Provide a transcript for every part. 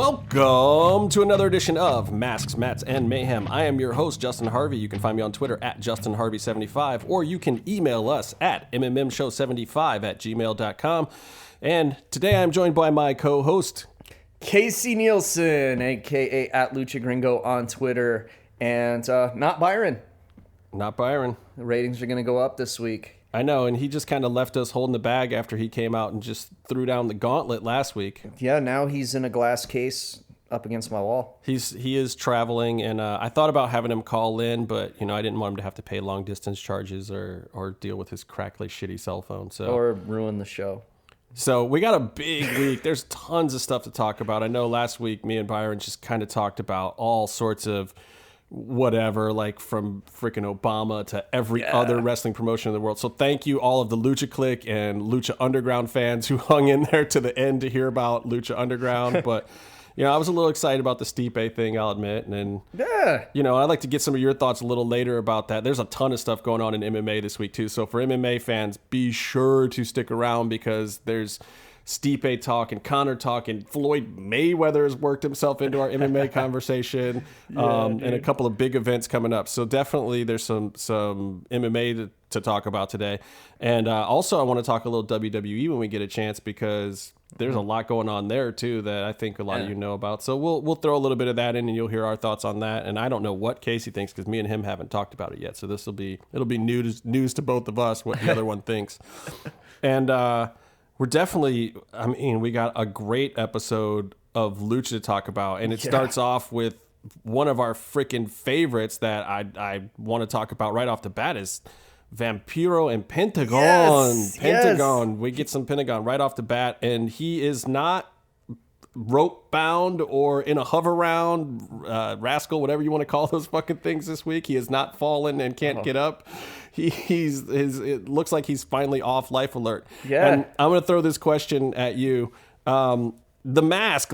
Welcome to another edition of Masks, Mats, and Mayhem. I am your host, Justin Harvey. You can find me on Twitter at JustinHarvey75, or you can email us at mmmshow75@gmail.com. And today I'm joined by my co-host, Casey Nielsen, a.k.a. at Lucha Gringo on Twitter, and not Byron. Not Byron. The ratings are going to go up this week. I know, and he just kind of left us holding the bag after he came out and just threw down the gauntlet last week. Yeah, now he's in a glass case up against my wall. He is traveling, and I thought about having him call in, but I didn't want him to have to pay long distance charges or deal with his crackly, shitty cell phone. Or ruin the show. So we got a big week. There's tons of stuff to talk about. I know last week me and Byron just kind of talked about all sorts of whatever, like from freaking Obama to every other wrestling promotion in the world. So thank you all of the Lucha Clique and Lucha Underground fans who hung in there to the end to hear about Lucha Underground. But I was a little excited about the Stipe thing, I'll admit. And I'd like to get some of your thoughts a little later about that. There's a ton of stuff going on in MMA this week too. So for MMA fans, be sure to stick around because there's Stipe talk and Conor talk, and Floyd Mayweather has worked himself into our MMA conversation, and a couple of big events coming up. So definitely there's some MMA to talk about today. And also I want to talk a little WWE when we get a chance, because there's a lot going on there too that I think a lot of you know about. So we'll throw a little bit of that in, and you'll hear our thoughts on that. And I don't know what Casey thinks, because me and him haven't talked about it yet. So it'll be news to both of us what the other one thinks. And we're definitely, we got a great episode of Lucha to talk about, and it starts off with one of our freaking favorites that I want to talk about right off the bat is Vampiro and Pentagon. Pentagon. We get some Pentagon right off the bat, and he is not rope bound or in a hover round, rascal, whatever you want to call those fucking things this week. He has not fallen and can't get up. It looks like he's finally off life alert. Yeah. And I'm going to throw this question at you. The mask,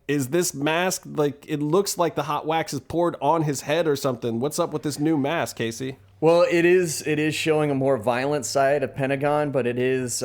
is this mask, it looks like the hot wax is poured on his head or something. What's up with this new mask, Casey? Well, it is showing a more violent side of Pentagon, but it's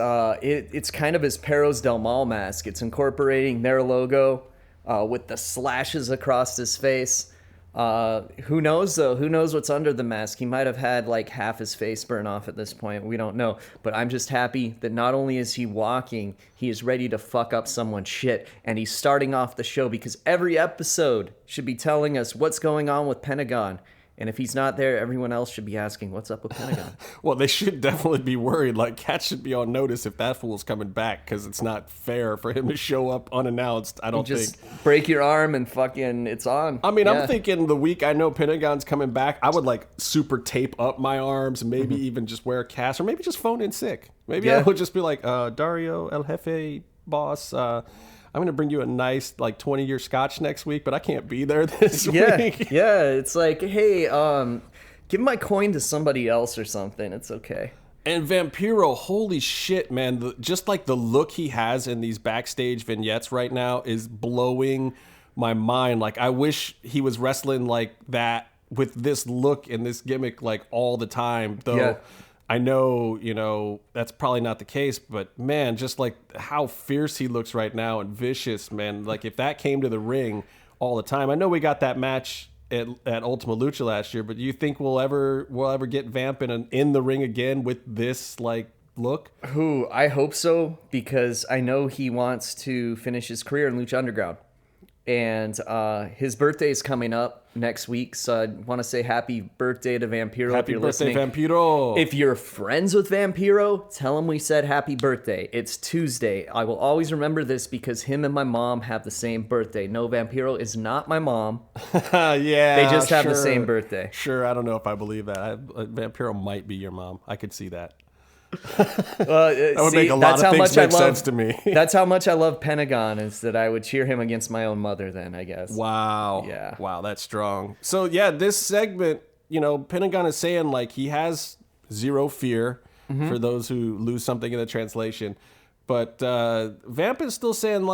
kind of his Perros Del Mal mask. It's incorporating their logo with the slashes across his face. Who knows, though? Who knows what's under the mask? He might have had half his face burn off at this point. We don't know. But I'm just happy that not only is he walking, he is ready to fuck up someone's shit. And he's starting off the show, because every episode should be telling us what's going on with Pentagon. And if he's not there, everyone else should be asking, what's up with Pentagon? Well, they should definitely be worried. Cats should be on notice if that fool's coming back, because it's not fair for him to show up unannounced, I don't think. Just break your arm and fucking it's on. I'm thinking the week I know Pentagon's coming back, I would super tape up my arms, and maybe even just wear a cast, or maybe just phone in sick. Maybe I would just be like, Dario, El Jefe, boss, I'm going to bring you a nice 20-year scotch next week, but I can't be there this week. Yeah, it's hey, give my coin to somebody else or something. It's okay. And Vampiro, holy shit, man. Just the look he has in these backstage vignettes right now is blowing my mind. I wish he was wrestling like that with this look and this gimmick all the time, though. Yeah. I know, that's probably not the case, but man, just how fierce he looks right now and vicious, man. If that came to the ring all the time. I know we got that match at Ultima Lucha last year, but do you think we'll ever get Vamp in the ring again with this look? I hope so, because I know he wants to finish his career in Lucha Underground. And his birthday is coming up next week, so I want to say happy birthday to Vampiro. Happy birthday, Vampiro. If you're friends with Vampiro, tell him we said happy birthday. It's Tuesday. I will always remember this because him and my mom have the same birthday. No, Vampiro is not my mom. Yeah, they just have the same birthday. Sure, I don't know if I believe that. Vampiro might be your mom. I could see that. That would make a lot of things make sense to me. That's how much I love Pentagon, is that I would cheer him against my own mother then, I guess. Wow. Yeah. Wow, that's strong. So yeah, this segment, Pentagon is saying he has zero fear for those who lose something in the translation. But Vamp is still saying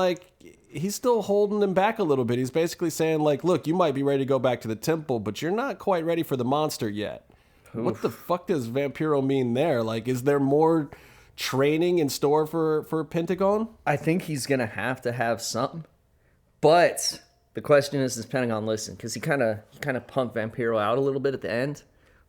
he's still holding him back a little bit. He's basically saying look, you might be ready to go back to the temple, but you're not quite ready for the monster yet. Oof. What the fuck does Vampiro mean there? Is there more training in store for Pentagon? I think he's going to have something. But The question is, does Pentagon listen? Because he kind of punked Vampiro out a little bit at the end.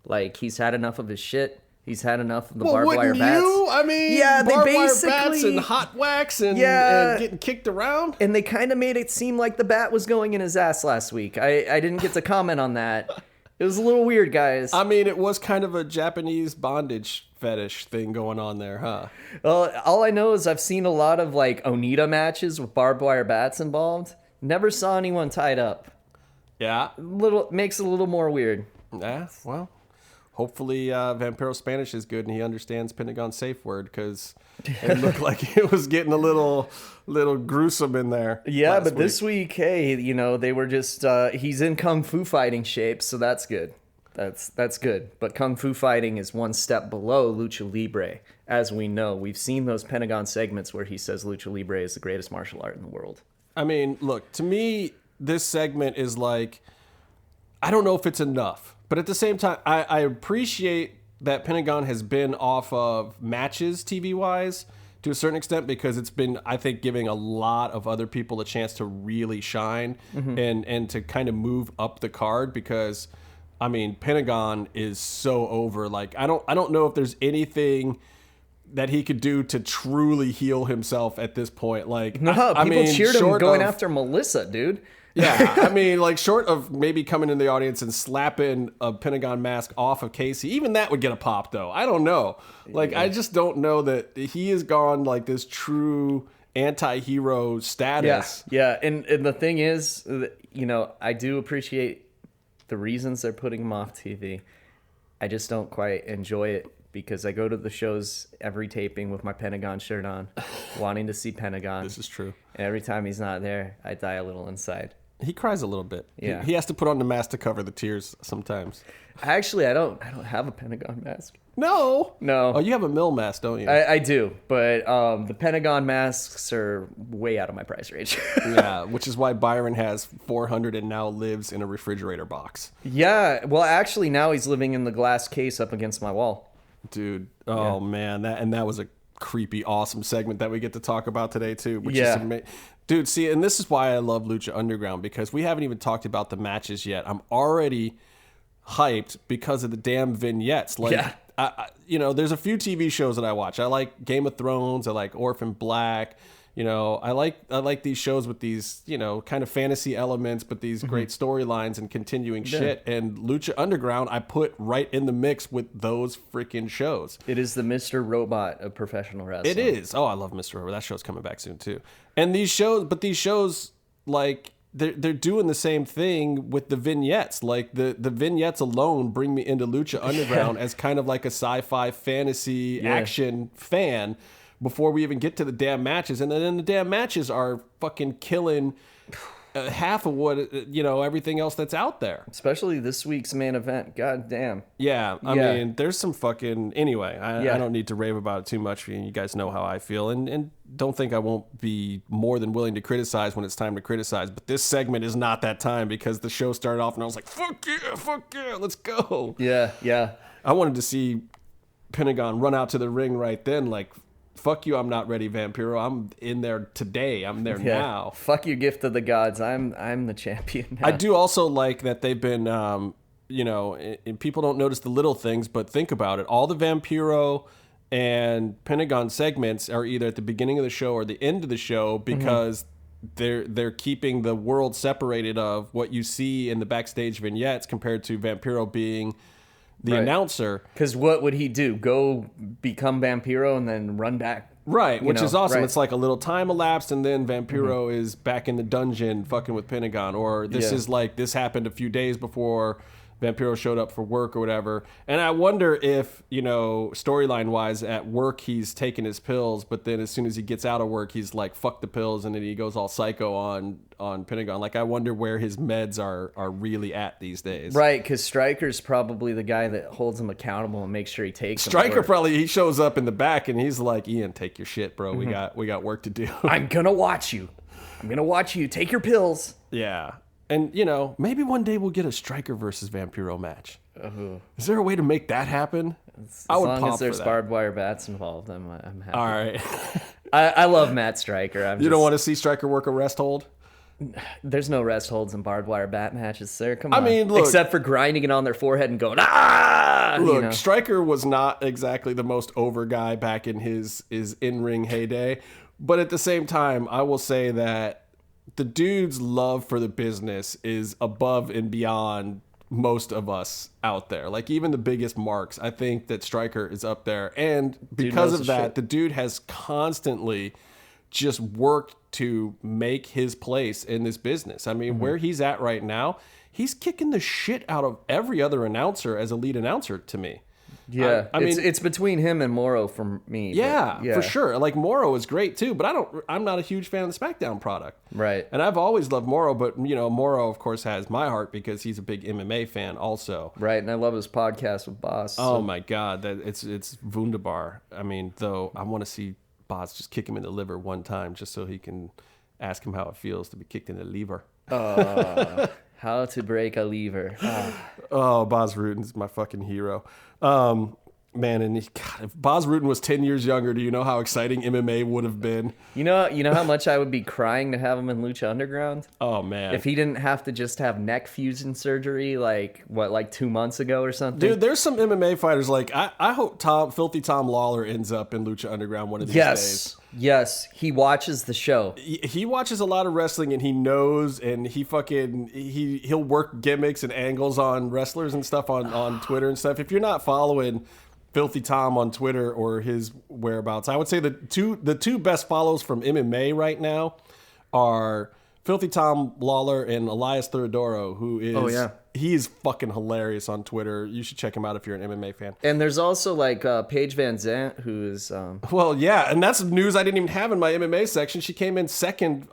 Like, he's had enough of his shit. He's had enough of the barbed wire bats. I mean, yeah, barbed they basically, wire bats and hot wax and getting kicked around. And they kind of made it seem like the bat was going in his ass last week. I didn't get to comment on that. It was a little weird, guys. I mean, it was kind of a Japanese bondage fetish thing going on there, huh? Well, all I know is I've seen a lot of like Onita matches with barbed wire bats involved. Never saw anyone tied up. Yeah. Makes it a little more weird. Yeah, well, hopefully Vampiro Spanish is good and he understands Pentagon's safe word, because it looked like it was getting a little gruesome in there. Yeah, but this week, hey, they were just he's in kung fu fighting shape, so that's good. That's good. But kung fu fighting is one step below lucha libre, as we know. We've seen those Pentagon segments where he says lucha libre is the greatest martial art in the world. I mean, look, to me, this segment is like, I don't know if it's enough, but at the same time, I appreciate that Pentagon has been off of matches TV-wise to a certain extent, because it's been, I think, giving a lot of other people a chance to really shine and to kind of move up the card, because, I mean, Pentagon is so over. Like, I don't know if there's anything that he could do to truly heal himself at this point. Like, people cheered him going after Melissa, dude. Yeah, I mean, like, short of maybe coming in the audience and slapping a Pentagon mask off of Casey, even that would get a pop, though. I don't know. Like, I just don't know that he has gone, like, this true anti-hero status. Yeah, and the thing is, I do appreciate the reasons they're putting him off TV. I just don't quite enjoy it, because I go to the shows every taping with my Pentagon shirt on, wanting to see Pentagon. This is true. And every time he's not there, I die a little inside. He cries a little bit. Yeah. He has to put on the mask to cover the tears sometimes. Actually, I don't have a Pentagon mask. No. Oh, you have a mill mask, don't you? I do, but the Pentagon masks are way out of my price range. Yeah, which is why Byron has 400 and now lives in a refrigerator box. Yeah, well, actually, now he's living in the glass case up against my wall. Dude, man, that was a creepy, awesome segment that we get to talk about today too. Which is amazing. Dude, see, and this is why I love Lucha Underground, because we haven't even talked about the matches yet. I'm already hyped because of the damn vignettes. Like, there's a few TV shows that I watch. I like Game of Thrones. I like Orphan Black. I like these shows with these, kind of fantasy elements, but these great storylines and continuing shit. And Lucha Underground, I put right in the mix with those freaking shows. It is the Mr. Robot of professional wrestling. It is. Oh, I love Mr. Robot. That show's coming back soon too. And these shows, like, they're doing the same thing with the vignettes. Like, the vignettes alone bring me into Lucha Underground as kind of like a sci-fi fantasy action fan, before we even get to the damn matches. And then the damn matches are fucking killing half of what, everything else that's out there. Especially this week's main event. God damn. Yeah. I mean, there's some fucking... Anyway, I don't need to rave about it too much. You guys know how I feel. And don't think I won't be more than willing to criticize when it's time to criticize. But this segment is not that time, because the show started off and I was like, fuck yeah, let's go. Yeah. I wanted to see Pentagon run out to the ring right then, like, fuck you, I'm not ready, Vampiro. I'm in there today. I'm there now. Fuck you, gift of the gods. I'm the champion now. I do also like that they've been, and people don't notice the little things, but think about it. All the Vampiro and Pentagon segments are either at the beginning of the show or the end of the show, because they're keeping the world separated of what you see in the backstage vignettes compared to Vampiro being the announcer. Because what would he do? Go become Vampiro and then run back? Right, which is awesome. Right. It's like a little time elapsed, and then Vampiro is back in the dungeon fucking with Pentagon. Or this is like, this happened a few days before Vampiro showed up for work or whatever. And I wonder if, storyline-wise, at work he's taking his pills, but then as soon as he gets out of work, he's like, fuck the pills, and then he goes all psycho on Pentagon. Like, I wonder where his meds are really at these days. Right, because Stryker's probably the guy that holds him accountable and makes sure he takes them. Stryker probably, he shows up in the back and he's like, Ian, take your shit, bro. We got work to do. I'm gonna watch you. Take your pills. Yeah. And, maybe one day we'll get a Stryker versus Vampiro match. Is there a way to make that happen? As long as there's barbed wire bats involved, I'm happy. All right. I love Matt Stryker. You don't want to see Stryker work a rest hold? There's no rest holds and barbed wire bat matches, sir. Come on. I mean, look, except for grinding it on their forehead and going, ah! Look, Stryker was not exactly the most over guy back in his in-ring heyday. But at the same time, I will say that the dude's love for the business is above and beyond most of us out there. Like, even the biggest marks, I think that Stryker is up there. And because of that, the dude has constantly just worked to make his place in this business. I mean, where he's at right now, he's kicking the shit out of every other announcer as a lead announcer to me. Yeah, I mean, it's between him and Morrow for me. Yeah, for sure. Like, Morrow is great too, but I'm not a huge fan of the SmackDown product. Right. And I've always loved Morrow, but Morrow of course has my heart because he's a big MMA fan also. Right, and I love his podcast with Boss. Oh my God, it's wunderbar. I mean, though I want to see Boss just kick him in the liver one time just so he can ask him how it feels to be kicked in the liver. How to break a lever. Oh, Bas Rutten's my fucking hero. Man, and if Bas Rutten was 10 years younger, do you know how exciting MMA would have been? You know how much I would be crying to have him in Lucha Underground? Oh, man. If he didn't have to just have neck fusion surgery, like 2 months ago or something? Dude, there's some MMA fighters, like, I hope Filthy Tom Lawler ends up in Lucha Underground one of these days. Yes, he watches the show. He watches a lot of wrestling, and he knows, and he'll work gimmicks and angles on wrestlers and stuff on Twitter and stuff. If you're not following Filthy Tom on Twitter or his whereabouts, I would say the two best follows from MMA right now are Filthy Tom Lawler and Elias Theodoro, who is he is fucking hilarious on Twitter. You should check him out if you're an MMA fan. And there's also like Paige Van Zandt, who is well, yeah, and that's news I didn't even have in my MMA section. She came in second.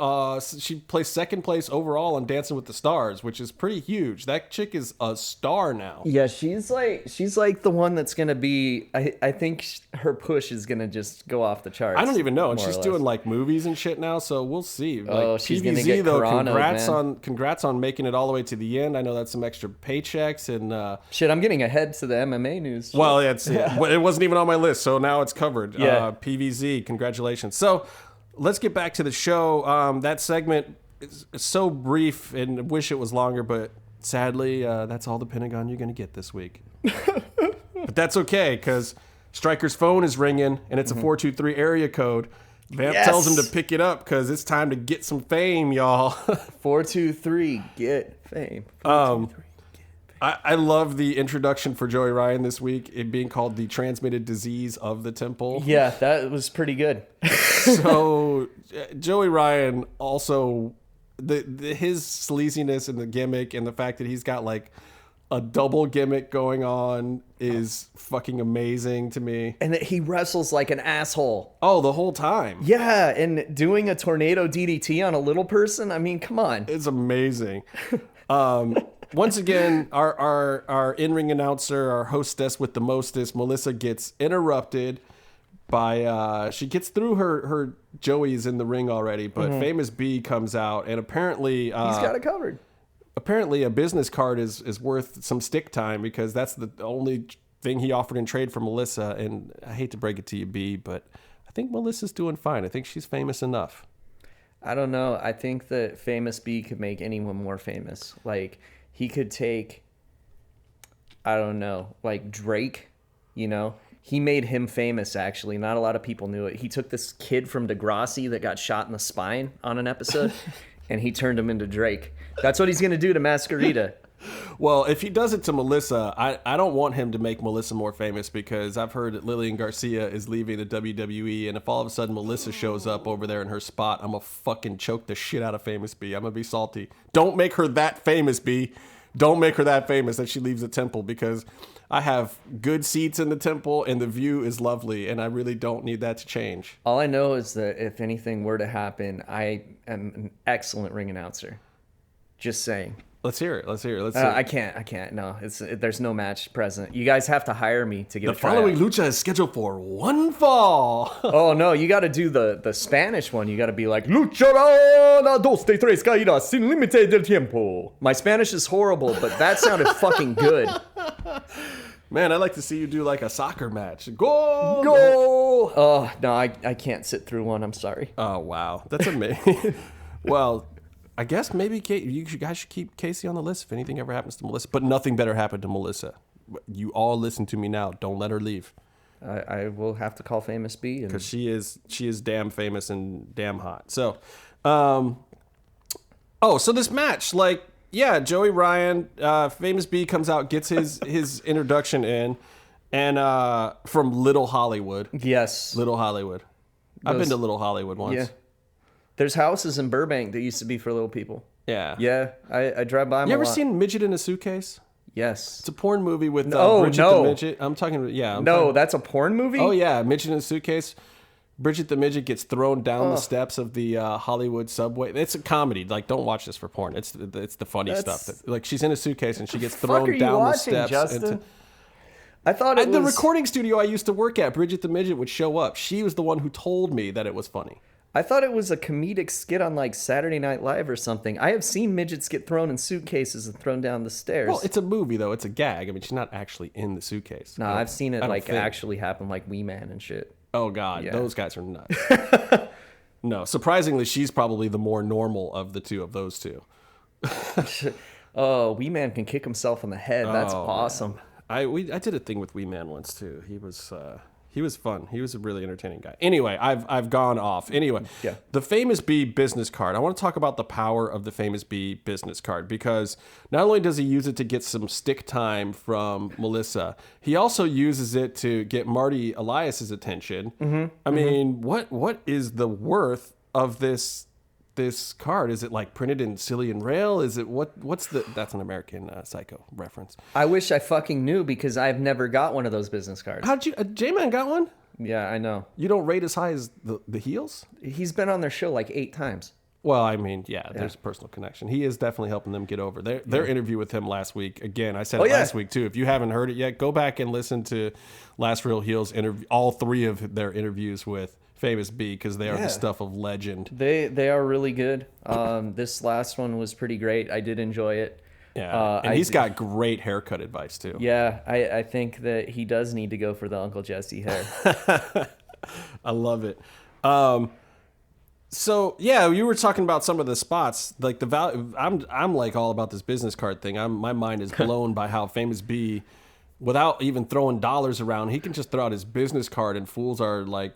She placed second place overall on Dancing with the Stars, which is pretty huge. That chick is a star now. Yeah, she's like the one that's gonna be. I think her push is gonna just go off the charts. I don't even know, and she's doing like movies and shit now, so we'll see. Like, she's PVZ, gonna get though. Coranoed, Congrats on making it all the way to the end. I know that's some extra paychecks and shit. I'm getting ahead to the MMA news. Well, it wasn't even on my list, so now it's covered. Yeah. PVZ, congratulations. So let's get back to the show. That segment is so brief, and wish it was longer, but sadly, that's all the Pentagon you're going to get this week. But that's okay, because Stryker's phone is ringing, and it's a 423 area code. Vamp tells him to pick it up because it's time to get some fame, y'all. 423, get fame. I love the introduction for Joey Ryan this week, it being called the transmitted disease of the temple. Yeah, that was pretty good. So Joey Ryan also, his sleaziness and the gimmick and the fact that he's got like a double gimmick going on is fucking amazing to me. And that he wrestles like an asshole. Oh, the whole time. Yeah, and doing a tornado DDT on a little person. I mean, come on. It's amazing. Once again, our in-ring announcer, our hostess with the mostest, Melissa, gets interrupted by she gets through her Joey's in the ring already, but Famous B comes out, and apparently he's got it covered. Apparently a business card is worth some stick time, because that's the only thing he offered in trade for Melissa. And I hate to break it to you, B, but I think Melissa's doing fine. I think she's famous enough. I don't know. I think that Famous B could make anyone more famous. Like, he could take, I don't know, like Drake, He made him famous, actually. Not a lot of people knew it. He took this kid from Degrassi that got shot in the spine on an episode, and he turned him into Drake. That's what he's going to do to Masquerita. Well, if he does it to Melissa, I don't want him to make Melissa more famous, because I've heard that Lillian Garcia is leaving the WWE, and if all of a sudden Melissa shows up over there in her spot, I'm going to fucking choke the shit out of Famous B. I'm going to be salty. Don't make her that famous, B. Don't make her that famous that she leaves the temple, because I have good seats in the temple and the view is lovely, and I really don't need that to change. All I know is that if anything were to happen, I am an excellent ring announcer. Just saying. Let's hear it. I can't. No, there's no match present. You guys have to hire me to get the following lucha is scheduled for one fall. Oh no, you got to do the Spanish one. You got to be like lucharán a dos de tres caídas sin límite del tiempo. My Spanish is horrible, but that sounded fucking good. Man, I'd like to see you do like a soccer match. Goal! Oh no, I can't sit through one. I'm sorry. Oh wow, that's amazing. Well, I guess maybe you guys should keep Casey on the list if anything ever happens to Melissa. But nothing better happened to Melissa. You all listen to me now. Don't let her leave. I will have to call Famous B. Because she is damn famous and damn hot. So, so this match, like, yeah, Joey Ryan, Famous B comes out, gets his introduction in, and from Little Hollywood. Yes. Little Hollywood. I've been to Little Hollywood once. Yeah. There's houses in Burbank that used to be for little people. Yeah. Yeah, I drive by them You a ever lot. seen Midget in a Suitcase? Yes. It's a porn movie with Bridget no. the Midget. I'm talking, yeah. That's a porn movie? Oh, yeah, Midget in a Suitcase. Bridget the Midget gets thrown down the steps of the Hollywood subway. It's a comedy. Like, don't watch this for porn. It's the funny stuff. Like, she's in a suitcase and she gets thrown down the steps. Justin? I thought it was... The recording studio I used to work at, Bridget the Midget would show up. She was the one who told me that it was funny. I thought it was a comedic skit on, like, Saturday Night Live or something. I have seen midgets get thrown in suitcases and thrown down the stairs. Well, it's a movie, though. It's a gag. I mean, she's not actually in the suitcase. No, I've seen it, like, actually happen, like Wee Man and shit. Oh, God. Yeah. Those guys are nuts. No, surprisingly, she's probably the more normal of the two of those two. Oh, Wee Man can kick himself in the head. That's awesome. Man. I did a thing with Wee Man once, too. He was fun. He was a really entertaining guy. Anyway, I've gone off. Anyway, yeah. The Famous B business card. I want to talk about the power of the Famous B business card because not only does he use it to get some stick time from Melissa, he also uses it to get Marty Elias's attention. Mm-hmm. I mean, what is the worth of this card? Is it like printed in Cillian Rail? Is it that's an American Psycho reference. I wish I fucking knew because I've never got one of those business cards. How'd you, J-Man got one? Yeah, I know. You don't rate as high as the heels? He's been on their show like 8 times. Well, I mean, yeah, there's a personal connection. He is definitely helping them get over their interview with him last week. Again, I said last week too. If you haven't heard it yet, go back and listen to Last Real Heels interview, all 3 of their interviews with Famous B, because they are the stuff of legend. They are really good. This last one was pretty great. I did enjoy it. Yeah, and he's got great haircut advice too. Yeah, I think that he does need to go for the Uncle Jesse hair. I love it. So yeah, you were talking about some of the spots, like the value. I'm like all about this business card thing. My mind is blown by how Famous B, without even throwing dollars around, he can just throw out his business card and fools are like,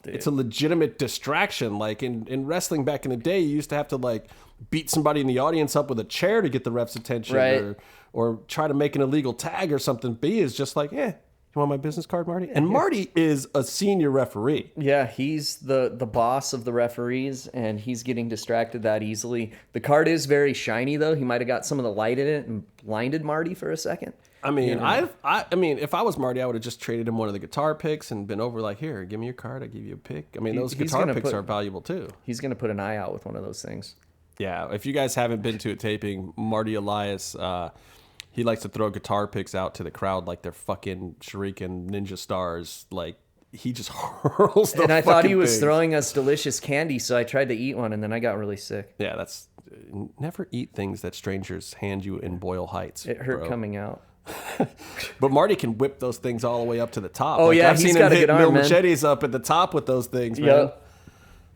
it's a legitimate distraction. Like in wrestling back in the day, you used to have to like beat somebody in the audience up with a chair to get the ref's attention, right, or try to make an illegal tag or something. B is just like, you want my business card, Marty? And Marty is a senior referee. Yeah, he's the boss of the referees, and he's getting distracted that easily. The card is very shiny, though. He might have got some of the light in it and blinded Marty for a second. I mean, I mean, if I was Marty, I would have just traded him one of the guitar picks and been over like, here, give me your card, I give you a pick. I mean, those guitar picks are valuable too. He's going to put an eye out with one of those things. Yeah, if you guys haven't been to a taping, Marty Elias, he likes to throw guitar picks out to the crowd like they're fucking shuriken ninja stars. Like, he just hurls the And I thought he was pigs. throwing us delicious candy, so I tried to eat one, and then I got really sick. Yeah, that's... Never eat things that strangers hand you in Boyle Heights. It hurt coming out. But Marty can whip those things all the way up to the top. Oh, yeah, I've he's seen got him a hit good Mil arm, man. Machetes up at the top with those things, man. Yep.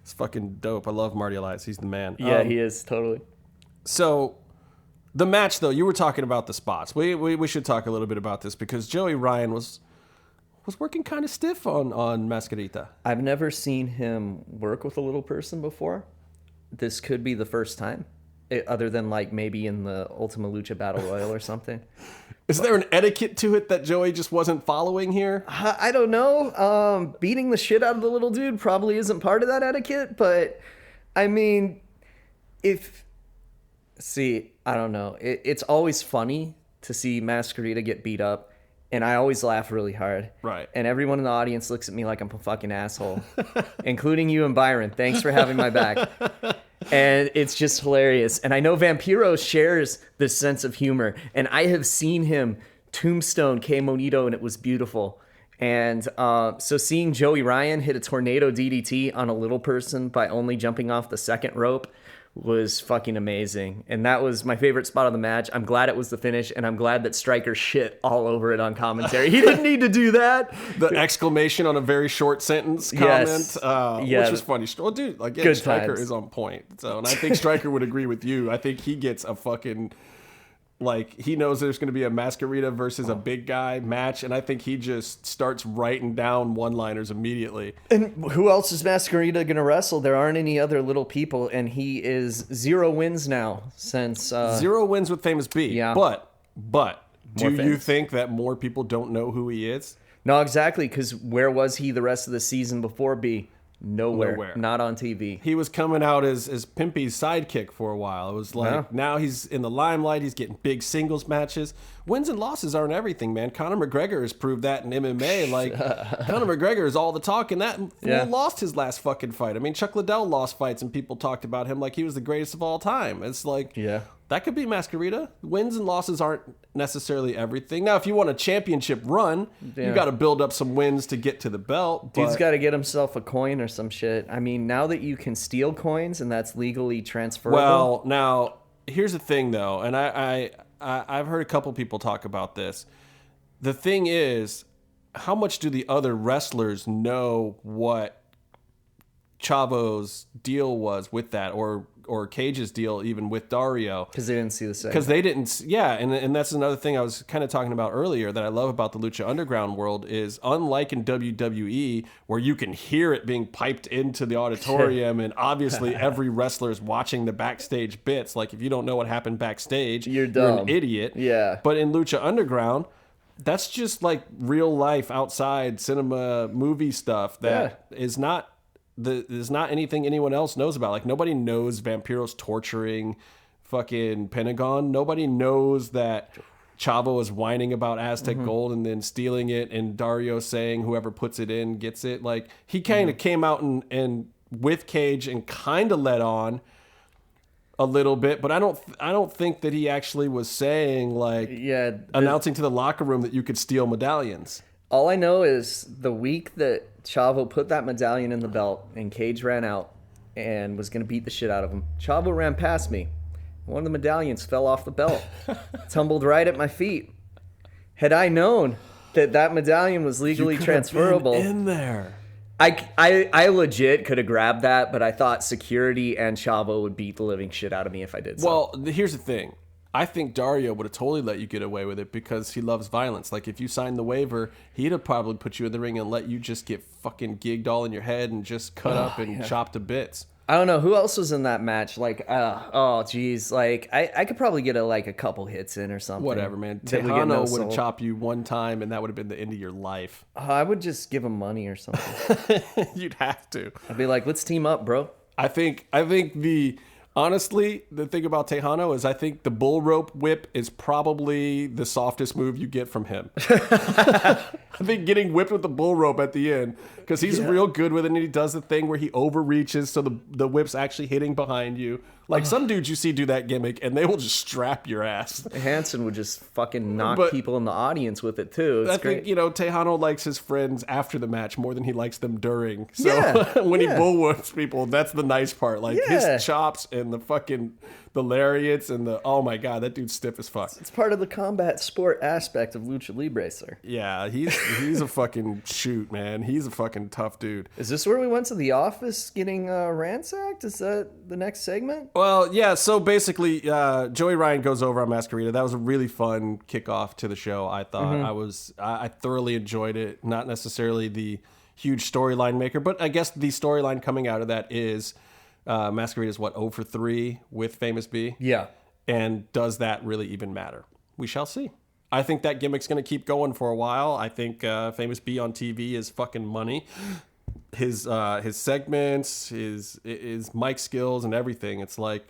It's fucking dope. I love Marty Elias. He's the man. Yeah, he is, totally. So, the match, though, you were talking about the spots. We should talk a little bit about this because Joey Ryan was working kind of stiff on Mascarita. I've never seen him work with a little person before. This could be the first time, other than like maybe in the Ultima Lucha Battle Royal or something. Is there an etiquette to it that Joey just wasn't following here? I don't know. Beating the shit out of the little dude probably isn't part of that etiquette, but I mean, I don't know. It's always funny to see Mascarita get beat up, and I always laugh really hard. Right. And everyone in the audience looks at me like I'm a fucking asshole, including you and Byron. Thanks for having my back. And it's just hilarious. And I know Vampiro shares this sense of humor, and I have seen him tombstone K Monito, and it was beautiful. And so seeing Joey Ryan hit a tornado DDT on a little person by only jumping off the second rope was fucking amazing. And that was my favorite spot of the match. I'm glad it was the finish, and I'm glad that Stryker shit all over it on commentary. He didn't need to do that. The exclamation on a very short sentence comment, which was funny. Well, dude, like, yeah, Stryker is on point. So, and I think Stryker would agree with you. I think he gets a fucking... Like, he knows there's going to be a Mascarita versus a big guy match, and I think he just starts writing down one-liners immediately. And who else is Mascarita going to wrestle? There aren't any other little people, and he is 0 wins now since... 0 wins with Famous B. Yeah. But do you think that more people don't know who he is? No, exactly, because where was he the rest of the season before B? Nowhere. Not on TV. He was coming out as Pimpy's sidekick for a while. It was like, now he's in the limelight. He's getting big singles matches. Wins and losses aren't everything, man. Conor McGregor has proved that in MMA. Like, Conor McGregor is all the talk, and that fool lost his last fucking fight. I mean, Chuck Liddell lost fights, and people talked about him like he was the greatest of all time. It's like, that could be Mascarita. Wins and losses aren't necessarily everything. Now, if you want a championship run, you got to build up some wins to get to the belt. Dude's got to get himself a coin or some shit. I mean, now that you can steal coins and that's legally transferable. Well, now, here's the thing, though, and I've heard a couple people talk about this. The thing is, how much do the other wrestlers know what Chavo's deal was with that, or Cage's deal even with Dario? Because they didn't see the same. Because they didn't, and that's another thing I was kind of talking about earlier that I love about the Lucha Underground world is, unlike in WWE, where you can hear it being piped into the auditorium, and obviously every wrestler is watching the backstage bits. Like, if you don't know what happened backstage, you're an idiot. Yeah. But in Lucha Underground, that's just like real life outside cinema movie stuff that is not... There's not anything anyone else knows about. Like, nobody knows Vampiro's torturing fucking Pentagon. Nobody knows that Chavo is whining about Aztec gold and then stealing it, and Dario saying whoever puts it in gets it. Like, he kind of came out and with Cage and kind of let on a little bit, but I don't think that he actually was saying, like, announcing to the locker room that you could steal medallions. All I know is the week that Chavo put that medallion in the belt and Cage ran out and was going to beat the shit out of him, Chavo ran past me. One of the medallions fell off the belt, tumbled right at my feet. Had I known that medallion was legally transferable, been in there, I legit could have grabbed that, but I thought security and Chavo would beat the living shit out of me if I did so. Well, here's the thing. I think Dario would have totally let you get away with it because he loves violence. Like, if you signed the waiver, he'd have probably put you in the ring and let you just get fucking gigged all in your head and just cut up and chopped to bits. I don't know who else was in that match. Like, oh geez, like I could probably get a couple hits in or something. Whatever, man. Tejano would have chopped you one time, and that would have been the end of your life. I would just give him money or something. You'd have to. I'd be like, let's team up, bro. Honestly, the thing about Tejano is I think the bull rope whip is probably the softest move you get from him. I think getting whipped with the bull rope at the end, because he's real good with it, and he does the thing where he overreaches so the whip's actually hitting behind you. Like, some dudes you see do that gimmick, and they will just strap your ass. Hanson would just fucking knock people in the audience with it, too. It's great. Think, Tejano likes his friends after the match more than he likes them during. So when he bull whoops people, that's the nice part. Like, his chops and the fucking... the lariats and oh my god, that dude's stiff as fuck. It's part of the combat sport aspect of Lucha Libre, sir. Yeah, he's a fucking shoot, man. He's a fucking tough dude. Is this where we went to the office getting ransacked? Is that the next segment? Well, yeah, so basically, Joey Ryan goes over on Mascarita. That was a really fun kickoff to the show, I thought. I thoroughly enjoyed it. Not necessarily the huge storyline maker, but I guess the storyline coming out of that is... Mascarita's 0 for 3 with Famous B? Yeah. And does that really even matter? We shall see. I think that gimmick's going to keep going for a while. I think Famous B on TV is fucking money. His segments, his mic skills and everything. It's like,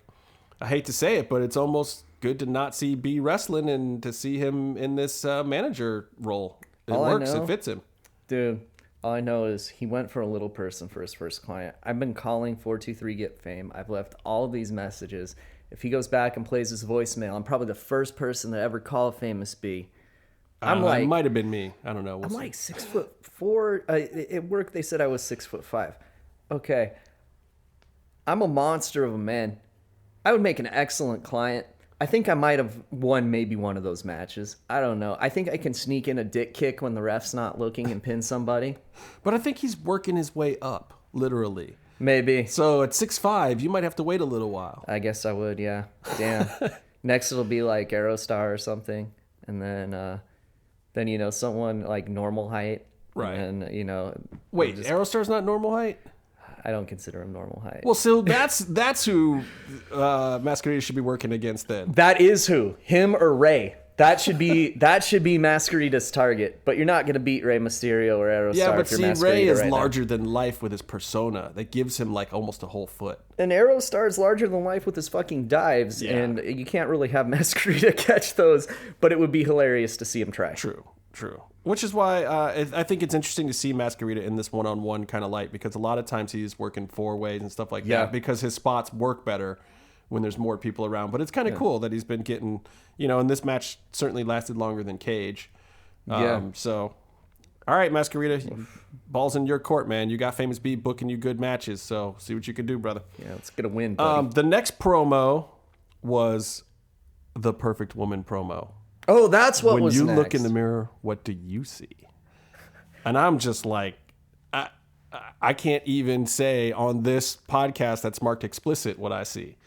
I hate to say it, but it's almost good to not see B wrestling and to see him in this manager role. It works. It fits him. Dude. All I know is he went for a little person for his first client. I've been calling 423 Get Fame. I've left all of these messages. If he goes back and plays his voicemail, I'm probably the first person to ever call Famous B. It might have been me. I don't know. I'm like 6'4". At work, they said I was 6'5". Okay. I'm a monster of a man. I would make an excellent client. I think I might have won maybe one of those matches. I don't know. I think I can sneak in a dick kick when the ref's not looking and pin somebody. But I think he's working his way up, literally. Maybe. So at 6'5", you might have to wait a little while. I guess I would, yeah. Damn. Next it'll be like Aerostar or something. And then you know, someone like normal height. Right. And you know. Wait, Aerostar's not normal height? I don't consider him normal height. Well, so that's who Masquerade should be working against then. That is who. Him or Ray. That should be Masquerade's target. But you're not gonna beat Rey Mysterio or Aerostar. Yeah, but if you're see, Masquerade Ray is right larger now. than life with his persona. That gives him like almost a whole foot. And Aerostar is larger than life with his fucking dives, Yeah. and you can't really have Masquerade catch those. But it would be hilarious to see him try. True. Which is why I think it's interesting to see Masquerade in this one-on-one kind of light, because a lot of times he's working 4 ways and stuff like that, because his spots work better when there's more people around. But it's kind of cool that he's been getting, you know, and this match certainly lasted longer than Cage. So, all right, Masquerade, ball's in your court, man. You got Famous B booking you good matches, so see what you can do, brother. Yeah, let's get a win, buddy. The next promo was the Perfect Woman promo. Oh, that's what When was you next. look in the mirror, what do you see? And I'm just like, I can't even say on this podcast that's marked explicit what I see.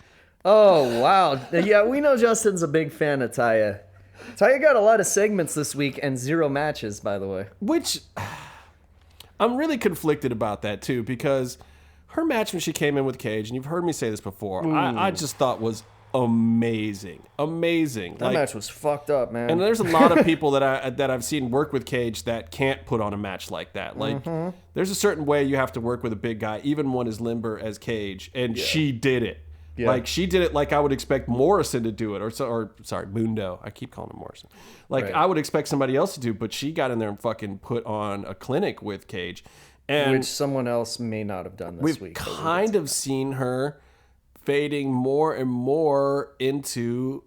Oh, wow. Yeah, we know Justin's a big fan of Taya. Taya got a lot of segments this week and 0 matches, by the way. Which I'm really conflicted about that too, because her match when she came in with Cage, and you've heard me say this before, I just thought was amazing. That match was fucked up, man. And there's a lot of people that I've seen work with Cage that can't put on a match like that. Like, there's a certain way you have to work with a big guy, even one as limber as Cage, and she did it. Yeah. Like, she did it like I would expect Morrison to do it, or sorry, Mundo. I keep calling him Morrison. Like, I would expect somebody else to do, but she got in there and fucking put on a clinic with Cage. And which someone else may not have done this week. We've kind of seen her fading more and more into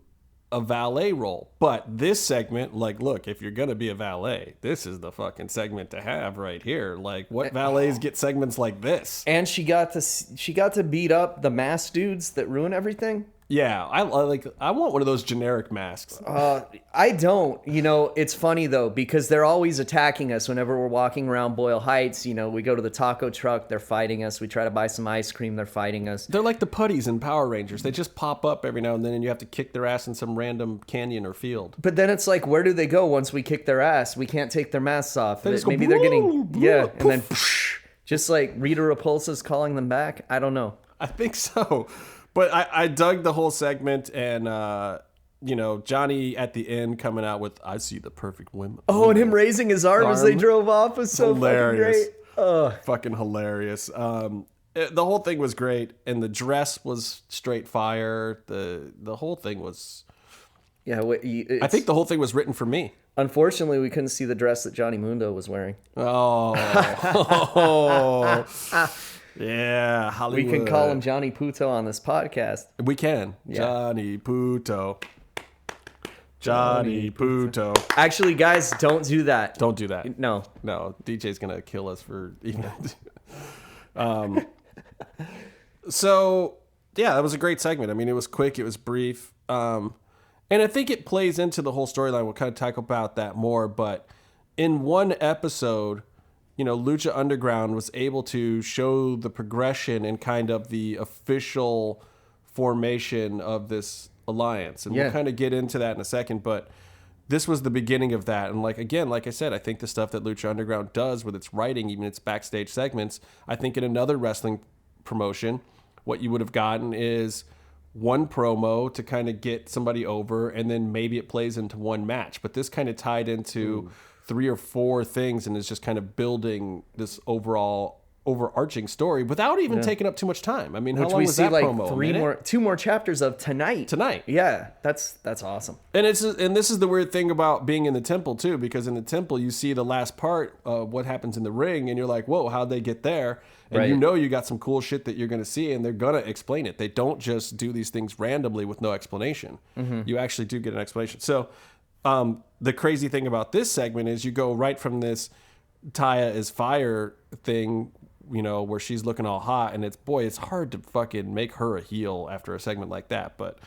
a valet role. But this segment, like, look, if you're going to be a valet, this is the fucking segment to have right here. Like, what valets get segments like this? And she got to beat up the masked dudes that ruin everything. Yeah, I want one of those generic masks. I don't. You know, it's funny, though, because they're always attacking us whenever we're walking around Boyle Heights. You know, we go to the taco truck, they're fighting us. We try to buy some ice cream, they're fighting us. They're like the putties in Power Rangers. They just pop up every now and then, and you have to kick their ass in some random canyon or field. But then it's like, where do they go once we kick their ass? We can't take their masks off. They just go, maybe they're getting... "Blue, Yeah, poof." and then... Just like Rita Repulsa's calling them back. I don't know. I think so. But I dug the whole segment, and you know, Johnny at the end coming out with "I see the perfect woman." Oh, and him raising his arm as they drove off was so hilarious. fucking great. Fucking hilarious. The whole thing was great, and the dress was straight fire. The whole thing was. Yeah, I think the whole thing was written for me. Unfortunately, we couldn't see the dress that Johnny Mundo was wearing. Oh. Yeah, Hollywood. We can call him Johnny Puto on this podcast. We can. Yeah. Johnny Puto. Johnny Puto. Actually, guys, don't do that. Don't do that. No. No, DJ's going to kill us for even. So, yeah, that was a great segment. I mean, it was quick. It was brief. And I think it plays into the whole storyline. We'll kind of talk about that more. But in one episode, you know, Lucha Underground was able to show the progression and kind of the official formation of this alliance. And we'll kind of get into that in a second. But this was the beginning of that. And like, again, like I said, I think the stuff that Lucha Underground does with its writing, even its backstage segments, I think in another wrestling promotion, what you would have gotten is one promo to kind of get somebody over, and then maybe it plays into one match. But this kind of tied into 3 or 4 things and is just kind of building this overarching story without even taking up too much time. I mean, how long was that promo? 2 more chapters of tonight. Yeah, that's awesome. And this is the weird thing about being in the temple too, because in the temple you see the last part of what happens in the ring, and you're like, whoa, how'd they get there? And you know you got some cool shit that you're going to see, and they're going to explain it. They don't just do these things randomly with no explanation. You actually do get an explanation. So the crazy thing about this segment is you go right from this Taya is fire thing where she's looking all hot, and it's hard to fucking make her a heel after a segment like that. But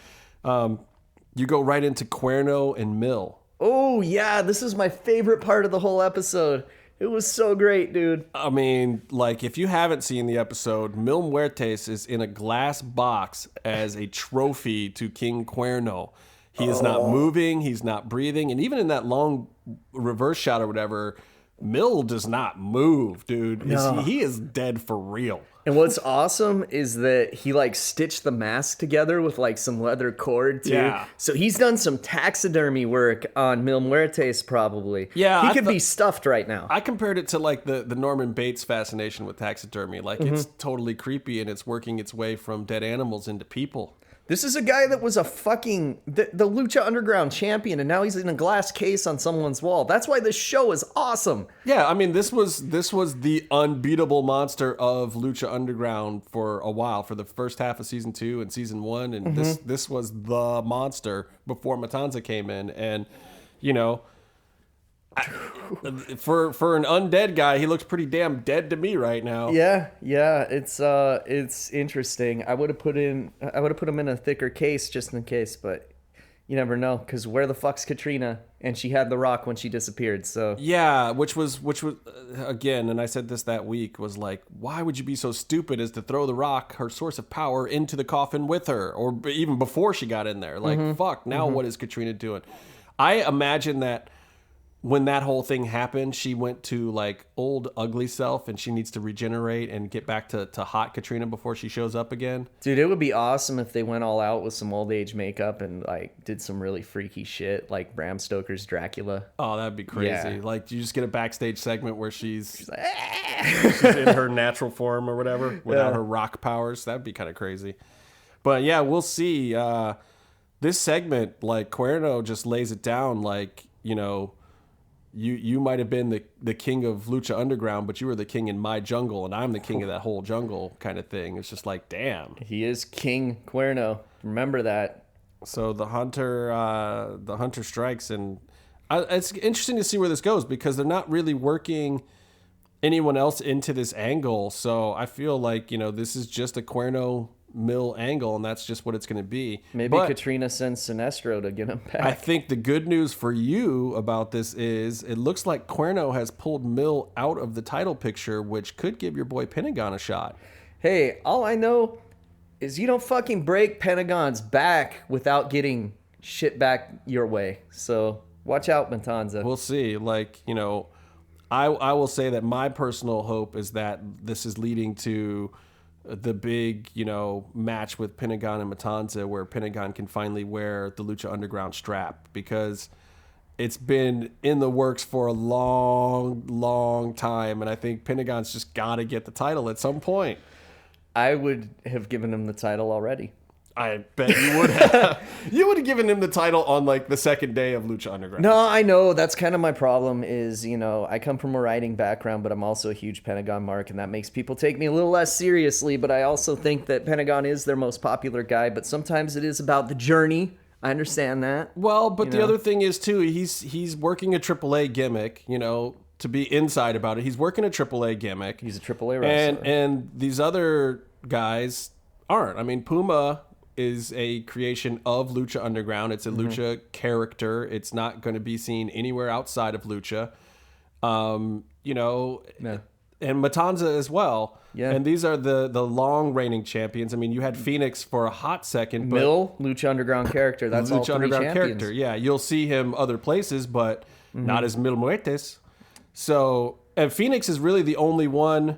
you go right into Cuerno and Mill. Oh, yeah, this is my favorite part of the whole episode. It was so great, dude. I mean, like, if you haven't seen the episode, Mil Muertes is in a glass box as a trophy to King Cuerno. He is not moving, he's not breathing, and even in that long reverse shot or whatever, Mil does not move, dude. No. He is dead for real. And what's awesome is that he like stitched the mask together with like some leather cord too. Yeah. So he's done some taxidermy work on Mil Muertes probably. Yeah, He could be stuffed right now. I compared it to like the Norman Bates fascination with taxidermy. Like it's totally creepy and it's working its way from dead animals into people. This is a guy that was a fucking the Lucha Underground champion, and now he's in a glass case on someone's wall. That's why this show is awesome. Yeah, I mean this was the unbeatable monster of Lucha Underground for a while, for the first half of season 2 and season 1, and this was the monster before Matanza came in, and for an undead guy, he looks pretty damn dead to me right now. Yeah, it's interesting. I would have put him in a thicker case just in case, but you never know, because where the fuck's Katrina? And she had the Rock when she disappeared. So yeah, which was again, and I said this that week, was like, why would you be so stupid as to throw the Rock, her source of power, into the coffin with her, or even before she got in there? Like, fuck. Now what is Katrina doing? I imagine that when that whole thing happened, she went to like old ugly self and she needs to regenerate and get back to hot Katrina before she shows up again. Dude, it would be awesome if they went all out with some old age makeup and like did some really freaky shit like Bram Stoker's Dracula. Oh, that'd be crazy. Yeah. Like you just get a backstage segment where she's like, she's in her natural form or whatever without her rock powers. That'd be kind of crazy. But yeah, we'll see. This segment, like Cuerno just lays it down like, you might have been the king of Lucha Underground, but you were the king in my jungle, and I'm the king of that whole jungle kind of thing. It's just like, damn. He is King Cuerno. Remember that. So the hunter strikes, and it's interesting to see where this goes because they're not really working anyone else into this angle. So I feel like, this is just a Cuerno Mill angle, and that's just what it's going to be. Maybe Katrina sends Sinestro to get him back. I think the good news for you about this is it looks like Cuerno has pulled Mill out of the title picture, which could give your boy Pentagon a shot. Hey, all I know is you don't fucking break Pentagon's back without getting shit back your way. So watch out, Matanza. We'll see. Like, I will say that my personal hope is that this is leading to the big, match with Pentagon and Matanza, where Pentagon can finally wear the Lucha Underground strap, because it's been in the works for a long, long time, and I think Pentagon's just got to get the title at some point. I would have given him the title already. I bet you would have. You would have given him the title on like the second day of Lucha Underground. No, I know. That's kind of my problem is, I come from a writing background, but I'm also a huge Pentagon mark, and that makes people take me a little less seriously. But I also think that Pentagon is their most popular guy, but sometimes it is about the journey. I understand that. Well, but the other thing is, too, he's working a AAA gimmick, to be inside about it. He's working a AAA gimmick. He's a AAA wrestler. And these other guys aren't. I mean, Puma is a creation of Lucha Underground. It's a Lucha character. It's not going to be seen anywhere outside of Lucha. And Matanza as well. Yeah. And these are the long reigning champions. I mean, you had Phoenix for a hot second. But Mill, Lucha Underground character. That's all Lucha three Underground champions. character. Yeah, you'll see him other places, but not as Mil Muertes. So, and Phoenix is really the only one,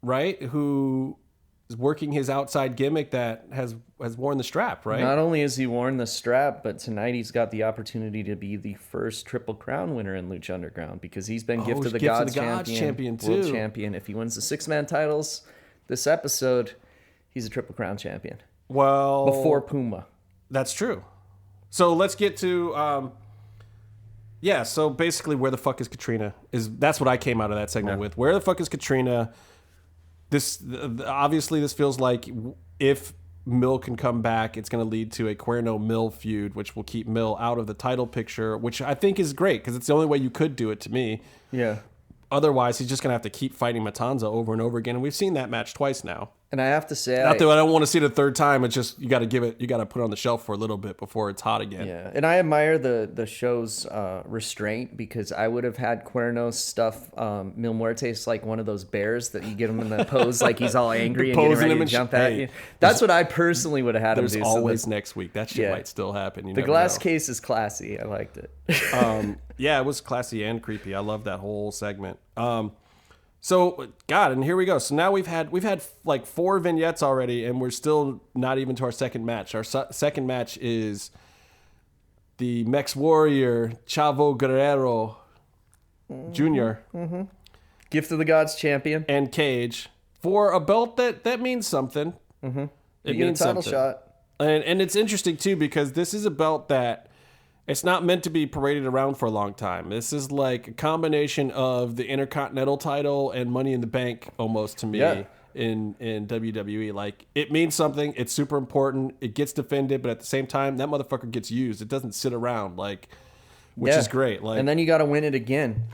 right, who is working his outside gimmick that has worn the strap, right? Not only has he worn the strap, but tonight he's got the opportunity to be the first Triple Crown winner in Lucha Underground, because he's been Gift of the Gods champion, too. World champion. If he wins the 6-man titles this episode, he's a Triple Crown champion. Well, before Puma. That's true. So let's get to so basically, where the fuck is Katrina? That's what I came out of that segment with. Where the fuck is Katrina? Obviously, this feels like if Mill can come back, it's going to lead to a Cuerno-Mill feud, which will keep Mill out of the title picture, which I think is great, because it's the only way you could do it to me. Yeah. otherwise he's just going to have to keep fighting Matanza over and over again. And we've seen that match twice now. And I have to say, not that I don't want to see it a third time. It's just you got to put it on the shelf for a little bit before it's hot again. Yeah, and I admire the show's restraint, because I would have had Cuernos stuff Mil Muertes like one of those bears that you get him in the pose like he's all angry and getting ready to jump at you. That's what I personally would have had him do. There's always next week. That shit might still happen. The glass case is classy. I liked it. Yeah, it was classy and creepy. I love that whole segment. So, God, and here we go. So now we've had like 4 vignettes already, and we're still not even to our second match. Our second match is the Mex Warrior Chavo Guerrero Jr. Mm-hmm. Gift of the Gods champion. And Cage for a belt that means something. Mm-hmm. It means a title shot. And it's interesting, too, because this is a belt that it's not meant to be paraded around for a long time. This is like a combination of the Intercontinental title and Money in the Bank almost to me in WWE. Like, it means something. It's super important. It gets defended, but at the same time, that motherfucker gets used. It doesn't sit around, like, which is great. Like, and then you got to win it again.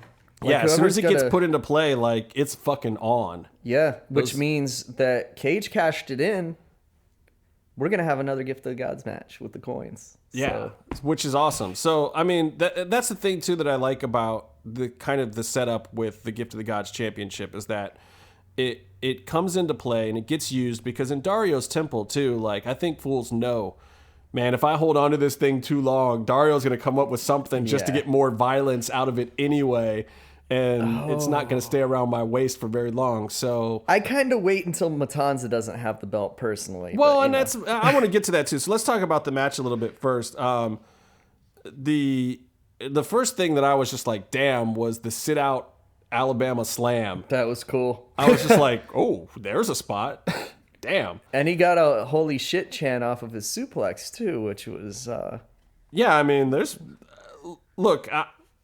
Like, as soon as it gets put into play, like, it's fucking on. Yeah, which means that Cage cashed it in. We're going to have another Gift of the Gods match with the coins. Yeah, which is awesome. So, I mean, that's the thing, too, that I like about the kind of the setup with the Gift of the Gods Championship is that it comes into play and it gets used because in Dario's temple, too, like, I think fools know, man, if I hold on to this thing too long, Dario's going to come up with something just to get more violence out of it anyway. And it's not going to stay around my waist for very long. So I kind of wait until Matanza doesn't have the belt personally. Well, and I want to get to that too. So let's talk about the match a little bit first. The first thing that I was just like, damn, was the sit out Alabama slam. That was cool. I was just like, oh, there's a spot. Damn. And he got a holy shit chant off of his suplex too, which was yeah, I mean, look,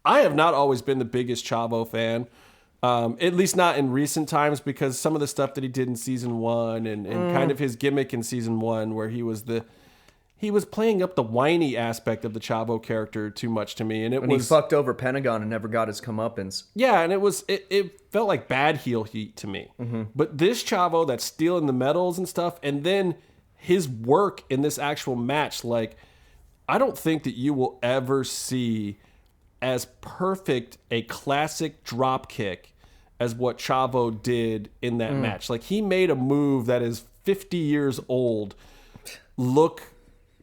I have not always been the biggest Chavo fan, at least not in recent times, because some of the stuff that he did in season 1 and kind of his gimmick in season 1 where he was playing up the whiny aspect of the Chavo character too much to me. And he fucked over Pentagon and never got his comeuppance. Yeah, and it felt like bad heel heat to me. Mm-hmm. But this Chavo that's stealing the medals and stuff, and then his work in this actual match, like, I don't think that you will ever see as perfect a classic drop kick as what Chavo did in that match. Like, he made a move that is 50 years old look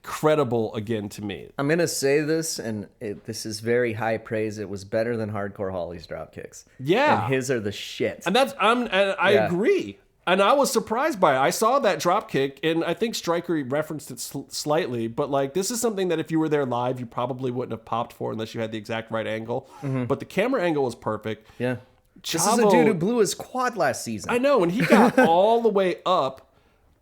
credible again to me. I'm going to say this, and this is very high praise. It was better than Hardcore Holly's drop kicks. Yeah. And his are the shit. And I agree. And I was surprised by it. I saw that drop kick, and I think Stryker referenced it slightly, but like, this is something that if you were there live, you probably wouldn't have popped for unless you had the exact right angle. Mm-hmm. But the camera angle was perfect. Yeah. This is a dude who blew his quad last season. I know, and he got all the way up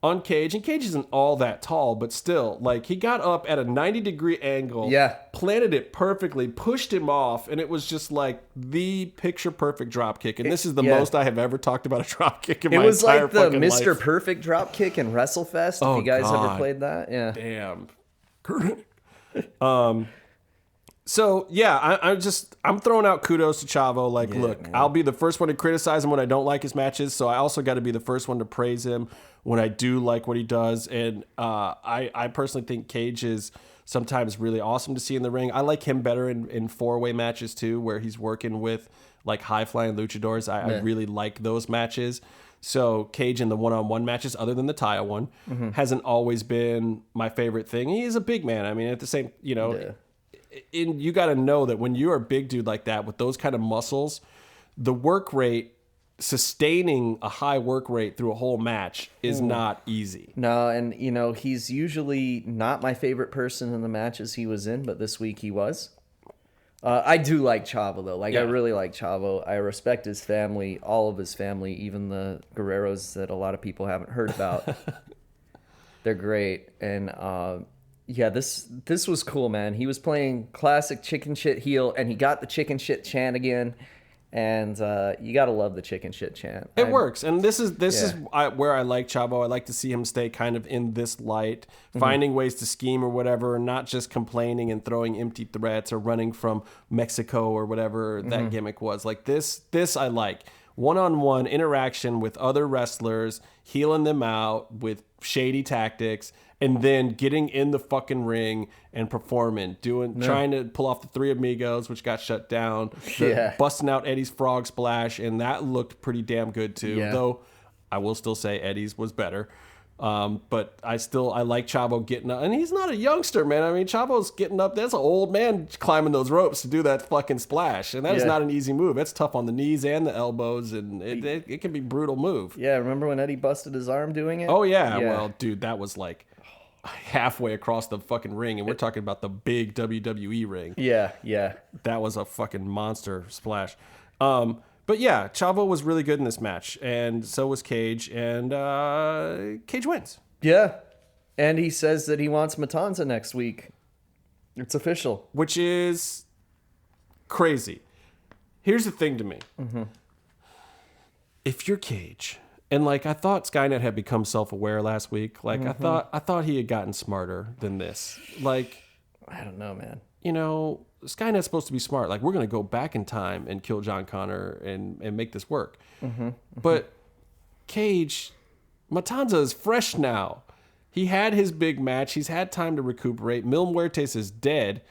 on Cage, and Cage isn't all that tall, but still, like, he got up at a 90-degree angle, planted it perfectly, pushed him off, and it was just like the picture-perfect drop kick. And this is the most I have ever talked about a drop kick in my entire fucking life. It was like the Mr. Perfect drop kick in WrestleFest, if you guys ever played that. Yeah. Damn. So, yeah, I'm throwing out kudos to Chavo. Like, look, man, I'll be the first one to criticize him when I don't like his matches, so I also got to be the first one to praise him when I do like what he does. And I personally think Cage is sometimes really awesome to see in the ring. I like him better in four-way matches, too, where he's working with, like, high-flying luchadors. I really like those matches. So Cage in the one-on-one matches, other than the Taya one, hasn't always been my favorite thing. He is a big man. I mean, at the same, you got to know that when you're a big dude like that with those kind of muscles, the work rate, sustaining a high work rate through a whole match is not easy. No, and he's usually not my favorite person in the matches he was in, but this week he was. I do like Chavo though. I really like Chavo. I respect his family, all of his family, even the Guerreros that a lot of people haven't heard about. They're great, and this was cool, man. He was playing classic chicken shit heel, and he got the chicken shit chant again. And you got to love the chicken shit chant. It works. And this is where I like Chavo. I like to see him stay kind of in this light, finding ways to scheme or whatever, and not just complaining and throwing empty threats or running from Mexico or whatever that gimmick was. Like this I like. One-on-one interaction with other wrestlers, healing them out with shady tactics, and then getting in the fucking ring and performing, trying to pull off the Three Amigos, which got shut down, busting out Eddie's frog splash, and that looked pretty damn good too. Yeah. Though I will still say Eddie's was better. But I like Chavo getting up, and he's not a youngster, man. I mean, Chavo's getting up. That's an old man climbing those ropes to do that fucking splash, and that is not an easy move. It's tough on the knees and the elbows, and it can be a brutal move. Yeah, remember when Eddie busted his arm doing it? Oh yeah. Well, dude, that was like halfway across the fucking ring, and we're talking about the big WWE ring. Yeah. That was a fucking monster splash. But yeah, Chavo was really good in this match, and so was Cage, and Cage wins. Yeah, and he says that he wants Matanza next week. It's official. Which is crazy. Here's the thing to me. If you're Cage, and like I thought Skynet had become self-aware last week, like I thought he had gotten smarter than this. Like, I don't know, man. You know, Skynet's supposed to be smart. Like, we're going to go back in time and kill John Connor and make this work. But Cage, Matanza is fresh now. He had his big match. He's had time to recuperate. Mil Muertes is dead.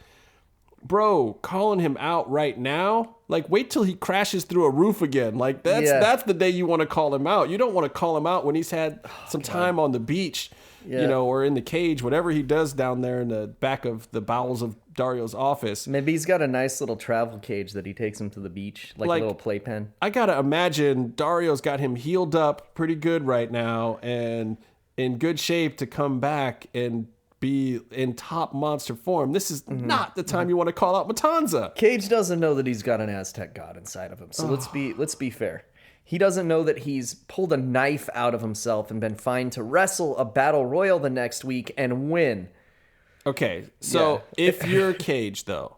Bro, calling him out right now? Like, wait till he crashes through a roof again. Like, that's the day you want to call him out. You don't want to call him out when he's had some time on the beach, you know, or in the cage, whatever he does down there in the back of the bowels of Dario's office. Maybe he's got a nice little travel cage that he takes him to the beach, like a little playpen. I got to imagine Dario's got him healed up pretty good right now and in good shape to come back and be in top monster form. This is not the time you want to call out Matanza. Cage doesn't know that he's got an Aztec god inside of him. So let's be fair. He doesn't know that he's pulled a knife out of himself and been fine to wrestle a battle royal the next week and win. Okay, so if you're Cage, though,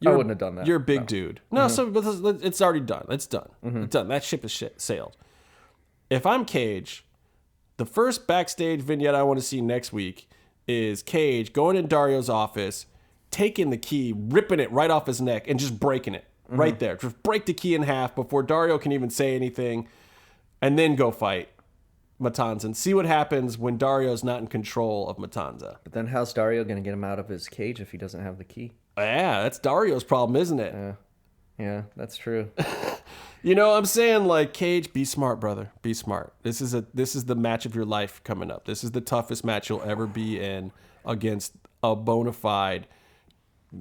I wouldn't have done that. You're a big dude. No, so it's already done. It's done. It's done. That ship is sailed. If I'm Cage, the first backstage vignette I want to see next week is Cage going in Dario's office, taking the key, ripping it right off his neck, and just breaking it right there. Just break the key in half before Dario can even say anything, and then go fight Matanza and see what happens when Dario's not in control of Matanza. But then how's Dario going to get him out of his cage if he doesn't have the key? Yeah, that's Dario's problem, isn't it? Yeah, that's true. You know what I'm saying? Like, Cage, be smart, brother. Be smart. This is the match of your life coming up. This is the toughest match you'll ever be in against a bona fide,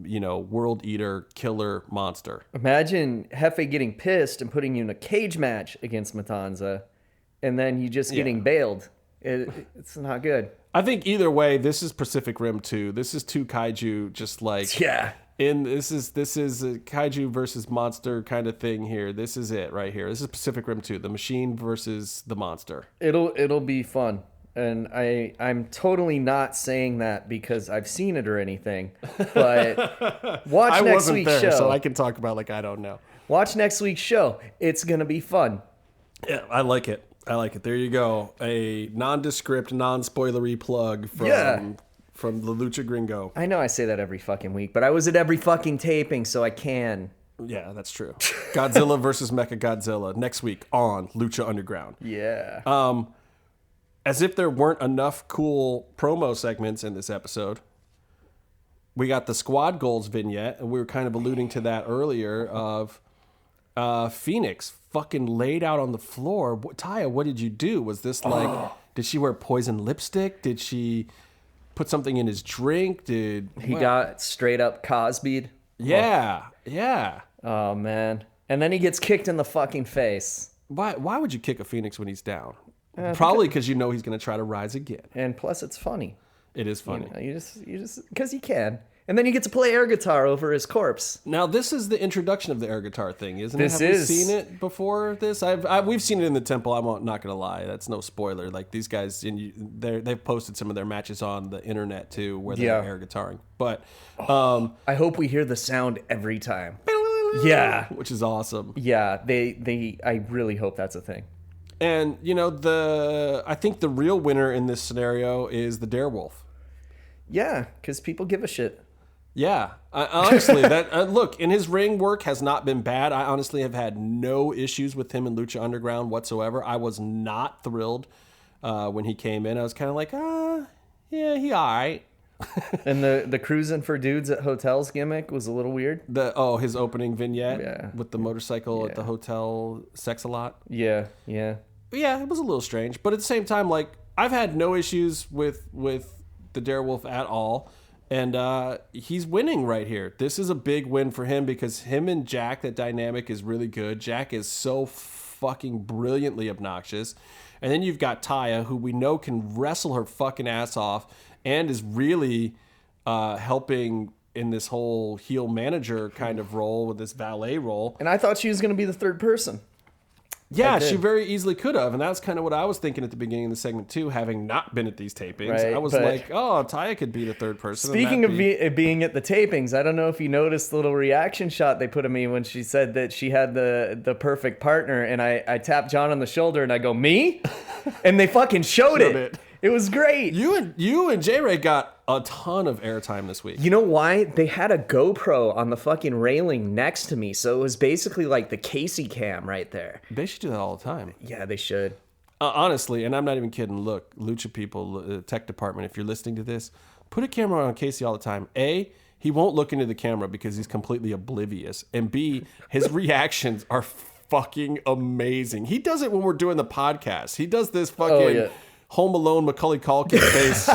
you know, world eater, killer monster. Imagine Jefe getting pissed and putting you in a cage match against Matanza, and then you just getting bailed. It's not good. I think either way, this is Pacific Rim 2. This is two kaiju, just like this is a kaiju versus monster kind of thing here. This is it right here. This is Pacific Rim 2, the machine versus the monster. It'll be fun. And I'm totally not saying that because I've seen it or anything. But watch next week's show. So I can talk about like I don't know. Watch next week's show. It's gonna be fun. Yeah, I like it. There you go. A nondescript, non-spoilery plug from the Lucha Gringo. I know I say that every fucking week, but I was at every fucking taping, so I can. Yeah, that's true. Godzilla versus Mechagodzilla next week on Lucha Underground. Yeah. As if there weren't enough cool promo segments in this episode, we got the Squad Goals vignette, and we were kind of alluding to that earlier, of Phoenix fucking laid out on the floor. Taya, what did you do? Was this like, did she wear poison lipstick? Did she put something in his drink? He got straight up Cosby'd? Yeah. Oh, man. And then he gets kicked in the fucking face. Why would you kick a Phoenix when he's down? Probably because you know he's going to try to rise again. And plus, it's funny. It is funny. You just because you can. And then you get to play air guitar over his corpse. Now, this is the introduction of the air guitar thing, isn't it? Have we seen it before this? We've seen it in the temple. I'm not going to lie. That's no spoiler. Like, these guys, they've posted some of their matches on the internet, too, where they're air guitaring. But I hope we hear the sound every time. Yeah. which is awesome. Yeah, I really hope that's a thing. And, I think the real winner in this scenario is the Darewolf. Yeah, because people give a shit. Yeah, honestly, look, and his ring work has not been bad. I honestly have had no issues with him in Lucha Underground whatsoever. I was not thrilled when he came in. I was kind of like, yeah, he all right. And the cruising for dudes at hotels gimmick was a little weird. His opening vignette with the motorcycle at the hotel, sex a lot. Yeah. Yeah, it was a little strange, but at the same time, like, I've had no issues with the Darewolf at all. And he's winning right here. This is a big win for him because him and Jack, that dynamic is really good. Jack is so fucking brilliantly obnoxious. And then you've got Taya, who we know can wrestle her fucking ass off and is really helping in this whole heel manager kind of role with this valet role. And I thought she was going to be the third person. Yeah, she very easily could have. And that's kind of what I was thinking at the beginning of the segment, too, having not been at these tapings. Right, I was like, Taya could be the third person. Speaking of being at the tapings, I don't know if you noticed the little reaction shot they put of me when she said that she had the perfect partner. And I tapped John on the shoulder and I go, me? And they fucking showed it. It was great. You and J-Ray got a ton of airtime this week. You know why? They had a GoPro on the fucking railing next to me, so it was basically like the Casey cam right there. They should do that all the time. Yeah, they should. Honestly, and I'm not even kidding. Look, Lucha people, tech department, if you're listening to this, put a camera on Casey all the time. A, he won't look into the camera because he's completely oblivious. And B, his reactions are fucking amazing. He does it when we're doing the podcast. He does this fucking... Home Alone Macaulay Culkin face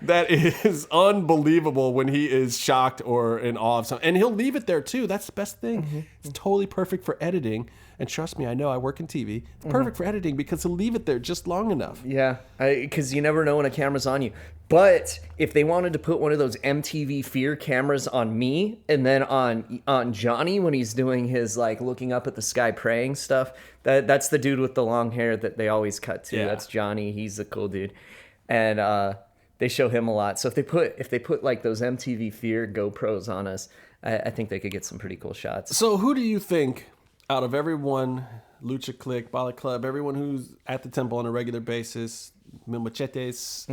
that is unbelievable when he is shocked or in awe of something. And he'll leave it there too. That's the best thing. Mm-hmm. It's totally perfect for editing. And trust me, I know I work in TV. It's perfect for editing because he'll leave it there just long enough. Yeah, because you never know when a camera's on you. But if they wanted to put one of those MTV Fear cameras on me and then on Johnny when he's doing his like looking up at the sky praying stuff, that's the dude with the long hair that they always cut to. Yeah. That's Johnny. He's a cool dude, and they show him a lot. So if they put like those MTV Fear GoPros on us, I think they could get some pretty cool shots. So who do you think out of everyone, Lucha Click, Bala Club, everyone who's at the temple on a regular basis, Mil Machetes,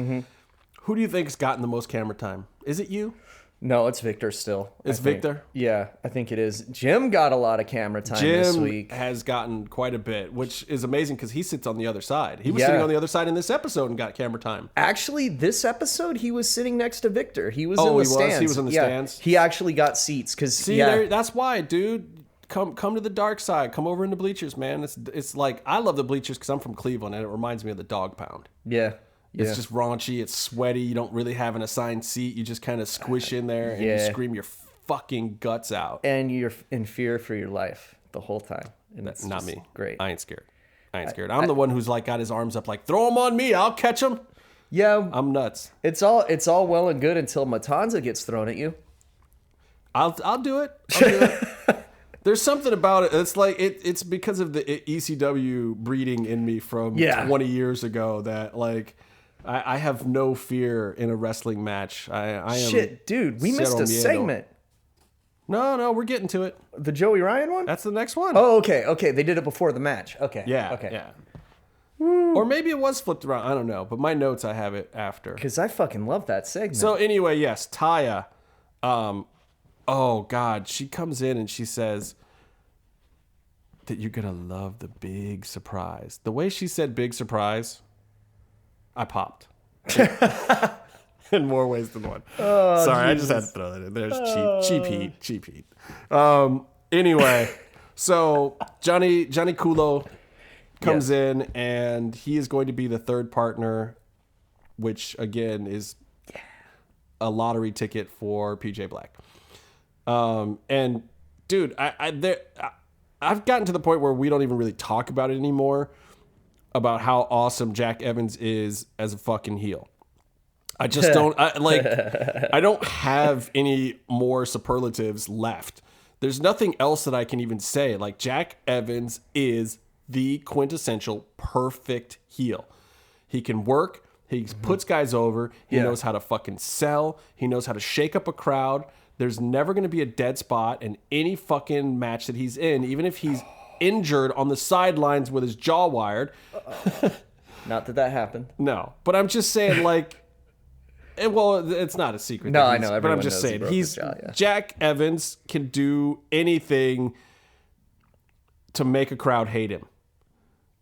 who do you think's gotten the most camera time? Is it you? No, it's Victor still. It's Victor? Yeah, I think it is. Jim got a lot of camera time this week. Jim has gotten quite a bit, which is amazing because he sits on the other side. He was sitting on the other side in this episode and got camera time. Actually, this episode, he was sitting next to Victor. He was in the stands. He was in the stands? He actually got seats. That's why, dude. Come to the dark side. Come over in the bleachers, man. It's like, I love the bleachers because I'm from Cleveland and it reminds me of the dog pound. Yeah. It's just raunchy. It's sweaty. You don't really have an assigned seat. You just kind of squish in there and you scream your fucking guts out. And you're in fear for your life the whole time. And that's not me. Great. I ain't scared. I'm the one who's like got his arms up like, throw them on me. I'll catch them. Yeah. I'm nuts. It's all well and good until Matanza gets thrown at you. I'll do it. I'll do it. There's something about it. It's like it's because of the ECW breeding in me from 20 years ago that like I have no fear in a wrestling match. I am shit, dude. We missed a segment. No, we're getting to it. The Joey Ryan one? That's the next one. Oh, okay. They did it before the match. Okay. Yeah. Okay. Yeah. Or maybe it was flipped around. I don't know. But my notes, I have it after. Because I fucking love that segment. So anyway, yes, Taya. Oh, God. She comes in and she says that you're going to love the big surprise. The way she said big surprise, I popped. In more ways than one. Oh, sorry, Jesus. I just had to throw that in. There's cheap heat. Anyway, so Johnny Culo comes in and he is going to be the third partner, which again is a lottery ticket for PJ Black. And dude, I've gotten to the point where we don't even really talk about it anymore about how awesome Jack Evans is as a fucking heel. I just don't I don't have any more superlatives left. There's nothing else that I can even say. Like, Jack Evans is the quintessential perfect heel. He can work. He puts guys over. He knows how to fucking sell. He knows how to shake up a crowd. There's never going to be a dead spot in any fucking match that he's in, even if he's injured on the sidelines with his jaw wired. Not that happened. No, but I'm just saying, like, well, it's not a secret. No, I know. But I'm just saying, Jack Evans can do anything to make a crowd hate him.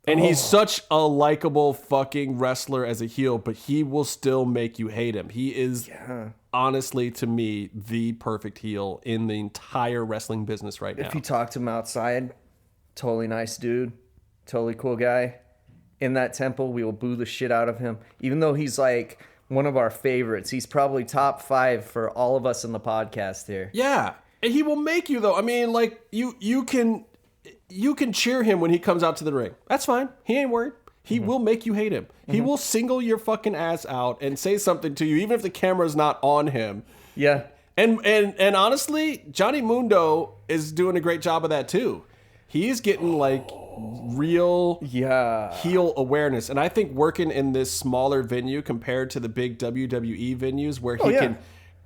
And he's such a likable fucking wrestler as a heel, but he will still make you hate him. He is, honestly, to me, the perfect heel in the entire wrestling business right now. If you talk to him outside, totally nice dude, totally cool guy. In that temple, we will boo the shit out of him. Even though he's like one of our favorites. He's probably top 5 for all of us in the podcast here. Yeah. And he will make you, though. I mean, like, you can cheer him when he comes out to the ring. That's fine. He ain't worried. He will make you hate him. He will single your fucking ass out and say something to you, even if the camera's not on him. Yeah. And honestly, Johnny Mundo is doing a great job of that too. He's getting like real heel awareness. And I think working in this smaller venue compared to the big WWE venues where he can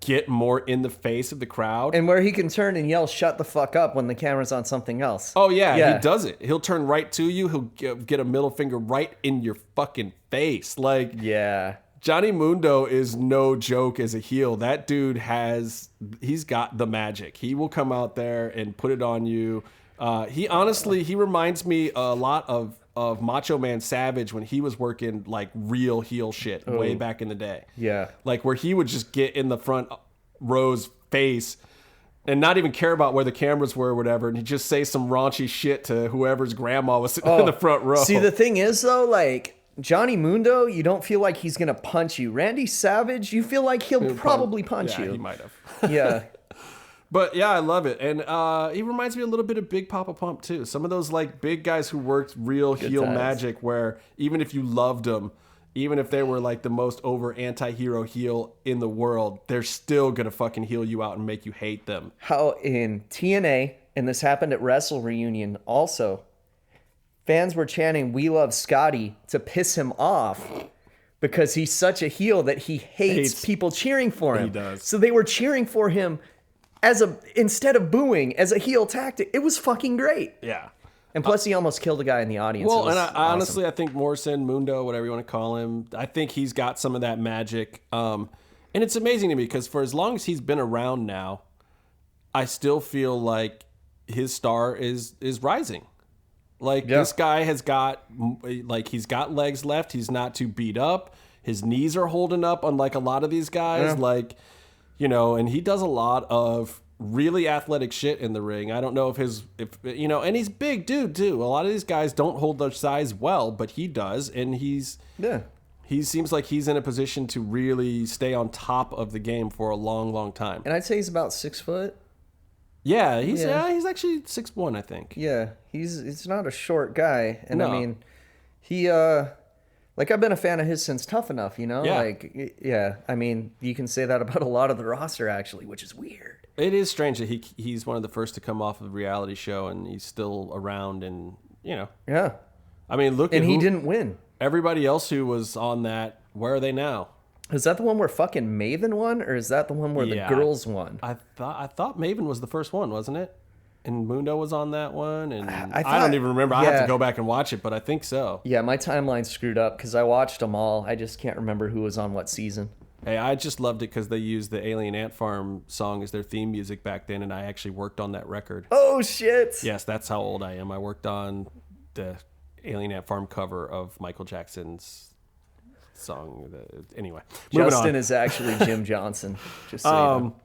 get more in the face of the crowd. And where he can turn and yell, shut the fuck up when the camera's on something else. Oh, yeah, he does it. He'll turn right to you. He'll get a middle finger right in your fucking face. Like, Johnny Mundo is no joke as a heel. That dude he's got the magic. He will come out there and put it on you. He reminds me a lot of Macho Man Savage when he was working like real heel shit way back in the day. Yeah. Like where he would just get in the front row's face and not even care about where the cameras were or whatever. And he'd just say some raunchy shit to whoever's grandma was sitting in the front row. See, the thing is though, like Johnny Mundo, you don't feel like he's going to punch you. Randy Savage, you feel like he'll probably punch you. Yeah, he might have. Yeah. But yeah, I love it. And he reminds me a little bit of Big Papa Pump too. Some of those like big guys who worked real heel magic where even if you loved them, even if they were like the most over anti-hero heel in the world, they're still going to fucking heel you out and make you hate them. How in TNA, and this happened at Wrestle Reunion also, fans were chanting, "We love Scotty," to piss him off. Because he's such a heel that he hates people cheering for him. He does. So they were cheering for him instead of booing as a heel tactic. It was fucking great. Yeah. And plus he almost killed a guy in the audience. Well, and honestly, I think Morrison, Mundo, whatever you want to call him, I think he's got some of that magic. And it's amazing to me because for as long as he's been around now, I still feel like his star is rising. Like this guy has got, like he's got legs left. He's not too beat up. His knees are holding up unlike a lot of these guys. Like, you know, and he does a lot of really athletic shit in the ring. I don't know and he's big dude too. A lot of these guys don't hold their size well, but he does. And he seems like he's in a position to really stay on top of the game for a long, long time. And I'd say he's about 6 foot. Yeah, he's actually 6'1", I think. Yeah, he's not a short guy. And I mean, he like I've been a fan of his since Tough Enough, you know? Yeah. Like, yeah, I mean, you can say that about a lot of the roster, actually, which is weird. It is strange that he's one of the first to come off of a reality show, and he's still around, and, you know. Yeah. I mean, look at he didn't win. Everybody else who was on that, where are they now? Is that the one where fucking Maven won, or is that the one where the girls won? I thought Maven was the first one, wasn't it? And Mundo was on that one, and I don't even remember. I have to go back and watch it, but I think so. Yeah, my timeline's screwed up because I watched them all. I just can't remember who was on what season. Hey, I just loved it because they used the Alien Ant Farm song as their theme music back then, and I actually worked on that record. Oh, shit! Yes, that's how old I am. I worked on the Alien Ant Farm cover of Michael Jackson's song. Anyway, Justin is actually Jim Johnson. Just so you know.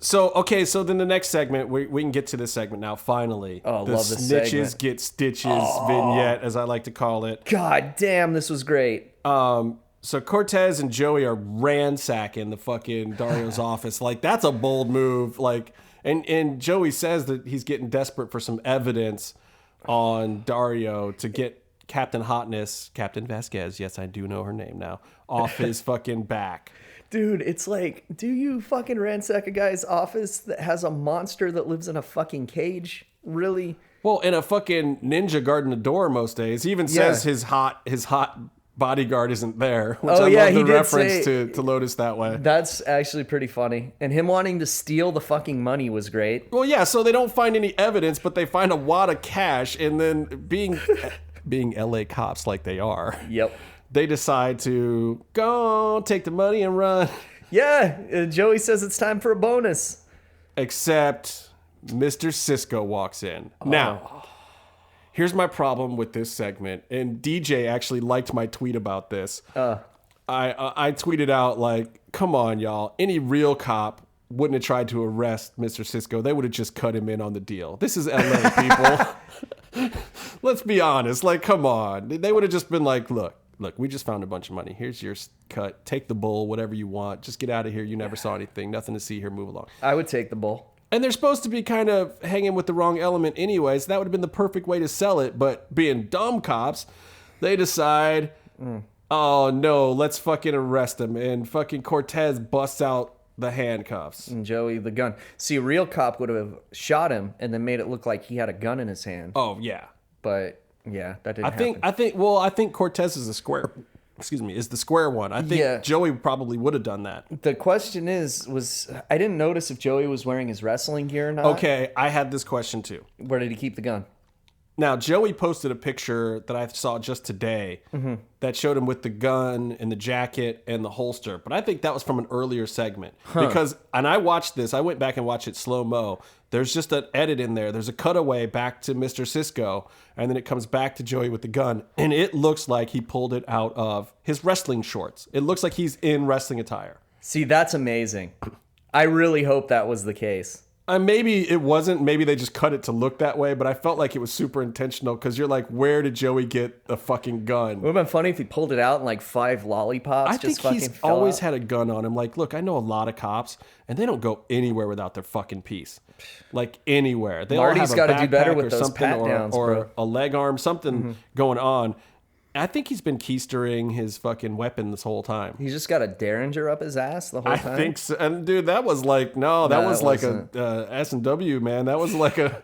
So then the next segment, we can get to this segment now, finally. Oh, the love this Snitches segment. Get Stitches vignette, as I like to call it. God damn, this was great. So Cortez and Joey are ransacking the fucking Dario's office. Like, that's a bold move. Like, and Joey says that he's getting desperate for some evidence on Dario to get Captain Hotness, Captain Vasquez, yes, I do know her name now, off his fucking back. Dude, it's like, do you fucking ransack a guy's office that has a monster that lives in a fucking cage? Really? Well, in a fucking ninja guarding the door most days. He even says his hot bodyguard isn't there. Which Oh, I yeah, love he the did reference say- to Lotus that way. That's actually pretty funny. And him wanting to steal the fucking money was great. Well, yeah, so they don't find any evidence, but they find a wad of cash, and then being LA cops like they are, Yep. they decide to go take the money and run. Yeah, Joey says it's time for a bonus. Except Mr. Cisco walks in. Now, here's my problem with this segment, and DJ actually liked my tweet about this. I tweeted out, like, come on, y'all. Any real cop wouldn't have tried to arrest Mr. Cisco. They would have just cut him in on the deal. This is LA, people. Let's be honest. Like, come on. They would have just been like, look, we just found a bunch of money. Here's your cut. Take the bull, whatever you want. Just get out of here. You never saw anything. Nothing to see here. Move along. I would take the bull. And they're supposed to be kind of hanging with the wrong element anyway, so that would have been the perfect way to sell it. But being dumb cops, they decide, oh no, let's fucking arrest him. And fucking Cortez busts out the handcuffs. And Joey the gun. See, a real cop would have shot him and then made it look like he had a gun in his hand. Oh yeah. But yeah, that didn't happen. I think Cortez is the square one. I think Yeah. Joey probably would have done that. The question was I didn't notice if Joey was wearing his wrestling gear or not. Okay, I had this question too. Where did he keep the gun? Now, Joey posted a picture that I saw just today that showed him with the gun and the jacket and the holster. But I think that was from an earlier segment. Because, and I watched this, I went back and watched it slow-mo. There's just an edit in there. There's a cutaway back to Mr. Cisco, and then it comes back to Joey with the gun. And it looks like he pulled it out of his wrestling shorts. It looks like he's in wrestling attire. See, that's amazing. I really hope that was the case. Maybe it wasn't. Maybe they just cut it to look that way, but I felt like it was super intentional because you're like, where did Joey get a fucking gun? It would have been funny if he pulled it out and like 5 lollipops I just think fucking he's fell always out. had a gun on him. Like, look, I know a lot of cops, and they don't go anywhere without their fucking piece. Like, anywhere. They Marty's all gotta have a do better backpack with or those something, pat downs, or bro. a leg arm, something going on. I think he's been keystering his fucking weapon this whole time. He's just got a Derringer up his ass the whole time. I think so. And dude, that was like, that was like wasn't. a S&W, man. That was like a...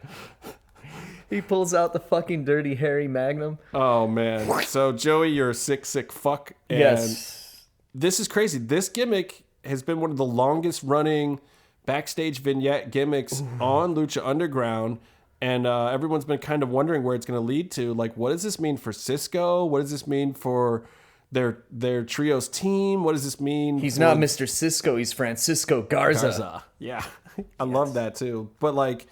He pulls out the fucking Dirty Harry Magnum. Oh, man. So, Joey, you're a sick fuck. And Yes. this is crazy. This gimmick has been one of the longest running backstage vignette gimmicks on Lucha Underground. And everyone's been kind of wondering where it's going to lead to. Like, what does this mean for Cisco? What does this mean for their trios team? What does this mean? He's for not Mr. Cisco. He's Francisco Garza. Yeah. I love that, too. But, like,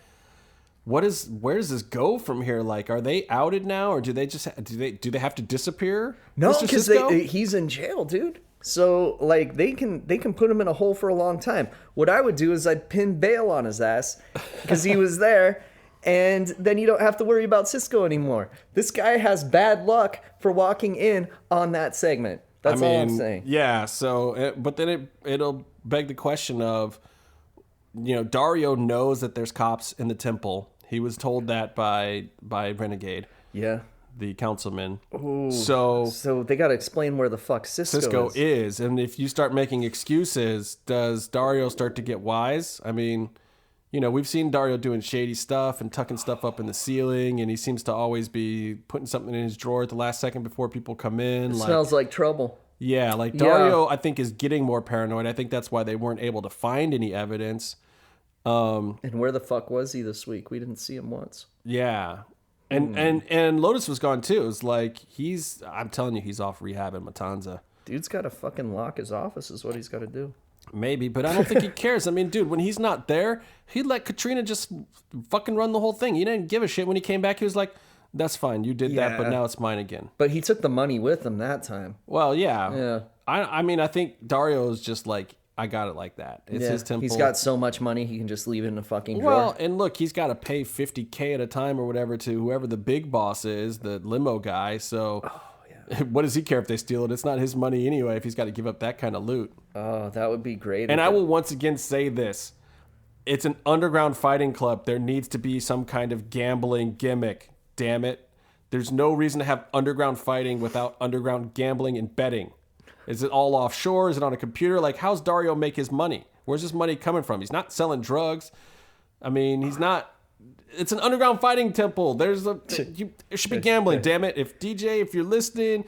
where does this go from here? Like, are they outed now? Or do they just do they have to disappear? No, Mr. because Cisco? he's in jail, dude. So like they can put him in a hole for a long time. What I would do is I'd pin bail on his ass because he was there, and then you don't have to worry about Cisco anymore. This guy has bad luck for walking in on that segment. That's all I'm saying. Yeah. So, but then it'll beg the question of, Dario knows that there's cops in the temple. He was told that by Renegade. Yeah. The councilman. Ooh. So they got to explain where the fuck Cisco is. And if you start making excuses, does Dario start to get wise? I mean, we've seen Dario doing shady stuff and tucking stuff up in the ceiling, and he seems to always be putting something in his drawer at the last second before people come in. Smells like trouble. Yeah, like Dario, I think, is getting more paranoid. I think that's why they weren't able to find any evidence. And where the fuck was he this week? We didn't see him once. Yeah. And Lotus was gone too. It was like I'm telling you, he's off rehab in Matanza. Dude's got to fucking lock his office is what he's got to do. Maybe, but I don't think he cares. I mean, dude, when he's not there, he'd let Katrina just fucking run the whole thing. He didn't give a shit. When he came back, he was like, that's fine. You did that, but now it's mine again. But he took the money with him that time. Well, yeah. Yeah. I mean, I think Dario is just like, I got it like that. It's his temple. He's got so much money, he can just leave it in a fucking drawer. Well, and look, he's got to pay $50K at a time or whatever to whoever the big boss is, the limo guy. So what does he care if they steal it? It's not his money anyway if he's got to give up that kind of loot. Oh, that would be great. And I will once again say this. It's an underground fighting club. There needs to be some kind of gambling gimmick. Damn it. There's no reason to have underground fighting without underground gambling and betting. Is it all offshore? Is it on a computer? Like, how's Dario make his money? Where's his money coming from? He's not selling drugs. I mean, he's not. It's an underground fighting temple. It should be gambling. Damn it! If you're listening,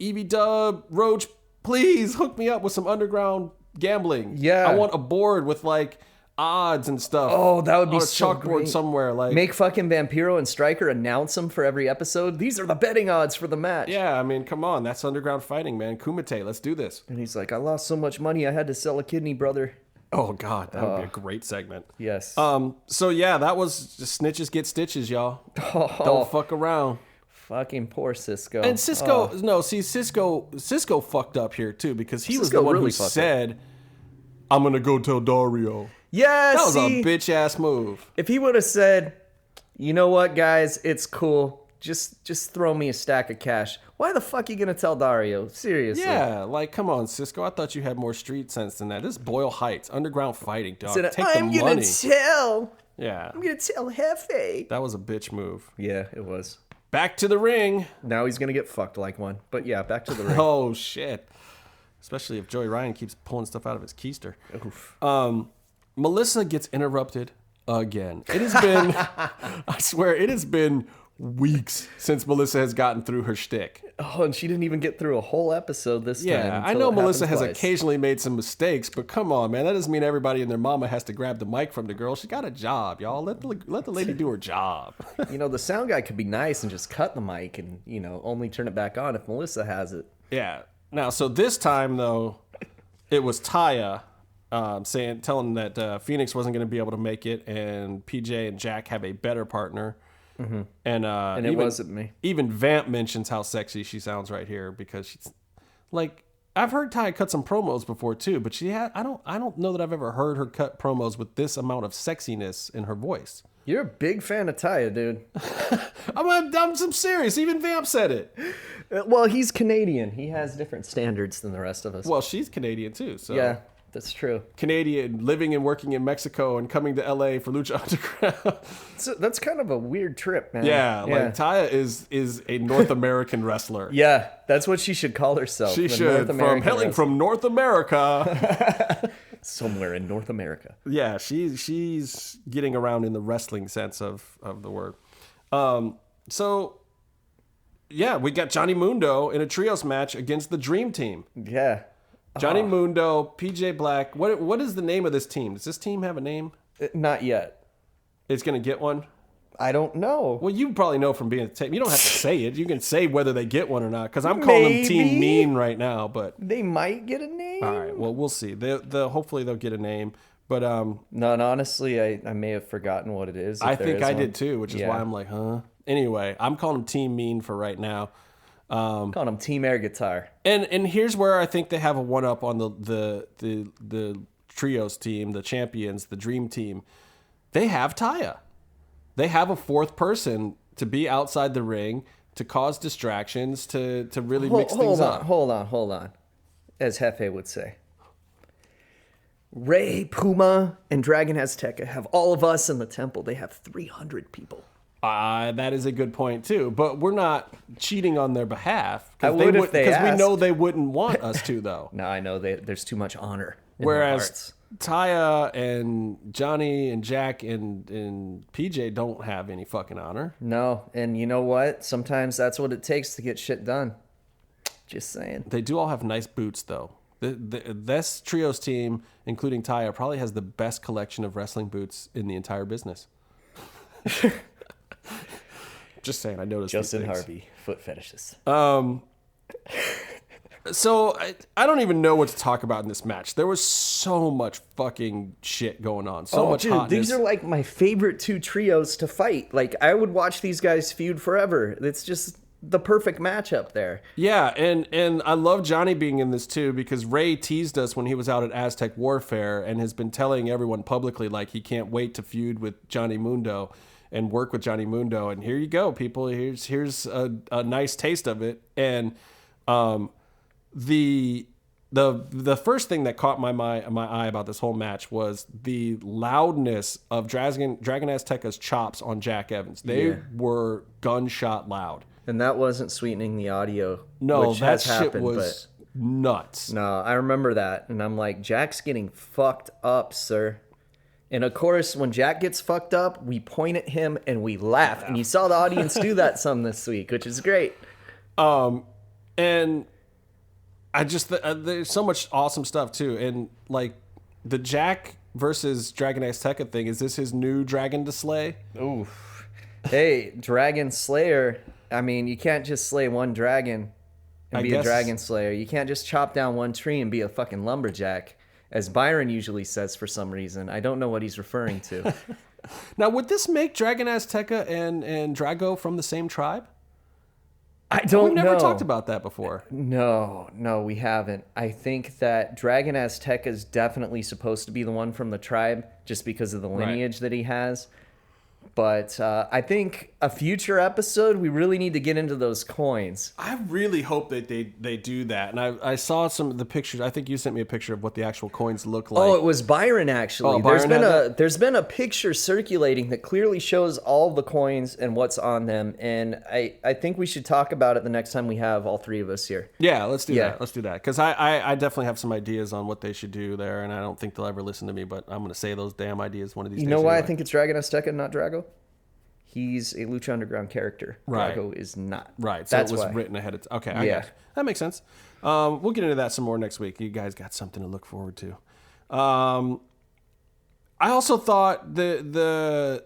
Evie Dub, Roach, please hook me up with some underground gambling. Yeah. I want a board with like odds and stuff. Oh, that would be on a so chalkboard great. somewhere. Like, make fucking Vampiro and Stryker announce them for every episode. These are the betting odds for the match. yeah, I mean, come on. That's underground fighting, man. Kumite, let's do this. And he's like, I lost so much money, I had to sell a kidney, brother. Oh, God. That would be a great segment. Yes. So, yeah, that was just snitches get stitches, y'all. Oh, Don't fuck around. fucking poor Cisco. And Cisco, Cisco fucked up here, too, because he was Cisco the one really who fucked said, I'm going to go tell Dario. Yeah, That was see, a bitch-ass move. if he would have said, you know what, guys, it's cool. Just throw me a stack of cash. Why the fuck are you going to tell Dario? Seriously. Yeah, like, come on, Cisco. I thought you had more street sense than that. This is Boyle Heights, underground fighting, dog. Said, Take I'm the going money. to tell. Yeah, I'm going to tell Hefe. that was a bitch move. Yeah, it was. Back to the ring. Now he's going to get fucked like one. But yeah, back to the ring. Oh, shit. Especially if Joey Ryan keeps pulling stuff out of his keister. Oof. Melissa gets interrupted again. It has been, I swear, it has been weeks since Melissa has gotten through her shtick. Oh, and she didn't even get through a whole episode this time. Yeah, I until know it Melissa has happened twice. occasionally made some mistakes, but come on, man. That doesn't mean everybody and their mama has to grab the mic from the girl. She got a job, y'all. Let the lady do her job. You know, the sound guy could be nice and just cut the mic and, you know, only turn it back on if Melissa has it. Yeah. Now, so this time, though, it was Taya telling that Phoenix wasn't going to be able to make it, and PJ and Jack have a better partner. Mm-hmm. And it wasn't me. Even Vamp mentions how sexy she sounds right here because she's like, I've heard Taya cut some promos before too, but I don't know that I've ever heard her cut promos with this amount of sexiness in her voice. You're a big fan of Taya, dude. I'm serious. Even Vamp said it. Well, he's Canadian. He has different standards than the rest of us. Well, she's Canadian too, so yeah, that's true. Canadian, living and working in Mexico and coming to LA for Lucha Underground. So that's kind of a weird trip, man. Yeah, like Taya is a North American wrestler. Yeah, that's what she should call herself. She the should, North American hailing wrestler. from North America. Somewhere in North America. Yeah, she's getting around in the wrestling sense of the word. So, yeah, we got Johnny Mundo in a trios match against the Dream Team. Yeah. Johnny Mundo, PJ Black. What is the name of this team? Does this team have a name? Not yet. It's going to get one? I don't know. Well, you probably know from being at the tape. You don't have to say it. You can say whether they get one or not, because I'm calling them Team Mean right now. But they might get a name. all right, well, we'll see. Hopefully they'll get a name. But no, and honestly, I may have forgotten what it is. I think I did too, which is why I'm like, huh? Anyway, I'm calling them Team Mean for right now. Calling them Team Air Guitar. And here's where I think they have a one up on the trios team, the champions, the Dream Team. They have Taya. They have a fourth person to be outside the ring, to cause distractions, to really mix things up. Hold on. As Hefe would say. Ray, Puma, and Dragon Azteca have all of us in the temple. They have 300 people. That is a good point too, but we're not cheating on their behalf. I would if they because we know asked. they wouldn't want us to, though. No, I know there's too much honor in their Whereas hearts. Taya and Johnny and Jack and PJ don't have any fucking honor. No, and you know what? Sometimes that's what it takes to get shit done. Just saying. They do all have nice boots, though. This trios team, including Taya, probably has the best collection of wrestling boots in the entire business. Just saying, I noticed Justin these things. Harvey, foot fetishes. So I don't even know what to talk about in this match. There was so much fucking shit going on. So much dude, hotness. these are like my favorite two trios to fight. Like, I would watch these guys feud forever. It's just the perfect matchup there. Yeah, and I love Johnny being in this too, because Ray teased us when he was out at Aztec Warfare and has been telling everyone publicly like he can't wait to feud with Johnny Mundo and work with Johnny Mundo. And here you go, people. Here's a nice taste of it. And the first thing that caught my eye about this whole match was the loudness of Dragon Azteca's chops on Jack Evans. They were gunshot loud. And that wasn't sweetening the audio. No, which that has shit happened, was nuts. No, I remember that. And I'm like, Jack's getting fucked up, sir. And of course, when Jack gets fucked up, we point at him and we laugh. And you saw the audience do that some this week, which is great. And I just there's so much awesome stuff too, and like the Jack versus Dragon Azteca thing. Is this his new dragon to slay? Ooh, hey, Dragon Slayer. I mean, you can't just slay one dragon and be a dragon slayer. You can't just chop down one tree and be a fucking lumberjack, as Byron usually says for some reason. I don't know what he's referring to. Now, would this make Dragon Azteca and Drago from the same tribe? I don't know. We've never talked about that before. No, we haven't. I think that Dragon Azteca is definitely supposed to be the one from the tribe just because of the lineage that he has. But I think a future episode, we really need to get into those coins. I really hope that they do that. And I saw some of the pictures. I think you sent me a picture of what the actual coins look like. Oh, it was Byron, actually. Oh, Byron there's been a picture circulating that clearly shows all the coins and what's on them. And I think we should talk about it the next time we have all three of us here. Yeah, let's do that. Let's do that. Because I definitely have some ideas on what they should do there. And I don't think they'll ever listen to me. But I'm going to say those damn ideas one of these days. You know why I think it's Dragon Azteca and not Drago? He's a Lucha Underground character. Right. Drago is not. Right. So it was written ahead of time. Okay. I got it. That makes sense. We'll get into that some more next week. You guys got something to look forward to. I also thought the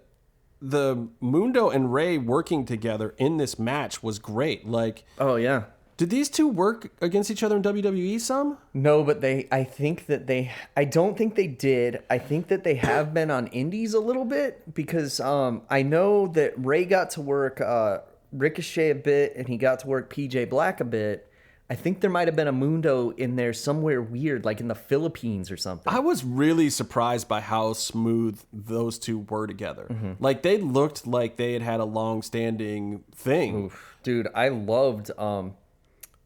Mundo and Ray working together in this match was great. Like, oh yeah. Did these two work against each other in WWE some? No, but I don't think they did. I think that they have been on indies a little bit because I know that Ray got to work Ricochet a bit and he got to work PJ Black a bit. I think there might have been a Mundo in there somewhere weird, like in the Philippines or something. I was really surprised by how smooth those two were together. Mm-hmm. Like, they looked like they had a long-standing thing. Oof. Dude, I loved...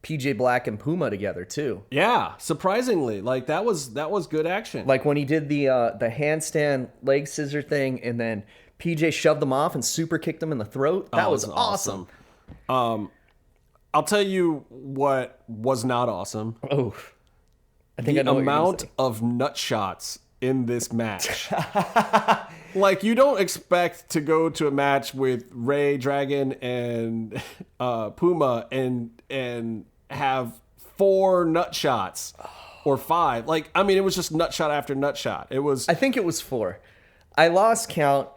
PJ Black and Puma together too. Yeah, surprisingly, like that was good action. Like when he did the handstand leg scissor thing, and then PJ shoved them off and super kicked them in the throat. That was awesome. I'll tell you what was not awesome. Oh, I think the amount of nut shots in this match. Like, you don't expect to go to a match with Ray, Dragon, and Puma and have 4 nut shots or 5. Like, I mean, it was just nut shot after nut shot. It was. I think it was 4. I lost count.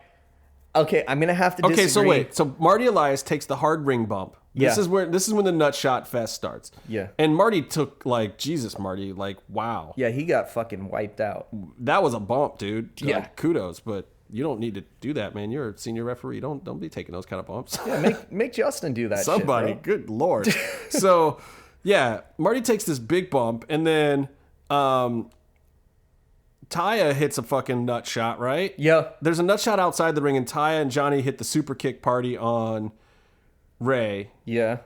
Okay, I'm gonna have to disagree. Okay, so wait. So Marty Elias takes the hard ring bump. This is when the nut shot fest starts. Yeah. And Marty took, like, Jesus, Marty, like, wow. Yeah, he got fucking wiped out. That was a bump, dude. Yeah. Like, kudos, but you don't need to do that, man. You're a senior referee. Don't be taking those kind of bumps. Yeah, make Justin do that. Somebody, shit, good Lord. So, yeah, Marty takes this big bump, and then Taya hits a fucking nut shot, right? Yeah. There's a nut shot outside the ring, and Taya and Johnny hit the super kick party on Ray. Yeah.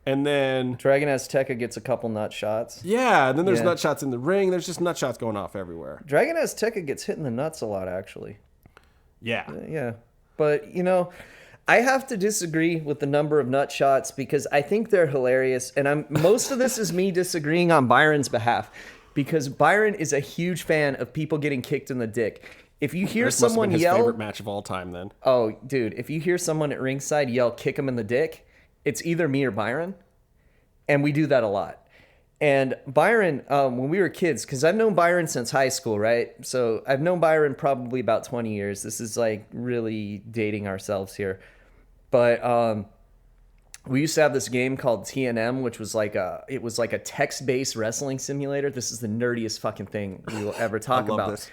And then Dragon Azteca gets a couple nut shots. Yeah, and then there's nut shots in the ring. There's just nut shots going off everywhere. Dragon Azteca gets hit in the nuts a lot, actually. Yeah. Yeah. But, you know, I have to disagree with the number of nut shots because I think they're hilarious. And most of this is me disagreeing on Byron's behalf because Byron is a huge fan of people getting kicked in the dick. If you hear someone his yell... favorite match of all time, then. Oh, dude, if you hear someone at ringside yell, kick him in the dick, it's either me or Byron. And we do that a lot. And Byron, when we were kids, because I've known Byron since high school, right? So I've known Byron probably about 20 years. This is like really dating ourselves here. But we used to have this game called TNM, which was like a text-based wrestling simulator. This is the nerdiest fucking thing we will ever talk about. This.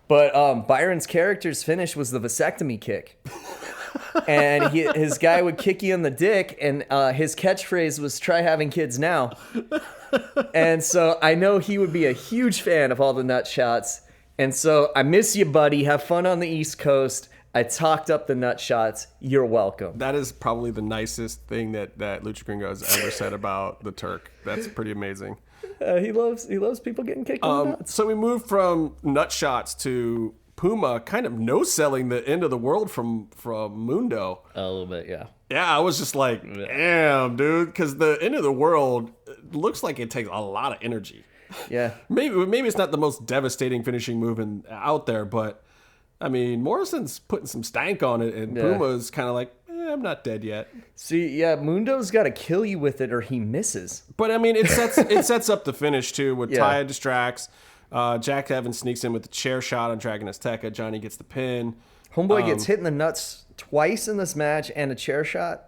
But Byron's character's finish was the vasectomy kick. And his guy would kick you in the dick, and his catchphrase was, "Try having kids now." And so I know he would be a huge fan of all the nut shots. And so I miss you, buddy. Have fun on the East Coast. I talked up the nut shots. You're welcome. That is probably the nicest thing that Lucha Gringo has ever said about the Turk. That's pretty amazing. He loves people getting kicked in the nuts. So we moved from nut shots to Puma kind of no-selling the end of the world from Mundo. A little bit, yeah. Yeah, I was just like, damn, dude, because the end of the world looks like it takes a lot of energy. Yeah. Maybe it's not the most devastating finishing move out there, but I mean, Morrison's putting some stank on it, and Puma's kind of like, I'm not dead yet. See, yeah, Mundo's got to kill you with it or he misses. But, I mean, it sets up the finish, too, with Taya distracts. Jack Evans sneaks in with the chair shot on Dragon Azteca. Johnny gets the pin. Homeboy gets hit in the nuts twice in this match and a chair shot.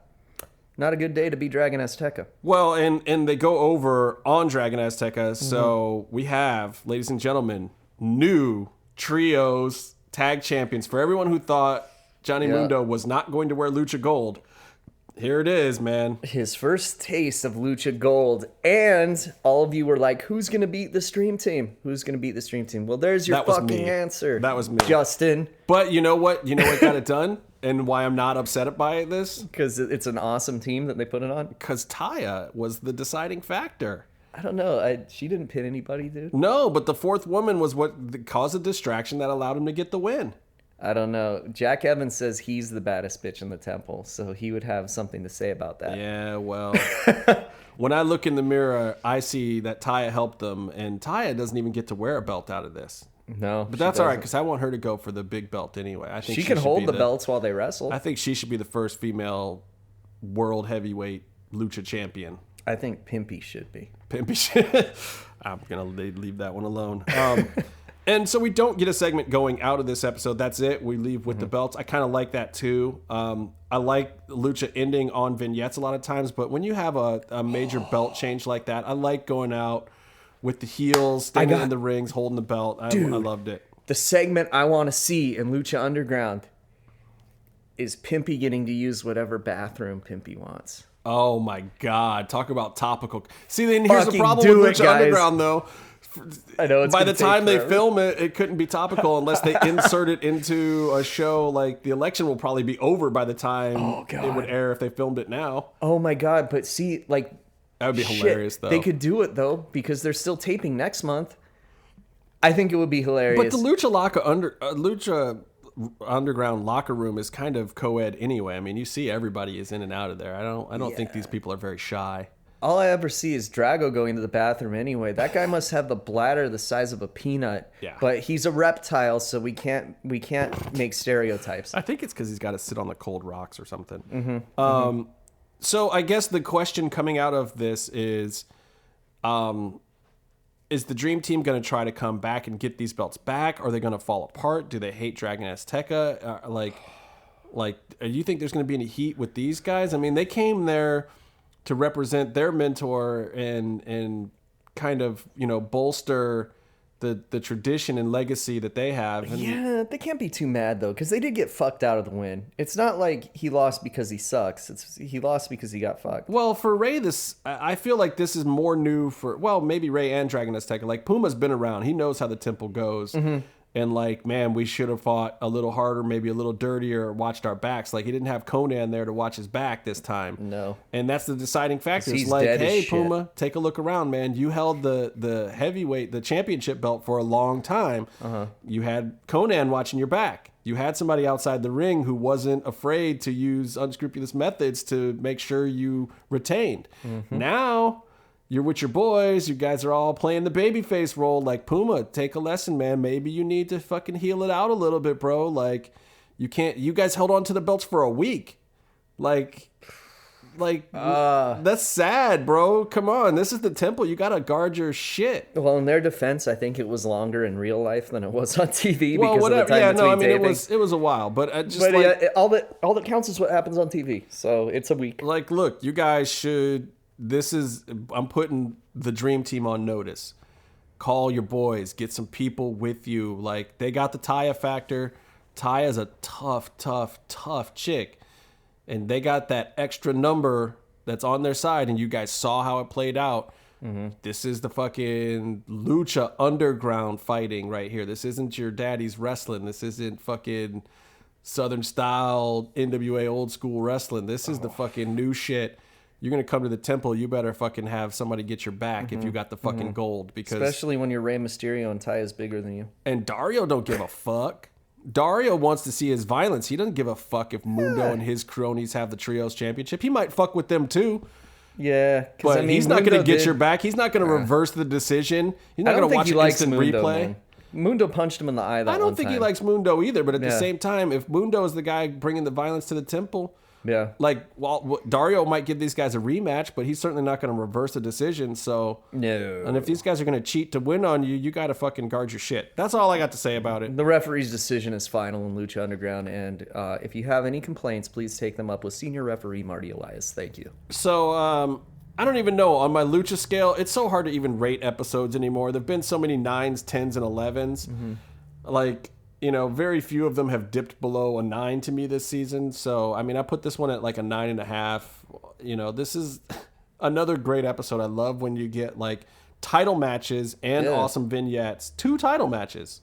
Not a good day to be Dragon Azteca. Well, and they go over on Dragon Azteca. So we have, ladies and gentlemen, new trios tag champions. For everyone who thought Johnny Mundo was not going to wear Lucha Gold, here it is, man. His first taste of Lucha Gold. And all of you were like, who's going to beat the Stream Team? Who's going to beat the Stream Team? Well, there's your fucking answer. That was me. Justin. But you know what? You know what got it done? And why I'm not upset by this? Because it's an awesome team that they put it on? Because Taya was the deciding factor. I don't know. She didn't pin anybody, dude. No, but the fourth woman was what caused a distraction that allowed him to get the win. I don't know. Jack Evans says he's the baddest bitch in the temple, so he would have something to say about that. Yeah, well, when I look in the mirror, I see that Taya helped them, and Taya doesn't even get to wear a belt out of this. No, but that's all right because I want her to go for the big belt anyway. I think she can hold the belts while they wrestle. I think she should be the first female world heavyweight lucha champion. I think Pimpy should be. Pimpy should. I'm gonna leave that one alone. And so we don't get a segment going out of this episode. That's it. We leave with the belts. I kind of like that too. I like lucha ending on vignettes a lot of times, but when you have a major belt change like that, I like going out with the heels, standing in the rings, holding the belt. I loved it. The segment I want to see in Lucha Underground is Pimpy getting to use whatever bathroom Pimpy wants. Oh my God. Talk about topical. See, then here's the problem with Lucha Underground, though. I know it's by the time they film it, it couldn't be topical unless they insert it into a show. Like the election will probably be over by the time it would air if they filmed it now. Oh my God. But see, like, that would be hilarious, though. They could do it, though, because they're still taping next month. I think it would be hilarious. But the Lucha Underground locker room is kind of co-ed anyway. I mean, you see everybody is in and out of there. I don't think these people are very shy. All I ever see is Drago going to the bathroom anyway. That guy must have the bladder the size of a peanut. Yeah. But he's a reptile, so we can't make stereotypes. I think it's because he's got to sit on the cold rocks or something. So I guess the question coming out of this is the Dream Team going to try to come back and get these belts back? Are they going to fall apart? Do they hate Dragon Azteca? Do you think there's going to be any heat with these guys? I mean, they came there to represent their mentor and kind of, bolster the tradition and legacy that they have. And yeah, they can't be too mad, though, because they did get fucked out of the win. It's not like he lost because he sucks. He lost because he got fucked. Well, for Ray, I feel like this is more new for, maybe Ray and Dragon Azteca. Like, Puma's been around. He knows how the temple goes. And like, man, we should have fought a little harder, maybe a little dirtier, or watched our backs. Like, he didn't have Conan there to watch his back this time. No. And that's the deciding factor. It's like, hey, Puma, take a look around, man. You held the heavyweight, the championship belt for a long time. You had Conan watching your back. You had somebody outside the ring who wasn't afraid to use unscrupulous methods to make sure you retained. Now you're with your boys. You guys are all playing the babyface role. Like, Puma, take a lesson, man. Maybe you need to fucking heel it out a little bit, bro. Like, you guys held on to the belts for a week. Like, that's sad, bro. Come on. This is the temple. You got to guard your shit. Well, in their defense, I think it was longer in real life than it was on TV because of the time between taping. It was a while, but all that counts is what happens on TV. So it's a week. Like, look, you guys should. I'm putting the Dream Team on notice. Call your boys. Get some people with you. Like, they got the Taya factor. Taya's a tough chick. And they got that extra number that's on their side, and you guys saw how it played out. This is the fucking Lucha Underground fighting right here. This isn't your daddy's wrestling. This isn't fucking Southern style NWA old school wrestling. This is the fucking new shit. You're going to come to the temple, you better fucking have somebody get your back if you got the fucking gold. Because especially when you're Rey Mysterio and Taya's bigger than you. And Dario don't give a fuck. Dario wants to see his violence. He doesn't give a fuck if Mundo and his cronies have the Trios Championship. He might fuck with them too. Yeah. But he's not going to get your back. He's not going to reverse the decision. He's not going to watch an instant replay. Man. Mundo punched him in the eye that I don't think he likes Mundo either, but at the same time, if Mundo is the guy bringing the violence to the temple, Yeah. Like, well, Dario might give these guys a rematch, but he's certainly not going to reverse a decision. So, no. And if these guys are going to cheat to win on you, you got to fucking guard your shit. That's all I got to say about it. The referee's decision is final in Lucha Underground, and if you have any complaints, please take them up with senior referee Marty Elias. Thank you. So, I don't even know. On my Lucha scale, it's so hard to even rate episodes anymore. There've been so many 9s, 10s, and 11s. Mm-hmm. Like, you know, very few of them have dipped below a 9 to me this season. So, I mean, I put this one at like a 9.5. You know, this is another great episode. I love when you get like title matches and awesome vignettes. 2 title matches.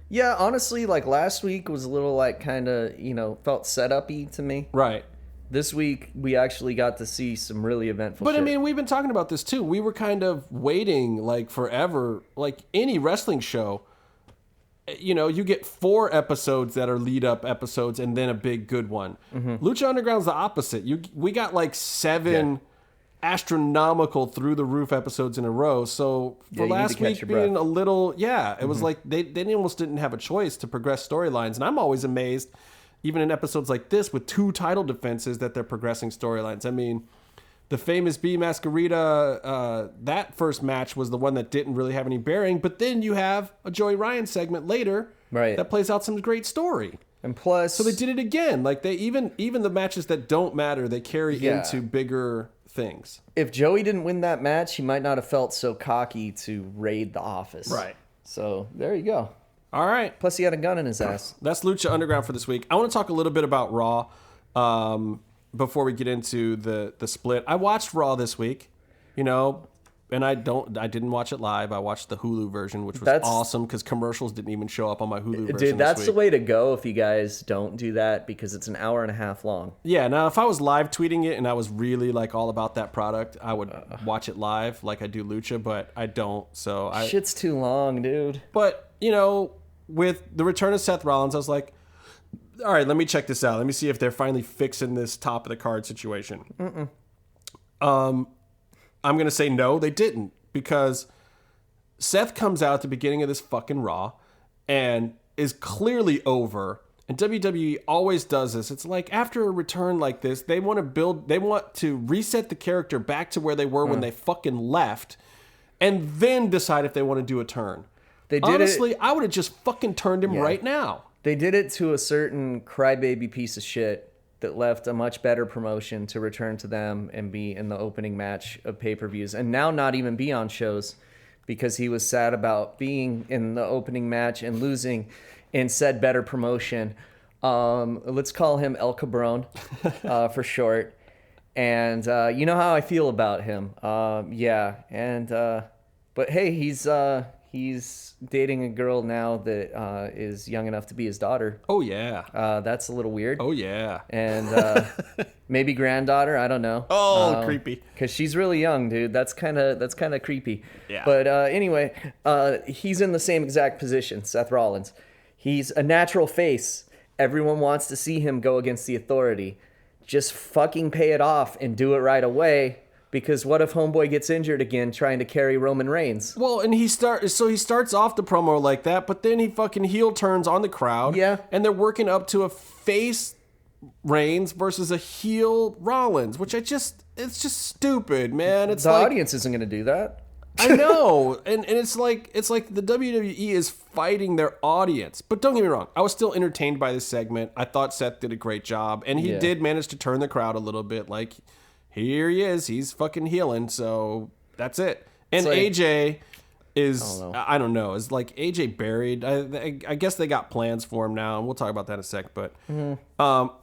Yeah, honestly, like last week was a little like kind of, you know, felt set-up-y to me. Right. This week, we actually got to see some really eventful shit. I mean, we've been talking about this too. We were kind of waiting like forever. Like any wrestling show, you know, you get 4 episodes that are lead-up episodes and then a big good one. Mm-hmm. Lucha Underground's the opposite. We got like 7 astronomical through-the-roof episodes in a row. So for last week being a little... Yeah, it was like they almost didn't have a choice to progress storylines. And I'm always amazed... even in episodes like this with 2 title defenses that they're progressing storylines. I mean, the famous B Masquerita, that first match was the one that didn't really have any bearing, but then you have a Joey Ryan segment later that plays out some great story. And plus... So they did it again. Like they even the matches that don't matter, they carry into bigger things. If Joey didn't win that match, he might not have felt so cocky to raid the office. Right. So there you go. All right. Plus, he had a gun in his ass. That's Lucha Underground for this week. I want to talk a little bit about Raw before we get into the split. I watched Raw this week, you know, and I didn't watch it live. I watched the Hulu version, which was awesome because commercials didn't even show up on my Hulu version. Dude, that's the way to go if you guys don't do that because it's an hour and a half long. Yeah. Now, if I was live tweeting it and I was really like all about that product, I would watch it live like I do Lucha, but I don't. So shit's too long, dude. But, you know, with the return of Seth Rollins, I was like, all right, let me check this out. Let me see if they're finally fixing this top of the card situation. I'm going to say no, they didn't. Because Seth comes out at the beginning of this fucking Raw and is clearly over. And WWE always does this. It's like after a return like this, they want to reset the character back to where they were when they fucking left and then decide if they want to do a turn. Honestly, I would have just fucking turned him right now. They did it to a certain crybaby piece of shit that left a much better promotion to return to them and be in the opening match of pay-per-views and now not even be on shows because he was sad about being in the opening match and losing in said better promotion. Let's call him El Cabron for short. And you know how I feel about him. But hey, he's dating a girl now that is young enough to be his daughter. Oh, yeah. That's a little weird. Oh, yeah. And maybe granddaughter. I don't know. Oh, creepy. Because she's really young, dude. That's kind of creepy. Yeah. But anyway, he's in the same exact position, Seth Rollins. He's a natural face. Everyone wants to see him go against the authority. Just fucking pay it off and do it right away. Because what if homeboy gets injured again trying to carry Roman Reigns? Well, and he starts off the promo like that, but then he fucking heel turns on the crowd. Yeah. And they're working up to a face Reigns versus a heel Rollins, which it's just stupid, man. It's the like, audience isn't going to do that. I know. And it's like the WWE is fighting their audience. But don't get me wrong, I was still entertained by this segment. I thought Seth did a great job, and he did manage to turn the crowd a little bit. Like, here he is. He's fucking healing. So that's it. And like, AJ is, I don't know. Is like AJ buried? I guess they got plans for him now, and we'll talk about that in a sec. But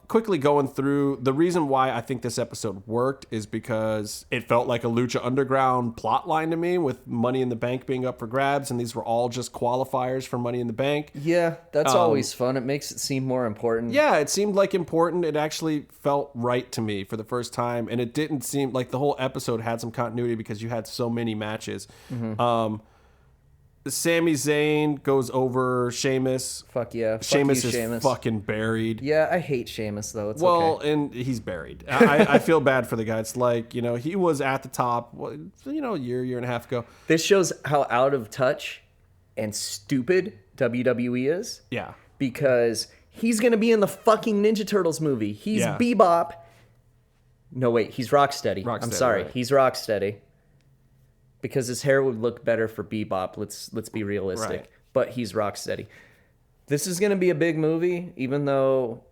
quickly going through, the reason why I think this episode worked is because it felt like a Lucha Underground plot line to me, with Money in the Bank being up for grabs, and these were all just qualifiers for Money in the Bank. Yeah, that's always fun. It makes it seem more important. Yeah, it seemed like important. It actually felt right to me for the first time, and it didn't seem like the whole episode had some continuity because you had so many matches. Sami Zayn goes over Sheamus. Fuck yeah. Sheamus is fucking buried. Yeah, I hate Sheamus, though. It's okay. And he's buried. I feel bad for the guy. It's like, you know, he was at the top, you know, a year and a half ago. This shows how out of touch and stupid WWE is. Yeah. Because He's going to be in the fucking Ninja Turtles movie. He's Bebop. No, wait. He's Rocksteady. I'm sorry. Right. He's Rocksteady. Because his hair would look better for Bebop. Let's be realistic. Right. But he's Rocksteady. This is going to be a big movie, even though...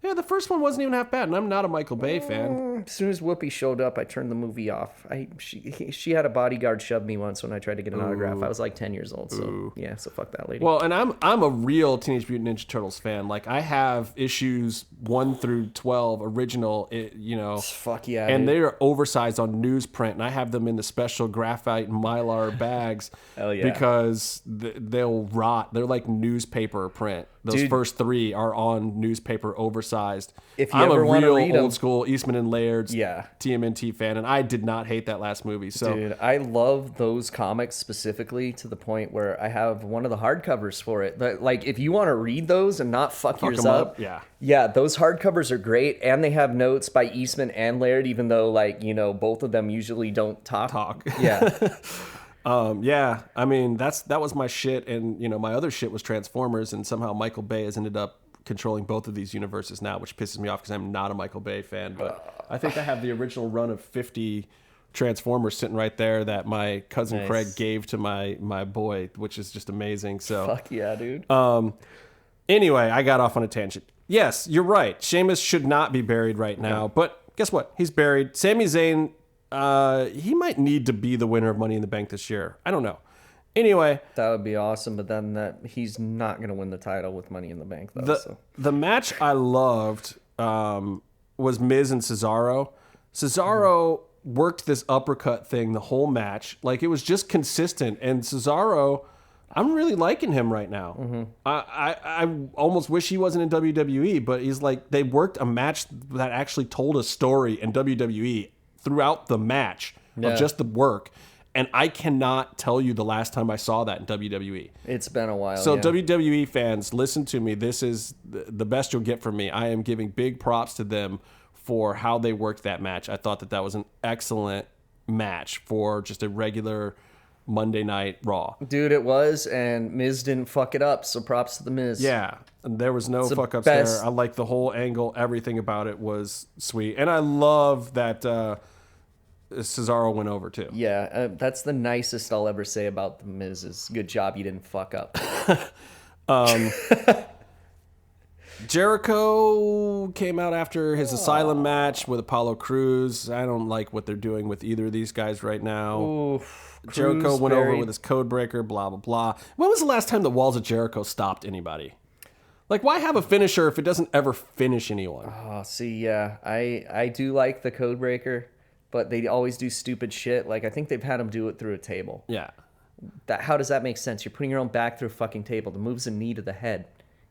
Yeah, the first one wasn't even half bad, and I'm not a Michael Bay fan. As soon as Whoopi showed up, I turned the movie off. She had a bodyguard shove me once when I tried to get an autograph. I was like 10 years old, so yeah, so fuck that lady. Well, and I'm a real Teenage Mutant Ninja Turtles fan. Like, I have issues 1 through 12 original, Fuck yeah, and dude. they are oversized on newsprint, and I have them in the special graphite Mylar bags. Hell yeah. Because they'll rot. They're like newspaper print. Those first 3 are on newspaper, oversized. If you ever want to read old school Eastman and Laird's TMNT fan, and I did not hate that last movie. So, dude, I love those comics specifically to the point where I have one of the hardcovers for it. But like, if you want to read those and not fuck yours up, yeah, those hardcovers are great, and they have notes by Eastman and Laird, even though both of them usually don't talk. Yeah. Yeah, I mean that was my shit, and my other shit was Transformers, and somehow Michael Bay has ended up controlling both of these universes now, which pisses me off because I'm not a Michael Bay fan. But I think I have the original run of 50 Transformers sitting right there that my cousin Craig gave to my boy, which is just amazing. So fuck yeah, dude. Anyway, I got off on a tangent. Yes, you're right. Sheamus should not be buried right now, but guess what? He's buried. Sami Zayn. He might need to be the winner of Money in the Bank this year. I don't know. Anyway, that would be awesome, but then he's not going to win the title with Money in the Bank, though. The match I loved was Miz and Cesaro. Cesaro worked this uppercut thing the whole match. Like, it was just consistent. And Cesaro, I'm really liking him right now. Mm-hmm. I almost wish he wasn't in WWE, but he's like, they worked a match that actually told a story in WWE throughout the match of just the work. And I cannot tell you the last time I saw that in WWE. It's been a while. So WWE fans, listen to me. This is the best you'll get from me. I am giving big props to them for how they worked that match. I thought that was an excellent match for just a regular Monday Night Raw. Dude, it was, and Miz didn't fuck it up, so props to the Miz. Yeah, and there was no fuck-ups there. I like the whole angle. Everything about it was sweet. And I love that Cesaro went over, too. Yeah, that's the nicest I'll ever say about the Miz is good job you didn't fuck up. Jericho came out after his Asylum match with Apollo Crews. I don't like what they're doing with either of these guys right now. Oof. Jericho went over with his code breaker, blah, blah, blah. When was the last time the Walls of Jericho stopped anybody? Like, why have a finisher if it doesn't ever finish anyone? Oh, see, yeah. I do like the code breaker, but they always do stupid shit. Like, I think they've had them do it through a table. Yeah. How does that make sense? You're putting your own back through a fucking table. The move's a knee to the head.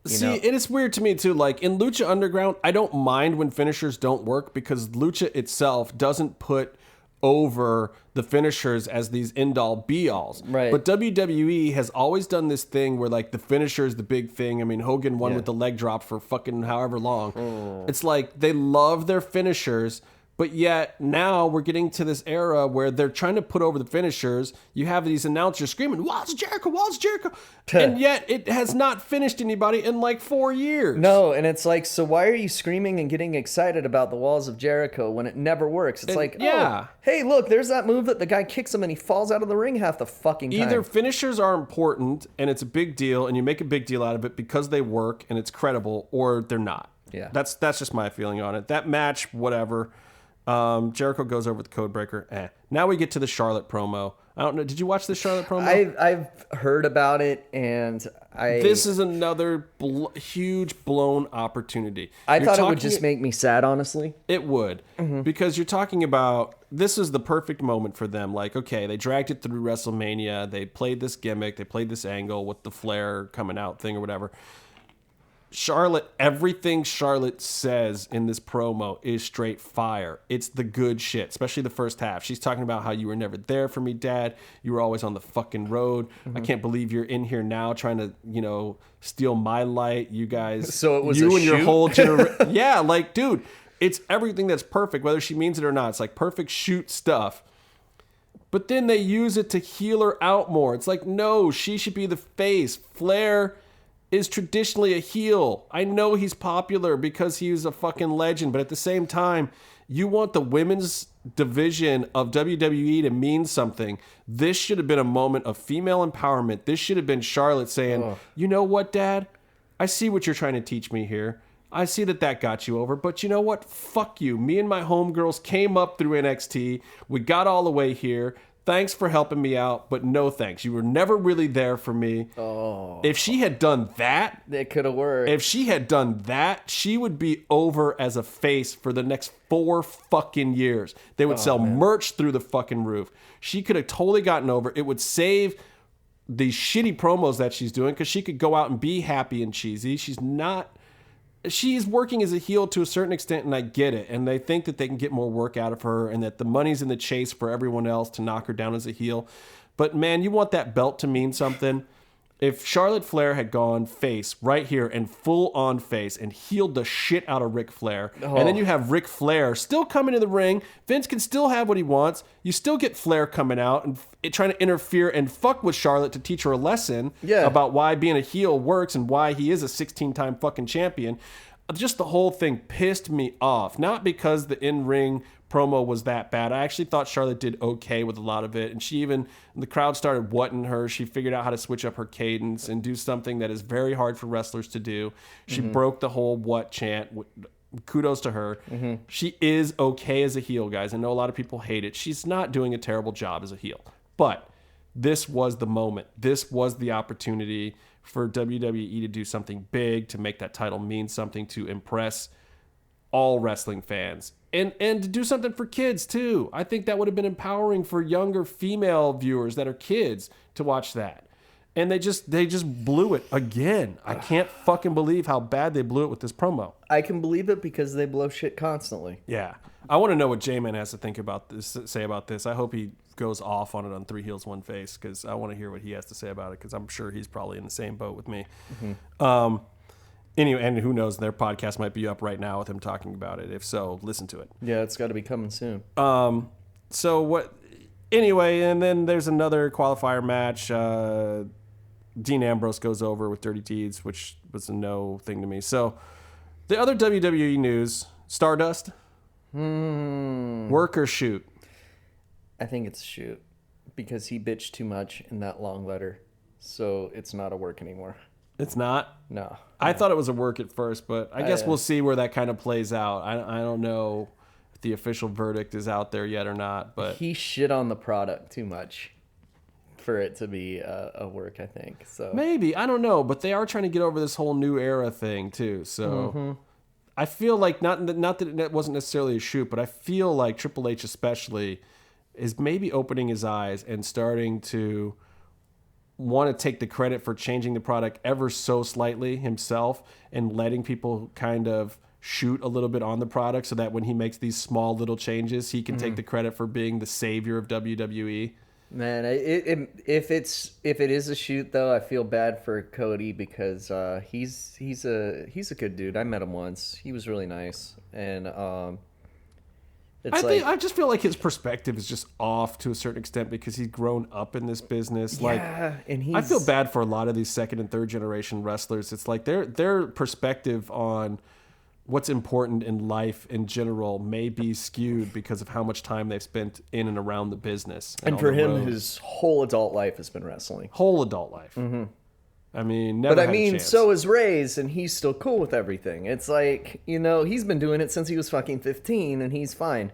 See, and it's weird to me, too. Like, in Lucha Underground, I don't mind when finishers don't work because Lucha itself doesn't put over the finishers as these end-all be-alls. Right. But WWE has always done this thing where, like, the finisher is the big thing. I mean, Hogan won with the leg drop for fucking however long. It's like they love their finishers, but yet now we're getting to this era where they're trying to put over the finishers. You have these announcers screaming, Walls of Jericho, Walls of Jericho. And yet it has not finished anybody in like 4 years. No, and it's like, so why are you screaming and getting excited about the Walls of Jericho when it never works? It's like, oh, hey, look, there's that move that the guy kicks him and he falls out of the ring half the fucking time. Either finishers are important and it's a big deal and you make a big deal out of it because they work and it's credible, or they're not. Yeah. That's just my feeling on it. That match, whatever. Jericho goes over with the codebreaker. Now we get to the Charlotte promo. I don't know. Did you watch the Charlotte promo? I've heard about it, and This is another huge blown opportunity. I thought it would just make me sad, honestly. It would. Mm-hmm. Because you're talking about, this is the perfect moment for them. Like, okay, they dragged it through WrestleMania. They played this gimmick. They played this angle with the Flair coming out thing or whatever. Charlotte, everything Charlotte says in this promo is straight fire. It's the good shit, especially the first half. She's talking about how you were never there for me, Dad. You were always on the fucking road. Mm-hmm. I can't believe you're in here now trying to, steal my light. You guys, so it was you a and shoot? Your whole generation. Yeah, like, dude, it's everything that's perfect, whether she means it or not. It's like perfect shoot stuff. But then they use it to heal her out more. It's like, no, she should be the face. Flair is traditionally a heel. I know he's popular because he was a fucking legend, but at the same time, you want the women's division of WWE to mean something. This should have been a moment of female empowerment. This should have been Charlotte saying, you know what, Dad? I see what you're trying to teach me here. I see that got you over, but you know what? Fuck you. Me and my homegirls came up through NXT. We got all the way here. Thanks for helping me out, but no thanks. You were never really there for me. Oh. If she had done that, it could have worked. If she had done that, she would be over as a face for the next 4 fucking years. They would sell merch through the fucking roof. She could have totally gotten over. It would save these shitty promos that she's doing because she could go out and be happy and cheesy. She's working as a heel to a certain extent, and I get it. And they think that they can get more work out of her and that the money's in the chase for everyone else to knock her down as a heel. But, man, you want that belt to mean something. If Charlotte Flair had gone face right here and full on face and healed the shit out of Ric Flair, and then you have Ric Flair still coming to the ring, Vince can still have what he wants. You still get Flair coming out and trying to interfere and fuck with Charlotte to teach her a lesson about why being a heel works and why he is a 16-time fucking champion. Just the whole thing pissed me off. Not because the in-ring promo was that bad. I actually thought Charlotte did okay with a lot of it. And the crowd started whatting her. She figured out how to switch up her cadence and do something that is very hard for wrestlers to do. She broke the whole what chant. Kudos to her. She is okay as a heel, guys. I know a lot of people hate it. She's not doing a terrible job as a heel. But this was the moment. This was the opportunity for WWE to do something big, to make that title mean something, to impress all wrestling fans. And to do something for kids, too. I think that would have been empowering for younger female viewers that are kids to watch that. And they just blew it again. I can't fucking believe how bad they blew it with this promo. I can believe it because they blow shit constantly. Yeah. I want to know what J-Man has to say about this. I hope he goes off on it on Three Heels, One Face, because I want to hear what he has to say about it, because I'm sure he's probably in the same boat with me. Anyway, and who knows, their podcast might be up right now with him talking about it. If so, listen to it. Yeah, it's got to be coming soon. Anyway, and then there's another qualifier match. Dean Ambrose goes over with Dirty Deeds, which was a no thing to me. So the other WWE news, Stardust, work or shoot? I think it's a shoot because he bitched too much in that long letter. So it's not a work anymore. It's not? No. I thought it was a work at first, but I guess we'll see where that kind of plays out. I don't know if the official verdict is out there yet or not, but he shit on the product too much for it to be a work, I think. So maybe, I don't know, but they are trying to get over this whole new era thing too. So I feel like not that it wasn't necessarily a shoot, but I feel like Triple H especially is maybe opening his eyes and starting to want to take the credit for changing the product ever so slightly himself and letting people kind of shoot a little bit on the product so that when he makes these small little changes, he can take the credit for being the savior of WWE. Man, if it is a shoot though, I feel bad for Cody because he's a good dude. I met him once. He was really nice, and I just feel like his perspective is just off to a certain extent because he's grown up in this business. And I feel bad for a lot of these second and third generation wrestlers. It's like their perspective on what's important in life in general may be skewed because of how much time they've spent in and around the business. And for him, his whole adult life has been wrestling. Whole adult life. I mean, never had a chance. So is Ray's, and he's still cool with everything. It's like, he's been doing it since he was fucking 15, and he's fine.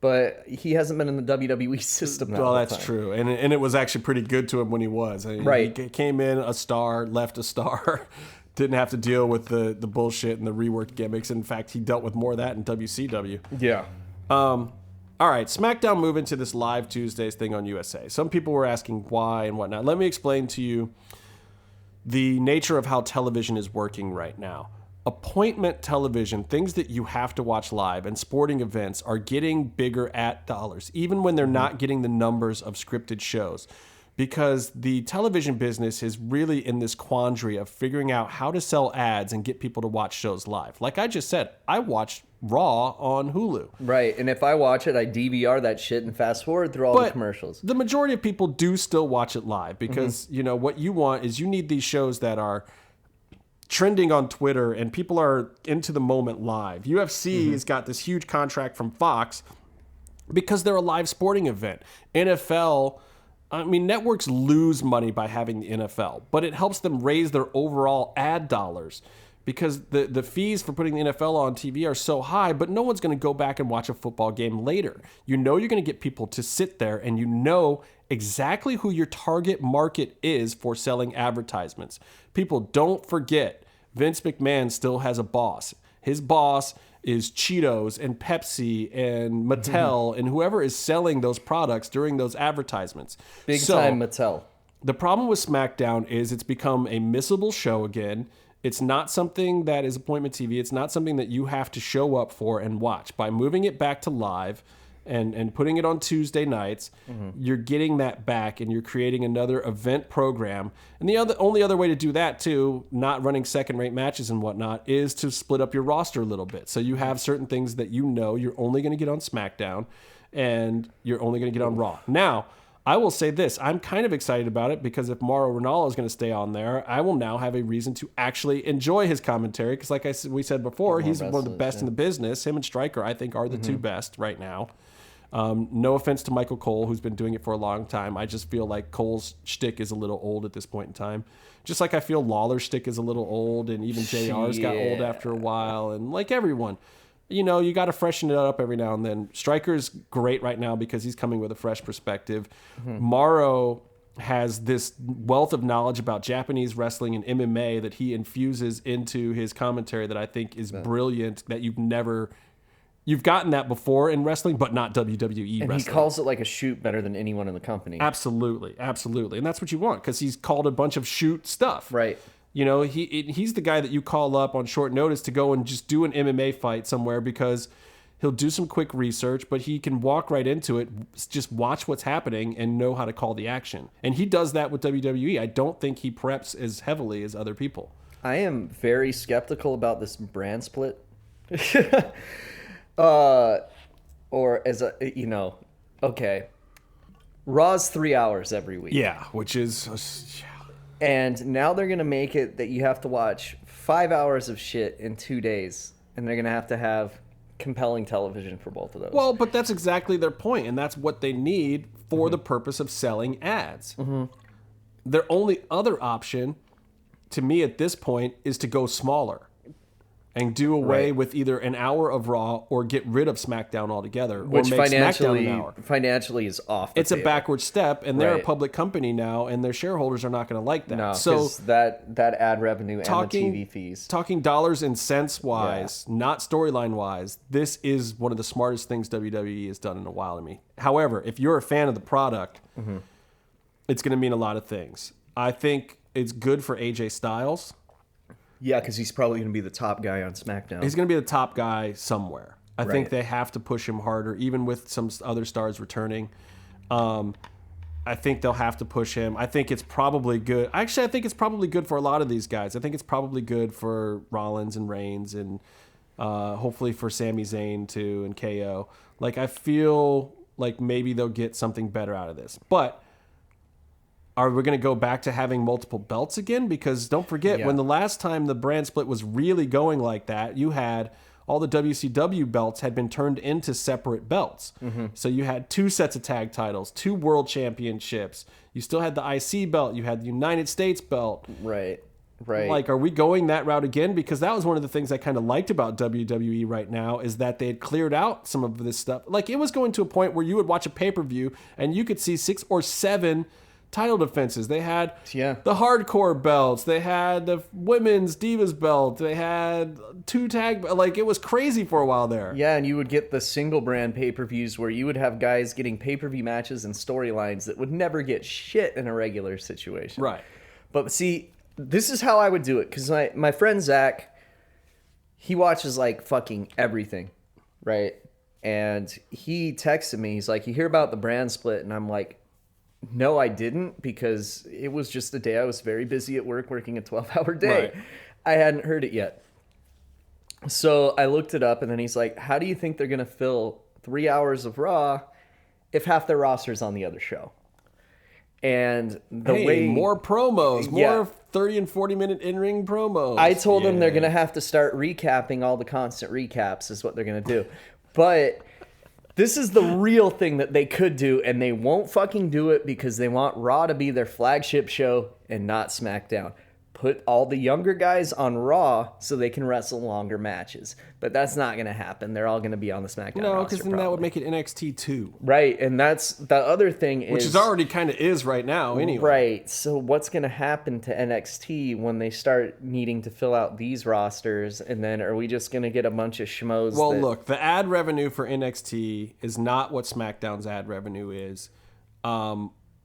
But he hasn't been in the WWE system that Well, whole that's time. true. And it was actually pretty good to him when he was. I mean, right. He came in a star, left a star. Didn't have to deal with the bullshit and the reworked gimmicks. In fact, he dealt with more of that in WCW. Yeah. All right, SmackDown moving to this Live Tuesdays thing on USA. Some people were asking why and whatnot. Let me explain to you the nature of how television is working right now. Appointment television, things that you have to watch live, and sporting events are getting bigger at dollars, even when they're not getting the numbers of scripted shows. Because the television business is really in this quandary of figuring out how to sell ads and get people to watch shows live. Like I just said, I watched Raw on Hulu. Right, and if I watch it, I DVR that shit and fast forward through all the commercials. The majority of people do still watch it live because, what you want is you need these shows that are trending on Twitter and people are into the moment live. UFC has got this huge contract from Fox because they're a live sporting event. NFL, I mean, networks lose money by having the NFL, but it helps them raise their overall ad dollars because the fees for putting the NFL on TV are so high, but no one's going to go back and watch a football game later. You know you're going to get people to sit there, and you know exactly who your target market is for selling advertisements. People, don't forget, Vince McMahon still has a boss. His boss is Cheetos and Pepsi and Mattel and whoever is selling those products during those advertisements. Big time Mattel. The problem with SmackDown is it's become a missable show again. It's not something that is appointment TV. It's not something that you have to show up for and watch. By moving it back to live and putting it on Tuesday nights, you're getting that back and you're creating another event program. And the only other way to do that too, not running second-rate matches and whatnot, is to split up your roster a little bit. So you have certain things that you know you're only going to get on SmackDown and you're only going to get on Raw. Now, I will say this. I'm kind of excited about it because if Mauro Ranallo is going to stay on there, I will now have a reason to actually enjoy his commentary because like we said before, he's one of the best in the business. Him and Stryker, I think, are the two best right now. No offense to Michael Cole, who's been doing it for a long time. I just feel like Cole's shtick is a little old at this point in time. Just like I feel Lawler's shtick is a little old and even JR's got old after a while. And like everyone, you know, you got to freshen it up every now and then. Stryker's great right now because he's coming with a fresh perspective. Mauro has this wealth of knowledge about Japanese wrestling and MMA that he infuses into his commentary that I think is brilliant, that you've gotten that before in wrestling, but not WWE and wrestling. He calls it like a shoot better than anyone in the company. Absolutely. And that's what you want because he's called a bunch of shoot stuff. Right. You know, he's the guy that you call up on short notice to go and just do an MMA fight somewhere because he'll do some quick research, but he can walk right into it, just watch what's happening and know how to call the action. And he does that with WWE. I don't think he preps as heavily as other people. I am very skeptical about this brand split. Or as a, you know, okay. Raw's 3 hours every week. Yeah, which is... And now they're going to make it that you have to watch 5 hours of shit in 2 days. And they're going to have compelling television for both of those. Well, but that's exactly their point, and that's what they need for the purpose of selling ads. Their only other option, to me at this point, is to go smaller and do away with either an hour of Raw or get rid of SmackDown altogether. Which or make SmackDown an hour. Financially is off the It's table. a backward step, and they're a public company now, and their shareholders are not going to like that. No, so because that ad revenue and the TV fees. Talking dollars and cents wise, not storyline wise, this is one of the smartest things WWE has done in a while to me. However, if you're a fan of the product, it's going to mean a lot of things. I think it's good for AJ Styles. Yeah, because he's probably going to be the top guy on SmackDown. He's going to be the top guy somewhere. I think they have to push him harder, even with some other stars returning. I think they'll have to push him. I think it's probably good. Actually, I think it's probably good for a lot of these guys. I think it's probably good for Rollins and Reigns and hopefully for Sami Zayn too and KO. Like, I feel like maybe they'll get something better out of this. But are we going to go back to having multiple belts again? Because don't forget, when the last time the brand split was really going like that, you had all the WCW belts had been turned into separate belts. So you had 2 sets of tag titles, 2 world championships. You still had the IC belt. You had the United States belt. Right. Like, are we going that route again? Because that was one of the things I kind of liked about WWE right now is that they had cleared out some of this stuff. Like, it was going to a point where you would watch a pay-per-view and you could see 6 or 7 title defenses. They had the hardcore belts. They had the women's Divas belt. They had 2 tag. Like, it was crazy for a while there. Yeah, and you would get the single brand pay-per-views where you would have guys getting pay-per-view matches and storylines that would never get shit in a regular situation. Right. But see, this is how I would do it. Because my friend Zach, he watches like fucking everything. Right? And he texted me. He's like, you hear about the brand split? And I'm like, no, I didn't, because it was just a day I was very busy at work working a 12-hour day. Right. I hadn't heard it yet. So I looked it up, and then he's like, how do you think they're going to fill 3 hours of Raw if half their roster's on the other show? And the way more promos, more 30 and 40-minute in-ring promos. I told them they're going to have to start recapping all the constant recaps is what they're going to do. But this is the real thing that they could do, and they won't fucking do it because they want Raw to be their flagship show and not SmackDown. Put all the younger guys on Raw so they can wrestle longer matches. But that's not going to happen. They're all going to be on the SmackDown roster. No, because then that would make it NXT 2. Right, and that's the other thing is... Which is already kind of is right now anyway. Right, so what's going to happen to NXT when they start needing to fill out these rosters? And then are we just going to get a bunch of schmoes? Well, look, the ad revenue for NXT is not what SmackDown's ad revenue is.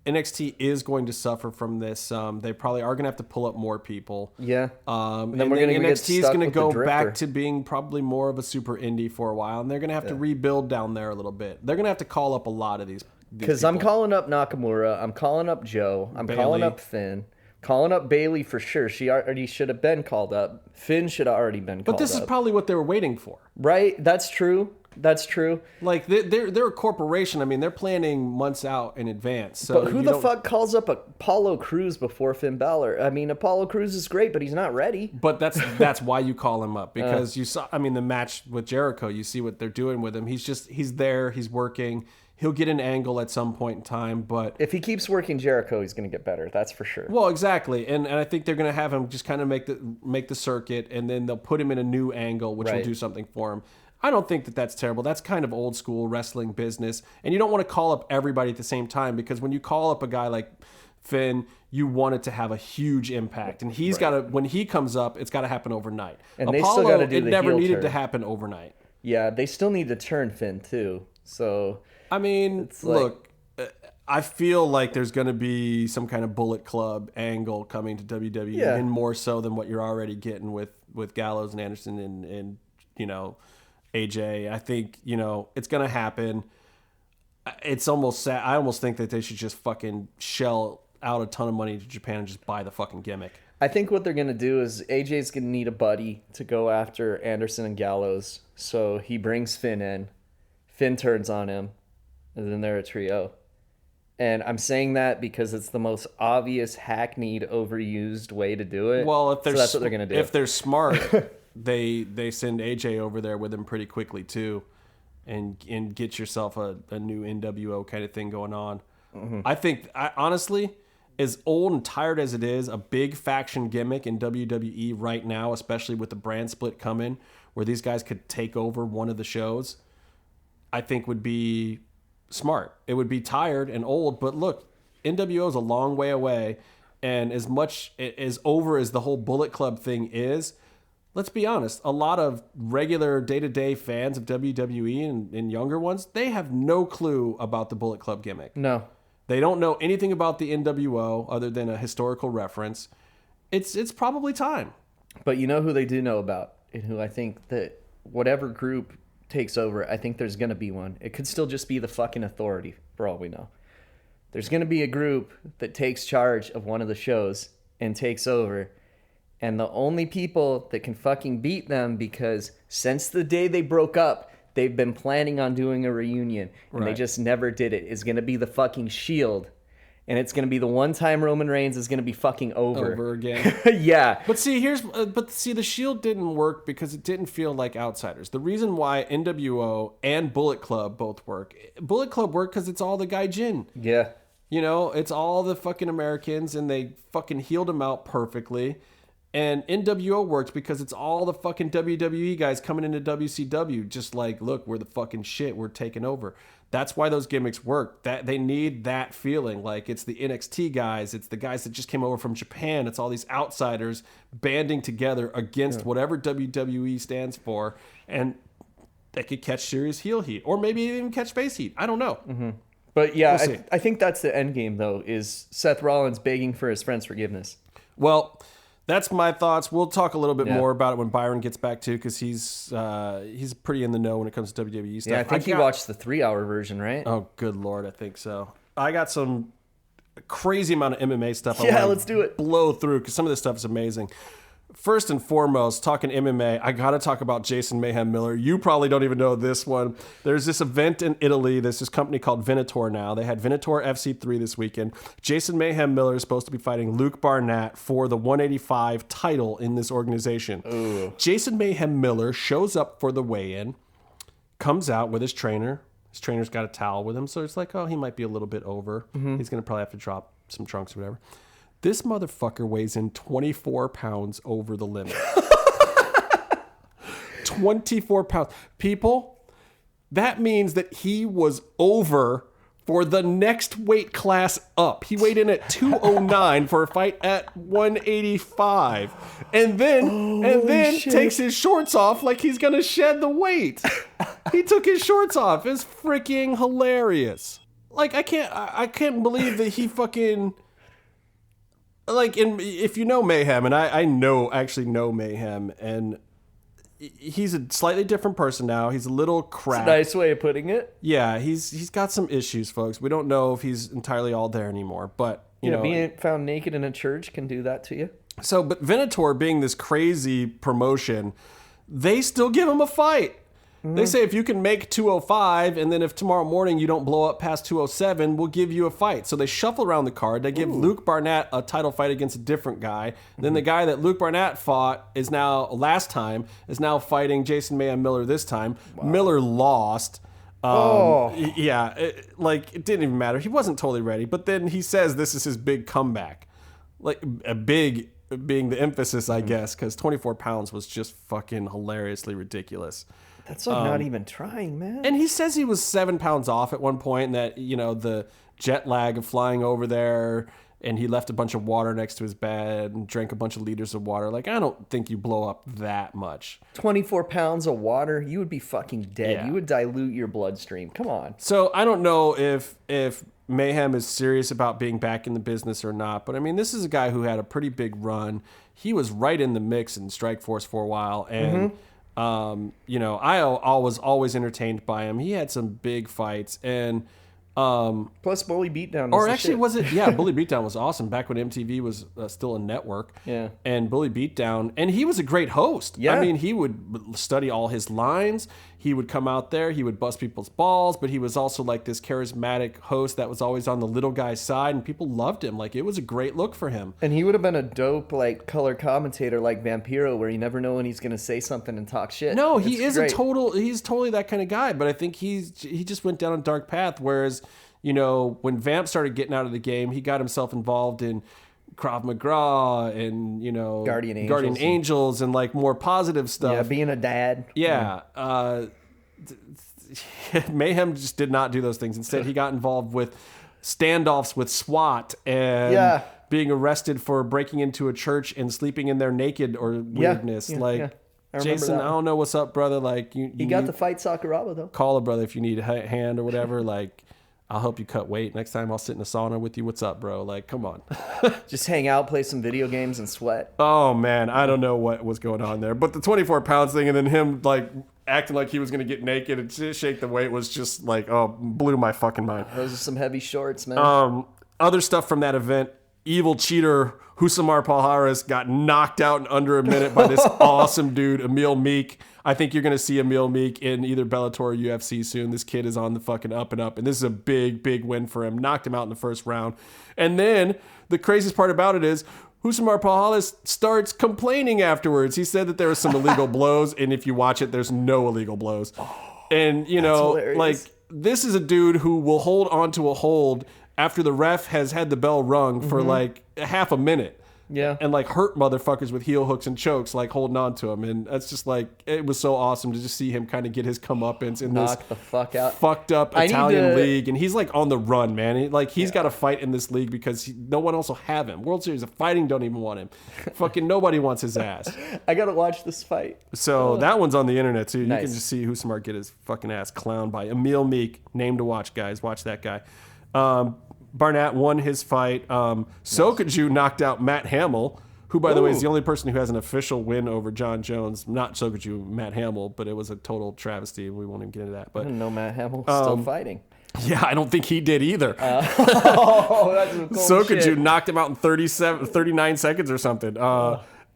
NXT is going to suffer from this. They probably are going to have to pull up more people. Yeah. And then NXT is going to go back to being probably more of a super indie for a while, and they're going to have to rebuild down there a little bit. They're going to have to call up a lot of these because I'm calling up Nakamura, I'm calling up Joe, I'm calling up Finn, calling up Bailey for sure. She already should have been called up. Finn should have already been called up. But this is probably what they were waiting for. Right? That's true. That's true. Like, they're a corporation. I mean, they're planning months out in advance. So but who the fuck calls up Apollo Crews before Finn Balor? I mean, Apollo Crews is great, but he's not ready. But that's why you call him up. Because you saw, I mean, the match with Jericho, you see what they're doing with him. He's there, he's working. He'll get an angle at some point in time, but... If he keeps working Jericho, he's going to get better. That's for sure. Well, exactly. And I think they're going to have him just kind of make the circuit, and then they'll put him in a new angle, which will do something for him. I don't think that that's terrible. That's kind of old school wrestling business. And you don't want to call up everybody at the same time, because when you call up a guy like Finn, you want it to have a huge impact. And he's got to, when he comes up, it's got to happen overnight. And Apollo, they still got to do it never needed to happen overnight. Yeah, they still need to turn Finn too. So, I mean, look, I feel like there's going to be some kind of Bullet Club angle coming to WWE, and more so than what you're already getting with Gallows and Anderson and you know, AJ. I think, you know, it's going to happen. It's almost sad. I almost think that they should just fucking shell out a ton of money to Japan and just buy the fucking gimmick. I think what they're going to do is AJ's going to need a buddy to go after Anderson and Gallows. So he brings Finn in. Finn turns on him. And then they're a trio. And I'm saying that because it's the most obvious, hackneyed, overused way to do it. Well, if they're that's what they're going to do. If they're smart, they send AJ over there with him pretty quickly too, and get yourself a new NWO kind of thing going on. Mm-hmm. I think, honestly, as old and tired as it is, a big faction gimmick in WWE right now, especially with the brand split coming, where these guys could take over one of the shows, I think would be smart. It would be tired and old, but look, NWO is a long way away, and as much as over as the whole Bullet Club thing is, let's be honest, a lot of regular day-to-day fans of WWE and younger ones, they have no clue about the Bullet Club gimmick. No. They don't know anything about the NWO other than a historical reference. It's probably time. But you know who they do know about, and who I think that whatever group takes over, I think there's going to be one. It could still just be the fucking Authority, for all we know. There's going to be a group that takes charge of one of the shows and takes over. And the only people that can fucking beat them, because since the day they broke up, they've been planning on doing a reunion, and they just never did it, is going to be the fucking Shield. And it's going to be the one time Roman Reigns is going to be fucking over again. Yeah. But see, the Shield didn't work because it didn't feel like outsiders. The reason why NWO and Bullet Club both work. Bullet Club worked because it's all the gaijin. Yeah. You know, it's all the fucking Americans, and they fucking healed them out perfectly. And NWO worked because it's all the fucking WWE guys coming into WCW, just like, look, we're the fucking shit, we're taking over. That's why those gimmicks work. That they need that feeling. Like, it's the NXT guys, it's the guys that just came over from Japan, it's all these outsiders banding together against whatever WWE stands for, and they could catch serious heel heat, or maybe even catch face heat. I don't know. Mm-hmm. But yeah, I think that's the end game, though, is Seth Rollins begging for his friend's forgiveness. Well, that's my thoughts. We'll talk a little bit more about it when Byron gets back too, because he's pretty in the know when it comes to WWE stuff. Yeah, I think he watched the 3-hour version, right? Oh, good Lord, I think so. I got some crazy amount of MMA stuff. Yeah, let's do it. Blow through, because some of this stuff is amazing. First and foremost, talking MMA, I got to talk about Jason Mayhem Miller. You probably don't even know this one. There's this event in Italy. There's this company called Venator now. They had Venator FC3 this weekend. Jason Mayhem Miller is supposed to be fighting Luke Barnett for the 185 title in this organization. Ooh. Jason Mayhem Miller shows up for the weigh-in, comes out with his trainer. His trainer's got a towel with him, so it's like, oh, he might be a little bit over. He's going to probably have to drop some trunks or whatever. This motherfucker weighs in 24 pounds over the limit. 24 pounds. People, that means that he was over for the next weight class up. He weighed in at 209 for a fight at 185. And then takes his shorts off like he's going to shed the weight. He took his shorts off. It's freaking hilarious. Like, I can't believe that he fucking... Like, if you know Mayhem, and I actually know Mayhem, and he's a slightly different person now. He's a little cracked. It's a nice way of putting it. Yeah, he's got some issues, folks. We don't know if he's entirely all there anymore, but you know, being found naked in a church can do that to you. So, but Venator being this crazy promotion, they still give him a fight. They say if you can make 205, and then if tomorrow morning you don't blow up past 207, we'll give you a fight. So they shuffle around the card. They give Luke Barnett a title fight against a different guy. Then the guy that Luke Barnett fought is now fighting Jason Mayhem Miller this time. Wow. Miller lost. Yeah, it didn't even matter. He wasn't totally ready. But then he says this is his big comeback. Like, a big being the emphasis, I guess, because 24 pounds was just fucking hilariously ridiculous. That's like not even trying, man. And he says he was 7 pounds off at one point, and that, you know, the jet lag of flying over there, and he left a bunch of water next to his bed and drank a bunch of liters of water. Like, I don't think you blow up that much. 24 pounds of water, you would be fucking dead. Yeah. You would dilute your bloodstream. Come on. So I don't know if Mayhem is serious about being back in the business or not, but I mean, this is a guy who had a pretty big run. He was right in the mix in Strikeforce for a while, and you know, I was always entertained by him. He had some big fights, and plus Bully Beatdown. Or actually, was it? Yeah, Bully Beatdown was awesome back when MTV was still a network. Yeah. And Bully Beatdown, and he was a great host. Yeah. I mean, he would study all his lines. He would come out there. He would bust people's balls, but he was also like this charismatic host that was always on the little guy's side, and people loved him. Like, it was a great look for him. And he would have been a dope like color commentator like Vampiro, where you never know when he's going to say something and talk shit. No, he's totally that kind of guy. But I think he just went down a dark path. Whereas, you know, when Vamp started getting out of the game, he got himself involved in Krav Maga and, you know, Guardian Angels and like more positive stuff. Yeah, being a dad. Yeah. Mayhem just did not do those things. Instead, he got involved with standoffs with SWAT and being arrested for breaking into a church and sleeping in there naked or weirdness. Jason, I don't know what's up, brother. Like, he got to fight Sakuraba though. Call a brother if you need a hand or whatever. Like, I'll help you cut weight. Next time I'll sit in a sauna with you. What's up, bro? Like, come on. Just hang out, play some video games, and sweat. Oh, man. I don't know what was going on there. But the 24 pounds thing and then him, like, acting like he was going to get naked and shake the weight was just, like, blew my fucking mind. Those are some heavy shorts, man. Other stuff from that event. Evil cheater Husamar Palhares got knocked out in under a minute by this awesome dude, Emil Meek. I think you're going to see Emil Meek in either Bellator or UFC soon. This kid is on the fucking up and up, and this is a big, big win for him. Knocked him out in the first round. And then the craziest part about it is Husamar Palhares starts complaining afterwards. He said that there was some illegal blows, and if you watch it, there's no illegal blows. And, you know, like, this is a dude who will hold onto a hold after the ref has had the bell rung for like half a minute. Yeah. And like hurt motherfuckers with heel hooks and chokes, like holding on to him. And that's just like, it was so awesome to just see him kind of get his comeuppance in Knock this the fuck out. fucked up Italian league. And he's like on the run, man. He's got to fight in this league because no one else will have him. World Series of Fighting don't even want him. Fucking nobody wants his ass. I got to watch this fight. So that one's on the internet too. You can just see Husamar get his fucking ass clowned by Emil Meek. Name to watch, guys. Watch that guy. Barnett won his fight. Sokaju knocked out Matt Hamill, who, by the way, is the only person who has an official win over John Jones. Not Sokaju, Matt Hamill, but it was a total travesty. We won't even get into that. But I didn't know Matt Hamill was still fighting. Yeah, I don't think he did either. That's some cold Sokaju shit. knocked him out in 39 seconds or something.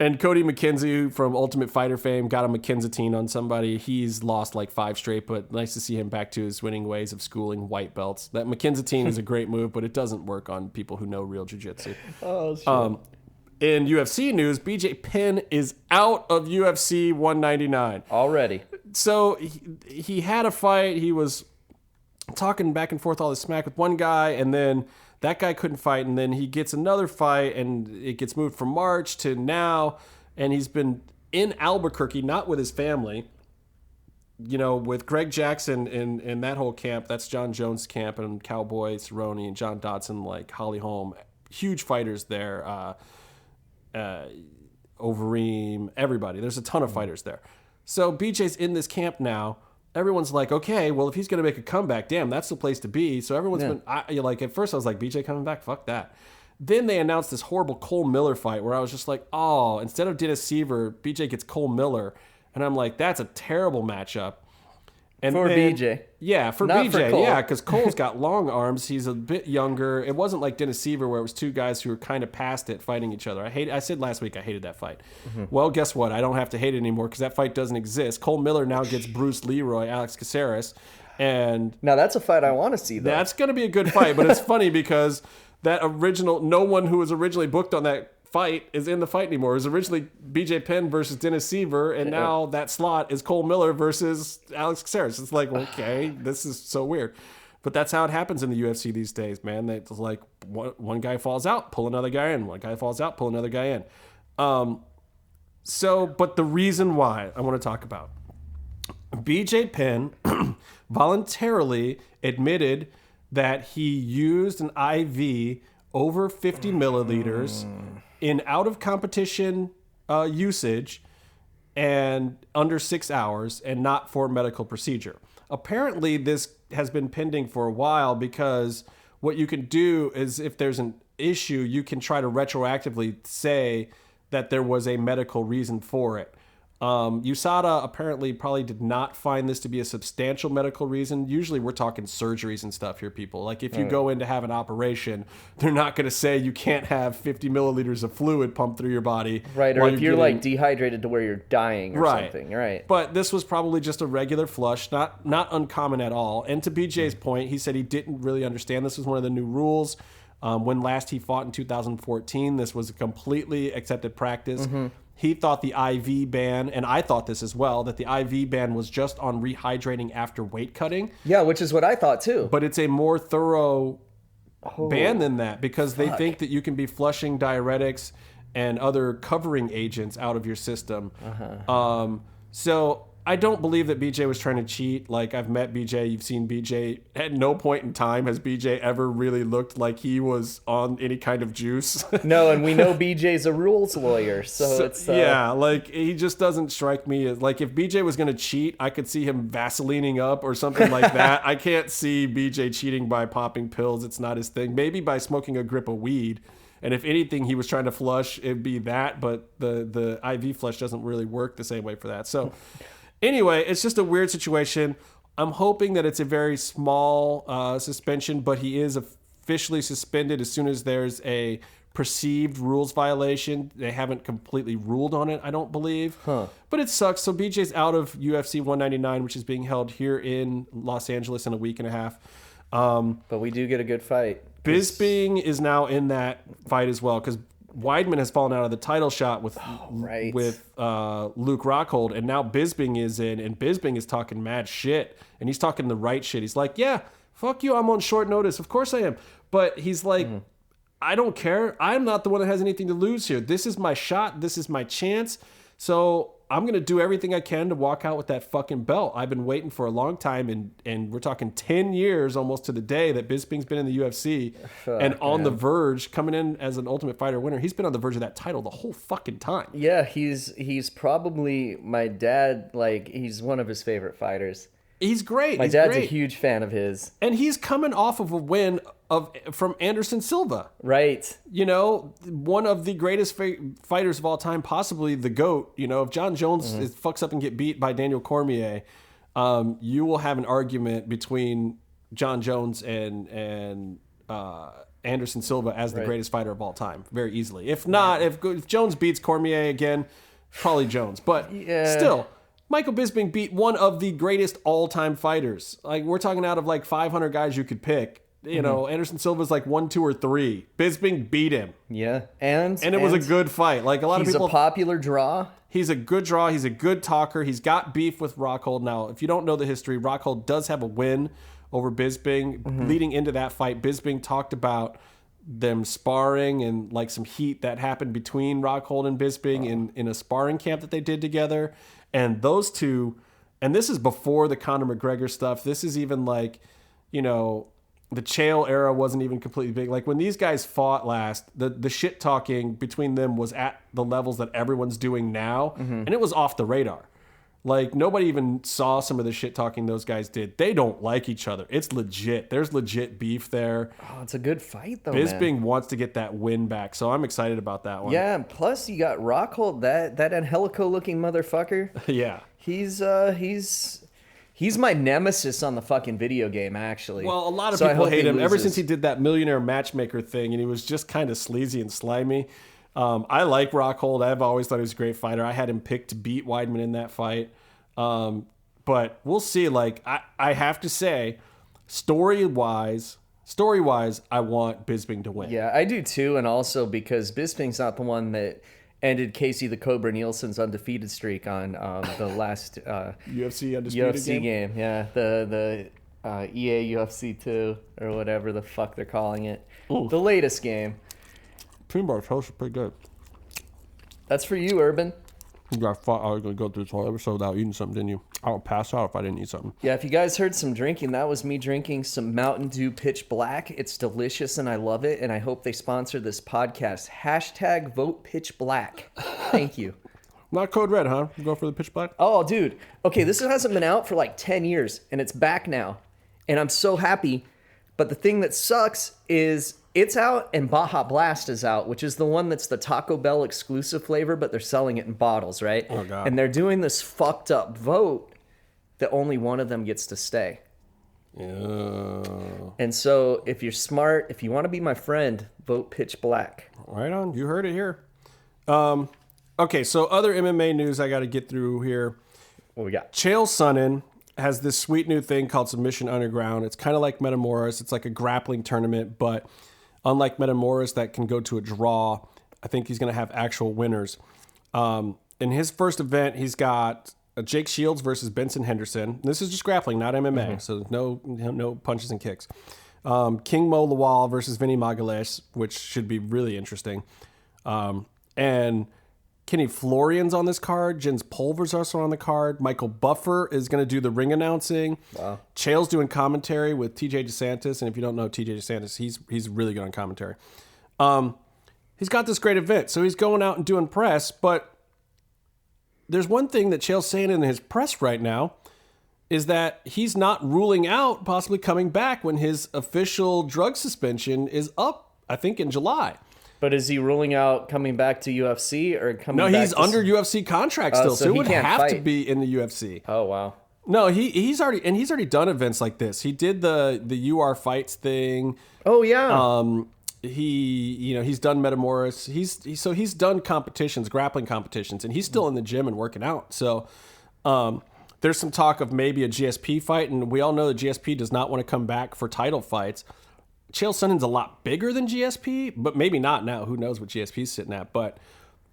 And Cody McKenzie from Ultimate Fighter fame got a McKenzatine on somebody. He's lost like 5 straight, but nice to see him back to his winning ways of schooling white belts. That McKenzatine is a great move, but it doesn't work on people who know real jiu-jitsu. Oh, shit. In UFC news, BJ Penn is out of UFC 199. Already. So he had a fight. He was talking back and forth all this smack with one guy, and then that guy couldn't fight, and then he gets another fight, and it gets moved from March to now, and he's been in Albuquerque, not with his family, with Greg Jackson and that whole camp. That's John Jones' camp, and Cowboy Cerrone and John Dodson, like Holly Holm, huge fighters there. Overeem, everybody. There's a ton of fighters there. So BJ's in this camp now. Everyone's like, okay, well, if he's going to make a comeback, damn, that's the place to be. So everyone's been, at first I was like, BJ coming back? Fuck that. Then they announced this horrible Cole Miller fight where I was just like, oh, instead of Dennis Seaver, BJ gets Cole Miller. And I'm like, that's a terrible matchup. And for BJ. Yeah, for Not BJ. for Cole. Yeah, because Cole's got long arms. He's a bit younger. It wasn't like Dennis Seaver where it was two guys who were kind of past it fighting each other. I said last week I hated that fight. Mm-hmm. Well, guess what? I don't have to hate it anymore because that fight doesn't exist. Cole Miller now gets Bruce Leroy, Alex Caceres. And now that's a fight I want to see, though. That's going to be a good fight, but it's funny because no one who was originally booked on that fight is in the fight anymore. It was originally BJ Penn versus Dennis Seaver, and now that slot is Cole Miller versus Alex Caceres. It's like, okay, this is so weird. But that's how it happens in the UFC these days, man. It's like one guy falls out, pull another guy in. One guy falls out, pull another guy in. But the reason why I want to talk about BJ Penn voluntarily admitted that he used an IV over 50 milliliters in out-of-competition usage and under 6 hours and not for medical procedure. Apparently, this has been pending for a while because what you can do is if there's an issue, you can try to retroactively say that there was a medical reason for it. USADA apparently probably did not find this to be a substantial medical reason. Usually we're talking surgeries and stuff here, people. Like if you go in to have an operation, they're not going to say you can't have 50 milliliters of fluid pumped through your body. Right, or if you're like dehydrated to where you're dying or something. Right. But this was probably just a regular flush, not uncommon at all. And to BJ's point, he said he didn't really understand this was one of the new rules. When last he fought in 2014, this was a completely accepted practice. Mm-hmm. He thought the IV ban, and I thought this as well, that the IV ban was just on rehydrating after weight cutting. Yeah, which is what I thought too. But it's a more thorough ban than that because they think that you can be flushing diuretics and other covering agents out of your system. So I don't believe that BJ was trying to cheat. Like, I've met BJ. You've seen BJ. At no point in time has BJ ever really looked like he was on any kind of juice. No, and we know BJ's a rules lawyer. So it's... Yeah, like, he just doesn't strike me as... Like, if BJ was going to cheat, I could see him Vaselining up or something like that. I can't see BJ cheating by popping pills. It's not his thing. Maybe by smoking a grip of weed. And if anything he was trying to flush, it'd be that. But the IV flush doesn't really work the same way for that. So... Anyway, it's just a weird situation. I'm hoping that it's a very small suspension, but he is officially suspended as soon as there's a perceived rules violation. They haven't completely ruled on it, I don't believe. But it sucks. So BJ's out of UFC 199, which is being held here in Los Angeles in a week and a half. But we do get a good fight. Bisping is now in that fight as well because Weidman has fallen out of the title shot with Luke Rockhold, and now Bisping is in, and Bisping is talking mad shit, and he's talking the right shit. He's like, yeah, fuck you, I'm on short notice. Of course I am. But he's like, I don't care. I'm not the one that has anything to lose here. This is my shot. This is my chance. So I'm going to do everything I can to walk out with that fucking belt. I've been waiting for a long time, and we're talking 10 years almost to the day that Bisping's been in the UFC and on the verge, coming in as an Ultimate Fighter winner. He's been on the verge of that title the whole fucking time. Yeah, he's probably my dad, like, he's one of his favorite fighters. He's great. My dad's a huge fan of his. And he's coming off of a win from Anderson Silva. Right. You know, one of the greatest fighters of all time, possibly the GOAT. You know, if John Jones fucks up and get beat by Daniel Cormier, you will have an argument between John Jones and Anderson Silva as the greatest fighter of all time very easily. If not, if Jones beats Cormier again, probably Jones. But still, Michael Bisping beat one of the greatest all-time fighters. Like, we're talking out of like 500 guys you could pick. You know, Anderson Silva's like 1, 2, or 3. Bisping beat him. Yeah, and it was a good fight. Like, a lot of people. He's a popular draw. He's a good draw. He's a good talker. He's got beef with Rockhold. Now, if you don't know the history, Rockhold does have a win over Bisping. Leading into that fight, Bisping talked about them sparring and like some heat that happened between Rockhold and Bisping in a sparring camp that they did together. And those two, and this is before the Conor McGregor stuff. This is even like, you know, the Chael era wasn't even completely big. Like, when these guys fought last, the shit talking between them was at the levels that everyone's doing now, and it was off the radar. Like, nobody even saw some of the shit talking those guys did. They don't like each other. It's legit. There's legit beef there. Oh, it's a good fight, though, Bisping wants to get that win back, so I'm excited about that one. Yeah, plus you got Rockhold, that Angelico-looking motherfucker. Yeah. He's my nemesis on the fucking video game, actually. Well, a lot of people hate him ever since he did that Millionaire Matchmaker thing, and he was just kind of sleazy and slimy. I like Rockhold. I've always thought he was a great fighter. I had him picked to beat Weidman in that fight. But we'll see. Like, I have to say, story-wise, I want Bisping to win. Yeah, I do too, and also because Bisping's not the one that ended Casey the Cobra Nielsen's undefeated streak on the last UFC undisputed UFC game. Yeah, the EA UFC 2 or whatever the fuck they're calling it. Ooh. The latest game. Peanut butter toast is pretty good. That's for you, Urban. You got thought I was going to go through this whole episode without eating something, didn't you? I would pass out if I didn't eat something. Yeah, if you guys heard some drinking, that was me drinking some Mountain Dew Pitch Black. It's delicious and I love it, and I hope they sponsor this podcast. # vote Pitch Black. Thank you. Not Code Red, huh? You go for the Pitch Black? Oh, dude. Okay, this hasn't been out for like 10 years, and it's back now. And I'm so happy. But the thing that sucks is it's out and Baja Blast is out, which is the one that's the Taco Bell exclusive flavor, but they're selling it in bottles, right? Oh, God. And they're doing this fucked up vote that only one of them gets to stay. Yeah. And so if you're smart, if you want to be my friend, vote Pitch Black. Right on. You heard it here. Okay, so other MMA news I got to get through here. What we got? Chael Sonnen has this sweet new thing called Submission Underground. It's kind of like Metamoris. It's like a grappling tournament, but unlike Metamoris that can go to a draw, I think he's going to have actual winners. In his first event, he's got Jake Shields versus Benson Henderson. This is just grappling, not MMA, so no punches and kicks. King Mo Lawal versus Vinny Magalhaes, which should be really interesting. And Kenny Florian's on this card. Jens Pulver's also on the card. Michael Buffer is going to do the ring announcing. Wow. Chael's doing commentary with TJ DeSantis. And if you don't know TJ DeSantis, he's really good on commentary. He's got this great event. So he's going out and doing press. But there's one thing that Chael's saying in his press right now is that he's not ruling out possibly coming back when his official drug suspension is up, I think, in July. But is he ruling out coming back to UFC or coming back? No, he's under UFC contract still, so he would have to be in the UFC. Oh, wow. No, he's already done events like this. He did the UR Fights thing. Oh, yeah. He's done Metamoris. He's done competitions, grappling competitions, and he's still in the gym and working out. So there's some talk of maybe a GSP fight, and we all know that GSP does not want to come back for title fights. Chael Sonnen's a lot bigger than GSP, but maybe not now. Who knows what GSP's sitting at? But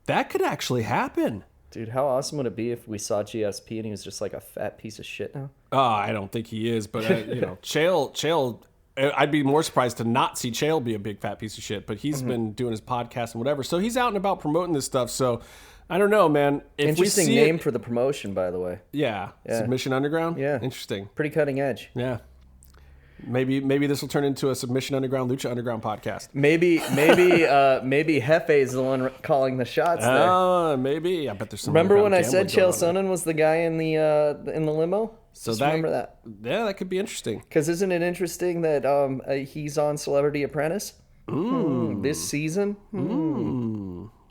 that could actually happen. Dude, how awesome would it be if we saw GSP and he was just like a fat piece of shit now? I don't think he is, but Chael. I'd be more surprised to not see Chael be a big fat piece of shit. But he's been doing his podcast and whatever, so he's out and about promoting this stuff. So I don't know, man. Interesting name for the promotion, by the way. Yeah. Submission Underground. Yeah, interesting. Pretty cutting edge. Yeah. Maybe this will turn into a Submission Underground, Lucha Underground podcast. Maybe Hefe is the one calling the shots there. Maybe. I bet there's some. Remember when I said Chael Sonnen was the guy in the limo? So remember that. Yeah, that could be interesting. Because isn't it interesting that he's on Celebrity Apprentice this season?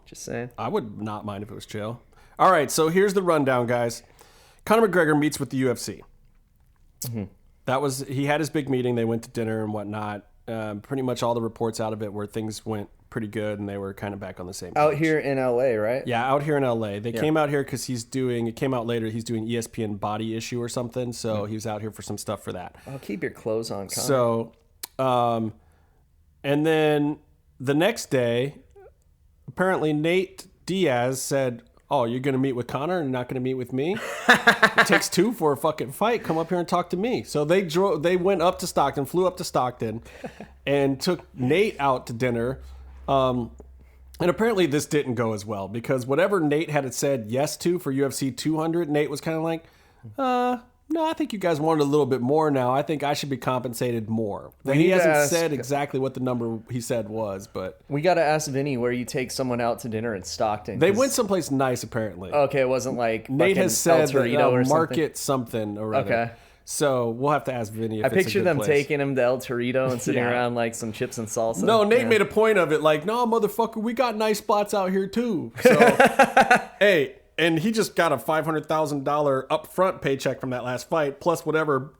Just saying. I would not mind if it was Chael. All right, so here's the rundown, guys. Conor McGregor meets with the UFC. He had his big meeting. They went to dinner and whatnot. Pretty much all the reports out of it where things went pretty good and they were kind of back on the same page. Out here in LA, right? Yeah, out here in LA. They came out here because it came out later, he's doing ESPN Body Issue or something. So he was out here for some stuff for that. Oh, keep your clothes on, Conor. So, and then the next day, apparently Nate Diaz said, "Oh, you're going to meet with Conor and not going to meet with me? It takes two for a fucking fight. Come up here and talk to me." So they went up to Stockton, flew up to Stockton, and took Nate out to dinner. And apparently this didn't go as well because whatever Nate had said yes to for UFC 200, Nate was kind of like, no, I think you guys wanted a little bit more now. I think I should be compensated more. He hasn't said exactly what the number he said was, but... We got to ask Vinny where you take someone out to dinner in Stockton. They went someplace nice, apparently. Okay, it wasn't like Nate has said or market something or other. Okay. So we'll have to ask Vinny if I picture them taking him to El Torito and sitting around like some chips and salsa. No, Nate made a point of it like, no, motherfucker, we got nice spots out here too. So, hey... And he just got a $500,000 upfront paycheck from that last fight, plus whatever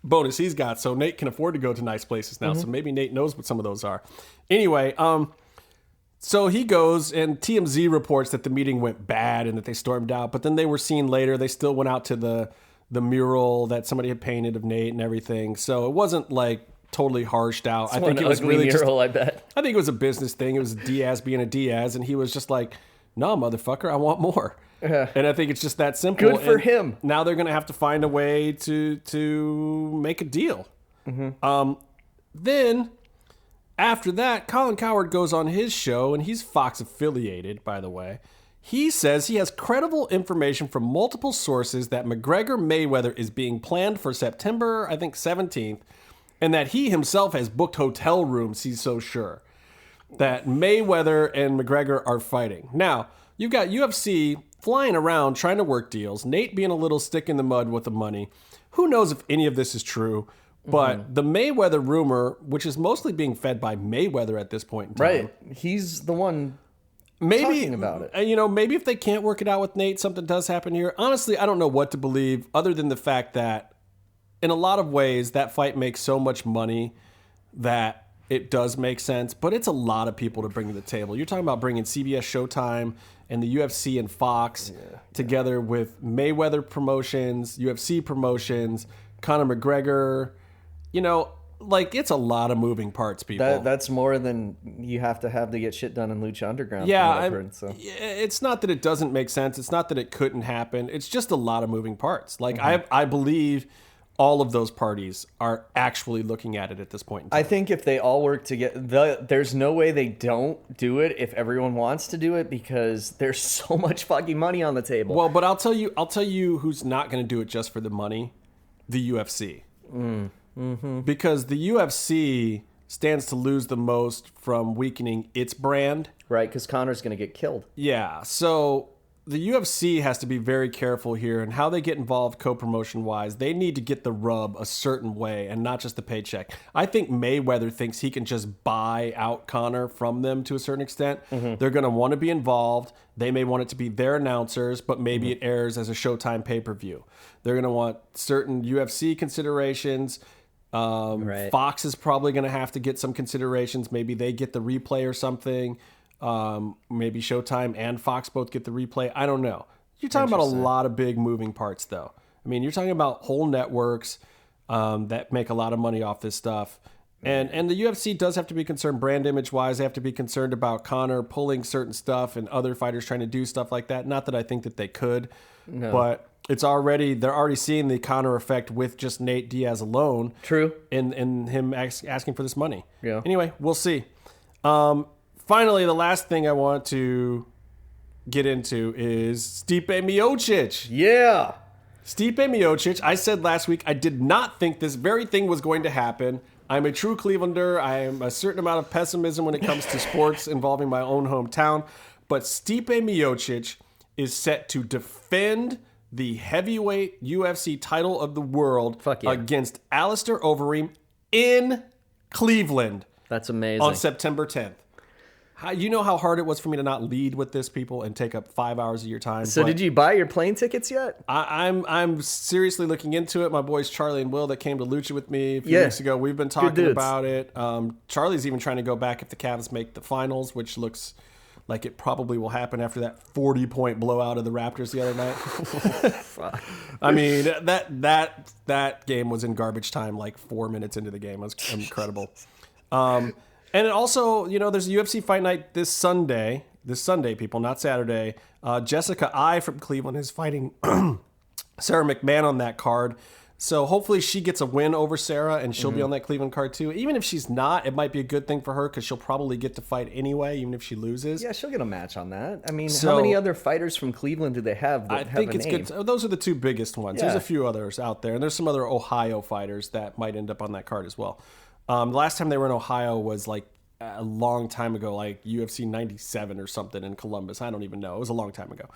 bonus he's got. So Nate can afford to go to nice places now. So maybe Nate knows what some of those are. Anyway, so he goes, and TMZ reports that the meeting went bad and that they stormed out. But then they were seen later. They still went out to the mural that somebody had painted of Nate and everything. So it wasn't like totally harshed out. I think it was really mural, I bet. I think it was a business thing. It was Diaz being a Diaz, and he was just like, "No, motherfucker, I want more." And I think it's just that simple. Good for him. Now they're going to have to find a way to make a deal. Then, after that, Colin Cowherd goes on his show, and he's Fox affiliated, by the way. He says he has credible information from multiple sources that McGregor-Mayweather is being planned for September, I think, 17th, and that he himself has booked hotel rooms, he's so sure, that Mayweather and McGregor are fighting. Now, you've got UFC flying around trying to work deals, Nate being a little stick in the mud with the money. Who knows if any of this is true, but the Mayweather rumor, which is mostly being fed by Mayweather at this point in time. Right. He's the one talking about it. You know, maybe if they can't work it out with Nate, something does happen here. Honestly, I don't know what to believe other than the fact that in a lot of ways, that fight makes so much money that it does make sense, but it's a lot of people to bring to the table. You're talking about bringing CBS Showtime and the UFC and Fox together with Mayweather promotions, UFC promotions, Conor McGregor. You know, like, it's a lot of moving parts, people. That's more than you have to get shit done in Lucha Underground. Yeah, it's not that it doesn't make sense. It's not that it couldn't happen. It's just a lot of moving parts. Like, I believe all of those parties are actually looking at it at this point in time. I think if they all work together, there's no way they don't do it if everyone wants to do it, because there's so much fucking money on the table. Well, but I'll tell you who's not going to do it just for the money: the UFC. Because the UFC stands to lose the most from weakening its brand. Right, because Conor's going to get killed. Yeah, so the UFC has to be very careful here and how they get involved co-promotion wise. They need to get the rub a certain way and not just the paycheck. I think Mayweather thinks he can just buy out Conor from them to a certain extent. They're going to want to be involved. They may want it to be their announcers, but maybe it airs as a Showtime pay-per-view. They're going to want certain UFC considerations. Fox is probably going to have to get some considerations. Maybe they get the replay or something. Maybe Showtime and Fox both get the replay. I don't know. You're talking about a lot of big moving parts, though. I mean, you're talking about whole networks that make a lot of money off this stuff. And the UFC does have to be concerned brand image wise. They have to be concerned about Conor pulling certain stuff and other fighters trying to do stuff like that. Not that I think that they could, but they're already seeing the Conor effect with just Nate Diaz alone. True. And him asking for this money. Yeah. Anyway, we'll see. Finally, the last thing I want to get into is Stipe Miocic. Yeah. Stipe Miocic. I said last week I did not think this very thing was going to happen. I'm a true Clevelander. I am a certain amount of pessimism when it comes to sports involving my own hometown. But Stipe Miocic is set to defend the heavyweight UFC title of the world against Alistair Overeem in Cleveland. That's amazing. On September 10th. You know how hard it was for me to not lead with this, people, and take up 5 hours of your time. So did you buy your plane tickets yet? I'm seriously looking into it. My boys Charlie and Will that came to Lucha with me a few weeks ago, we've been talking about it. Charlie's even trying to go back if the Cavs make the finals, which looks like it probably will happen after that 40-point blowout of the Raptors the other night. Fuck. I mean, that game was in garbage time like 4 minutes into the game. It was incredible. And it also, there's a UFC fight night this Sunday, people, not Saturday. Jessica I from Cleveland is fighting Sarah McMahon on that card. So hopefully she gets a win over Sarah and she'll be on that Cleveland card too. Even if she's not, it might be a good thing for her because she'll probably get to fight anyway, even if she loses. Yeah, she'll get a match on that. I mean, how many other fighters from Cleveland do they have that have a name? I think it's good. Those are the two biggest ones. Yeah. There's a few others out there. And there's some other Ohio fighters that might end up on that card as well. The last time they were in Ohio was like a long time ago, like UFC 97 or something in Columbus. I don't even know. It was a long time ago.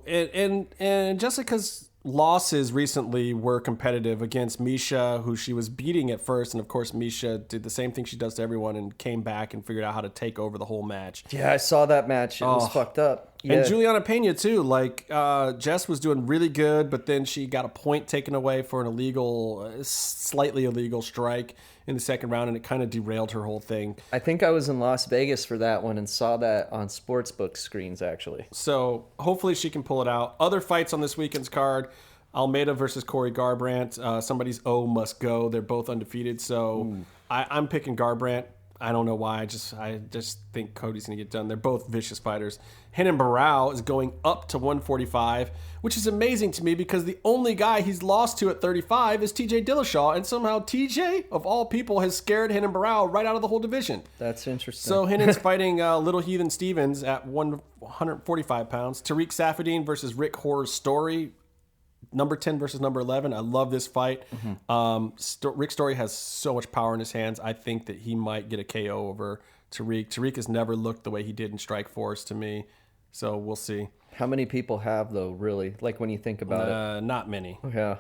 And Jessica's losses recently were competitive against Misha, who she was beating at first. And of course, Misha did the same thing she does to everyone and came back and figured out how to take over the whole match. Yeah, I saw that match. It was fucked up. Yeah. And Juliana Pena too. Like Jess was doing really good, but then she got a point taken away for an slightly illegal strike in the second round, and it kind of derailed her whole thing. I think I was in Las Vegas for that one and saw that on sportsbook screens, actually. So hopefully she can pull it out. Other fights on this weekend's card: Almeida versus Corey Garbrandt. Somebody's O must go. They're both undefeated, so I'm picking Garbrandt. I don't know why. I just think Cody's going to get done. They're both vicious fighters. Renan Barão is going up to 145, which is amazing to me because the only guy he's lost to at 35 is TJ Dillashaw, and somehow TJ, of all people, has scared Renan Barão right out of the whole division. That's interesting. So Renan's fighting Little Heathen Stevens at 145 pounds. Tariq Saffiedine versus Rick Horror's Story. Number 10 versus number 11. I love this fight. Rick Story has so much power in his hands. I think that he might get a KO over Tariq. Tariq has never looked the way he did in Strikeforce to me. So we'll see. How many people have, though, really? Like when you think about it? Not many. Yeah.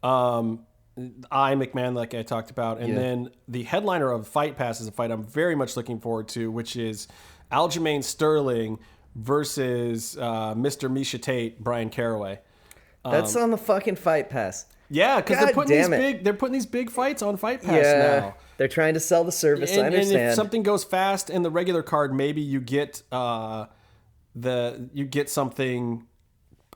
McMahon, like I talked about. And then the headliner of Fight Pass is a fight I'm very much looking forward to, which is Aljamain Sterling versus Mr. Misha Tate, Brian Caraway. That's on the fucking Fight Pass. Yeah, because they're putting these big fights on Fight Pass now. They're trying to sell the service. I understand. And if something goes fast in the regular card, maybe you get something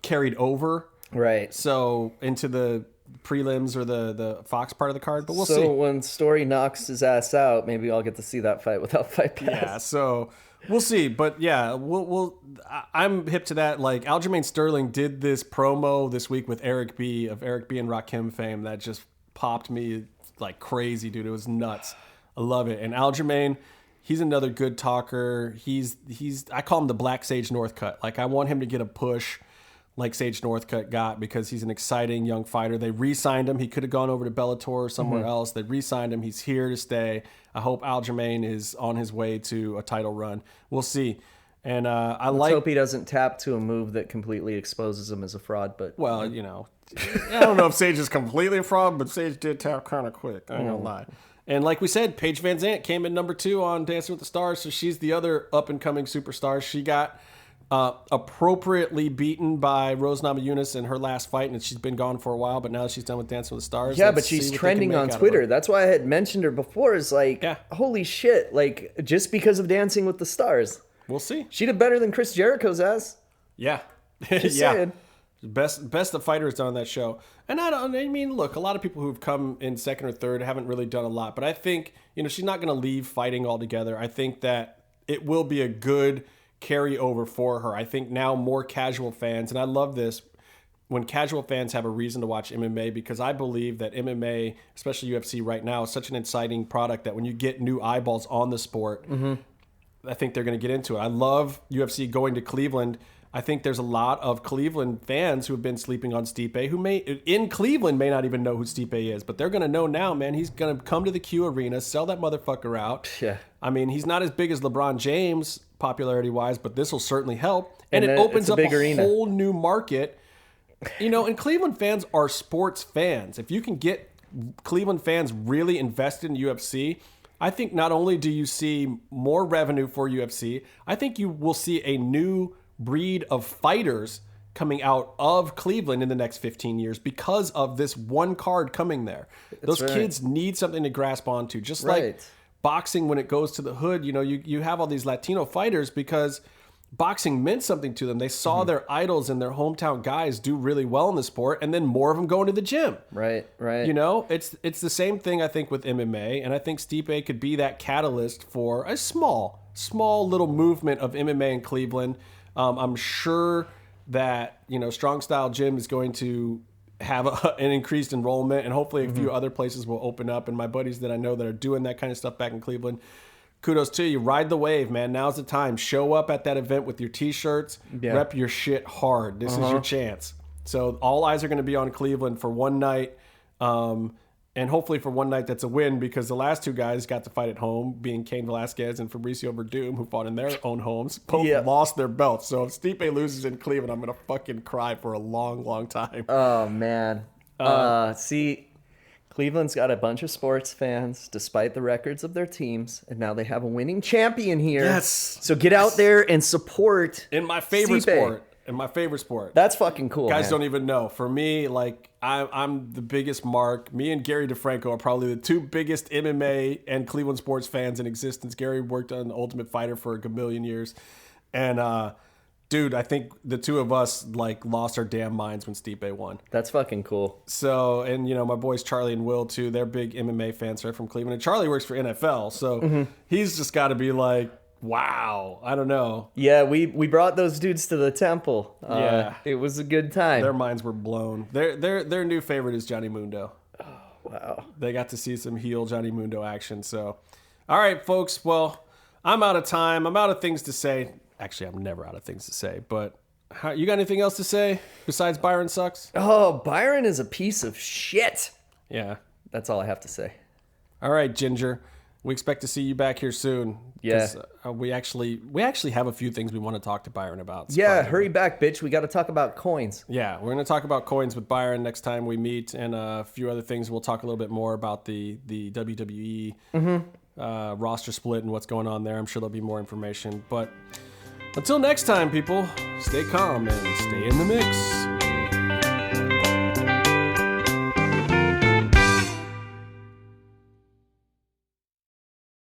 carried over, right? So into the prelims or the Fox part of the card. But we'll see. So when Story knocks his ass out, maybe I'll get to see that fight without Fight Pass. Yeah. So. We'll see, but yeah, I'm hip to that. Like Aljamain Sterling did this promo this week with Eric B and Rakim fame that just popped me like crazy, dude. It was nuts. I love it. And Aljamain, he's another good talker. I call him the Black Sage Northcutt. Like I want him to get a push like Sage Northcutt got because he's an exciting young fighter. They re-signed him. He could have gone over to Bellator or somewhere else. They re-signed him. He's here to stay. I hope Aljamain is on his way to a title run. We'll see. And Let's hope he doesn't tap to a move that completely exposes him as a fraud. But well, I don't know if Sage is completely a fraud, but Sage did tap kind of quick. I ain't gonna lie. And like we said, Paige Van Zandt came in number 2 on Dancing with the Stars, so she's the other up-and-coming superstar. She got appropriately beaten by Rose Namajunas in her last fight, and she's been gone for a while, but now that she's done with Dancing with the Stars. Yeah, but she's trending on Twitter. That's why I had mentioned her before. Is like, holy shit, like just because of Dancing with the Stars. We'll see. She did better than Chris Jericho's ass. Yeah. Just saying. Best the fighters on that show. And I mean, look, a lot of people who've come in second or third haven't really done a lot, but I think, she's not going to leave fighting altogether. I think that it will be a good carry over for her. I think now more casual fans, and I love this when casual fans have a reason to watch MMA, because I believe that MMA, especially UFC right now, is such an exciting product that when you get new eyeballs on the sport, I think they're going to get into it. I love UFC going to Cleveland. I think there's a lot of Cleveland fans who have been sleeping on Stipe, who in Cleveland may not even know who Stipe is, but they're going to know now, man. He's going to come to the Q Arena, sell that motherfucker out. Yeah. I mean, he's not as big as LeBron James popularity-wise, but this will certainly help. And it opens up a whole new market. And Cleveland fans are sports fans. If you can get Cleveland fans really invested in UFC, I think not only do you see more revenue for UFC, I think you will see a new breed of fighters coming out of Cleveland in the next 15 years because of this one card coming there. Those kids need something to grasp onto. Just like boxing, when it goes to the hood, you know, you have all these Latino fighters because boxing meant something to them. They saw their idols and their hometown guys do really well in the sport, and then more of them going to the gym. Right. You know, it's the same thing, I think, with MMA, and I think Stipe could be that catalyst for a small little movement of MMA in Cleveland. I'm sure that, you know, Strong Style Gym is going to have an increased enrollment, and hopefully a few other places will open up. And my buddies that I know that are doing that kind of stuff back in Cleveland, kudos to you. Ride the wave, man. Now's the time. Show up at that event with your T-shirts. Rep your shit hard. This is your chance. So all eyes are going to be on Cleveland for one night, and hopefully for one night that's a win, because the last two guys got to fight at home, being Cain Velasquez and Fabricio Verdum, who fought in their own homes. Both lost their belts. So if Stipe loses in Cleveland, I'm going to fucking cry for a long, long time. Oh, man. See, Cleveland's got a bunch of sports fans, despite the records of their teams, and now they have a winning champion here. Yes. So get out there and support in my favorite Stipe. sport. In my favorite sport. That's fucking cool, Guys man. don't even know. For me, like, I'm the biggest mark. Me and Gary DeFranco are probably the two biggest MMA and Cleveland sports fans in existence. Gary worked on The Ultimate Fighter for a gamillion years. And, dude, I think the two of us, like, lost our damn minds when Stipe won. That's fucking cool. So, and, you know, my boys Charlie and Will, too, they're big MMA fans. They're from Cleveland. And Charlie works for NFL. So he's just got to be like, wow, I don't know. Yeah, we brought those dudes to the temple. Yeah, it was a good time. Their minds were blown. Their new favorite is Johnny Mundo. Oh, wow. They got to see some heel Johnny Mundo action. So, all right, folks. Well, I'm out of time. I'm out of things to say. Actually, I'm never out of things to say. But you got anything else to say besides Byron sucks? Oh, Byron is a piece of shit. Yeah, that's all I have to say. All right, Ginger. We expect to see you back here soon. Yeah. We actually have a few things we want to talk to Byron about. Yeah, hurry back, bitch. We got to talk about coins. Yeah, we're going to talk about coins with Byron next time we meet, and a few other things. We'll talk a little bit more about the WWE roster split and what's going on there. I'm sure there'll be more information. But until next time, people, stay calm and stay in the mix.